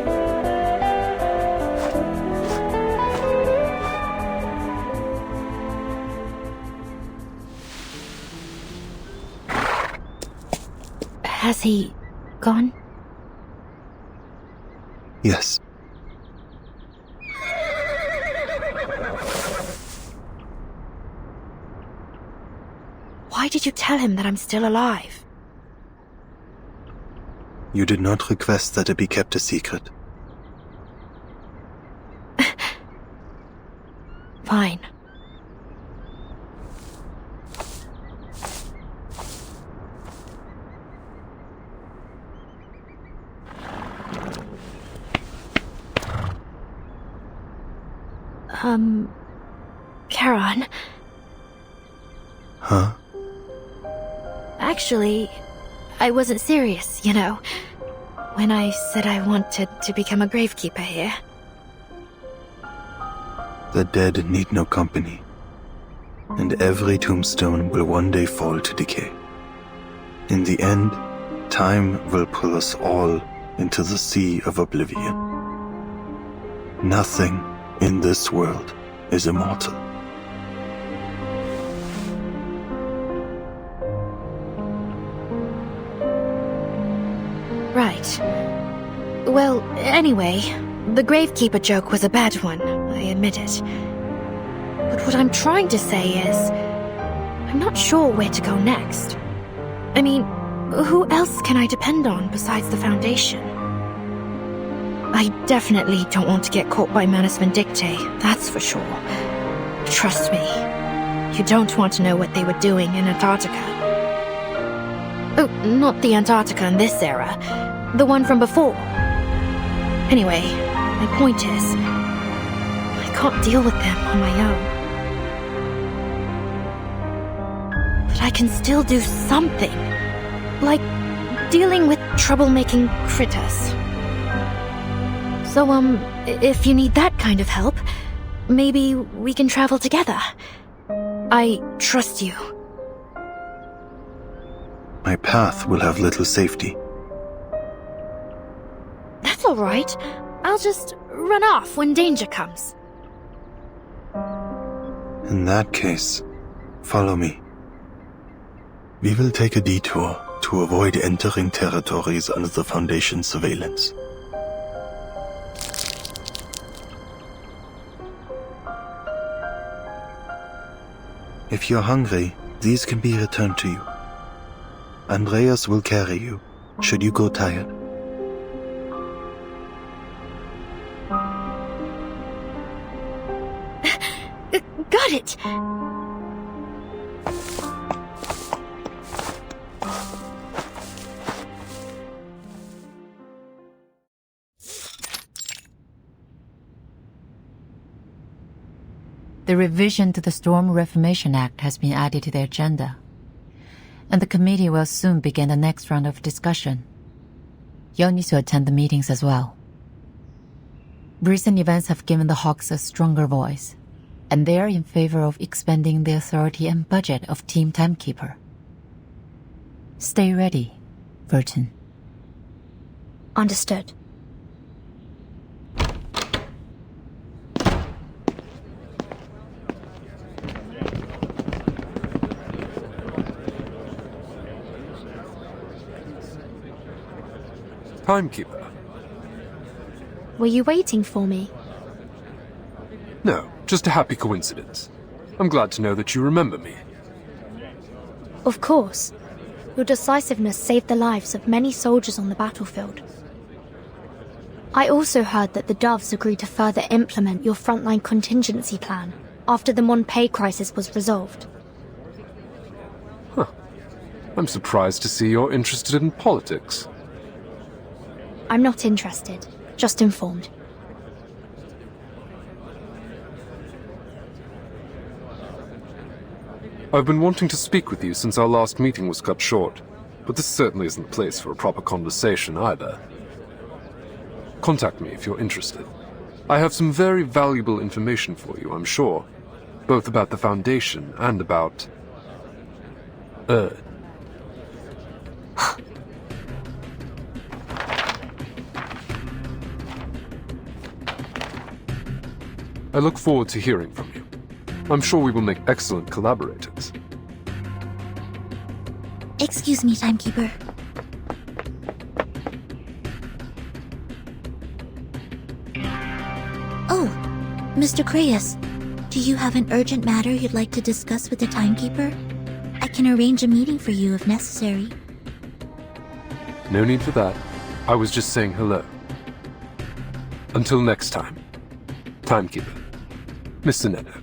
S5: Has he gone?
S1: Yes.
S5: Why did you tell him that I'm still alive?
S1: You did not request that it be kept a secret.
S5: Fine. Charon.
S1: Huh?
S5: Actually, I wasn't serious, you know, when I said I wanted to become a gravekeeper here.
S1: The dead need no company, and every tombstone will one day fall to decay. In the end, time will pull us all into the sea of oblivion. Nothing in this world is immortal.
S5: Right. Well, anyway, the gravekeeper joke was a bad one, I admit it. But what I'm trying to say is, I'm not sure where to go next. I mean, who else can I depend on besides the Foundation? I definitely don't want to get caught by Manus Vindictae, that's for sure. Trust me, you don't want to know what they were doing in Antarctica. Oh, not the Antarctica in this era. The one from before. Anyway, my point is, I can't deal with them on my own. But I can still do something. Like dealing with troublemaking critters. So, if you need that kind of help, maybe we can travel together. I trust you.
S1: My path will have little safety.
S5: That's all right. I'll just run off when danger comes.
S1: In that case, follow me. We will take a detour to avoid entering territories under the Foundation's surveillance. If you're hungry, these can be returned to you. Andreas will carry you, should you go tired.
S5: Got it!
S8: The revision to the Storm Reformation Act has been added to the agenda, and the committee will soon begin the next round of discussion. You'll need to attend the meetings as well. Recent events have given the Hawks a stronger voice, and they are in favor of expanding the authority and budget of Team Timekeeper. Stay ready, Burton.
S20: Understood.
S17: Timekeeper.
S20: Were you waiting for me?
S17: No, just a happy coincidence. I'm glad to know that you remember me.
S20: Of course. Your decisiveness saved the lives of many soldiers on the battlefield. I also heard that the Doves agreed to further implement your frontline contingency plan after the Monpei crisis was resolved.
S17: Huh. I'm surprised to see you're interested in politics.
S20: I'm not interested, just informed.
S17: I've been wanting to speak with you since our last meeting was cut short, but this certainly isn't the place for a proper conversation either. Contact me if you're interested. I have some very valuable information for you, I'm sure, both about the Foundation and about... I look forward to hearing from you. I'm sure we will make excellent collaborators.
S4: Excuse me, Timekeeper. Oh, Mr. Creyas, do you have an urgent matter you'd like to discuss with the Timekeeper? I can arrange a meeting for you if necessary.
S17: No need for that. I was just saying hello. Until next time. Timekeeper. Mr. Neko.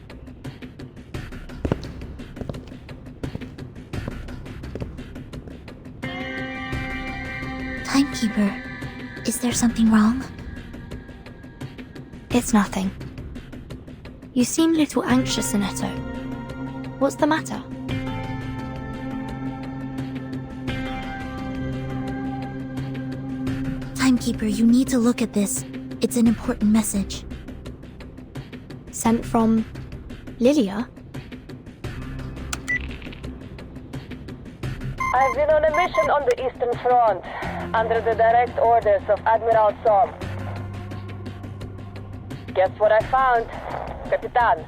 S4: Timekeeper, is there something wrong?
S20: It's nothing. You seem a little anxious, Neko. What's the matter?
S4: Timekeeper, you need to look at this. It's an important message.
S20: Sent from... Lilia?
S16: I've been on a mission on the Eastern Front, under the direct orders of Admiral Som. Guess what I found, Capitan?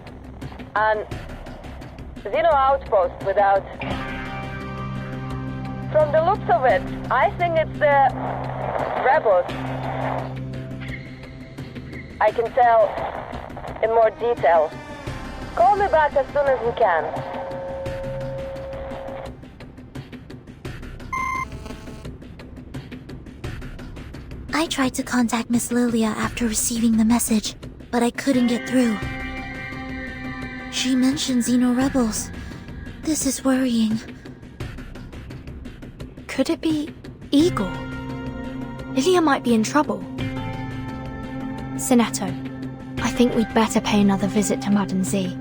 S16: An Xeno outpost without... From the looks of it, I think it's the... rebels. I can tell in more detail. Call me back as soon as you can.
S4: I tried to contact Miss Lilia after receiving the message, but I couldn't get through. She mentioned Xeno rebels. This is worrying.
S20: Could it be Igor? Lilia might be in trouble. Sinetto, I think we'd better pay another visit to Madam Z.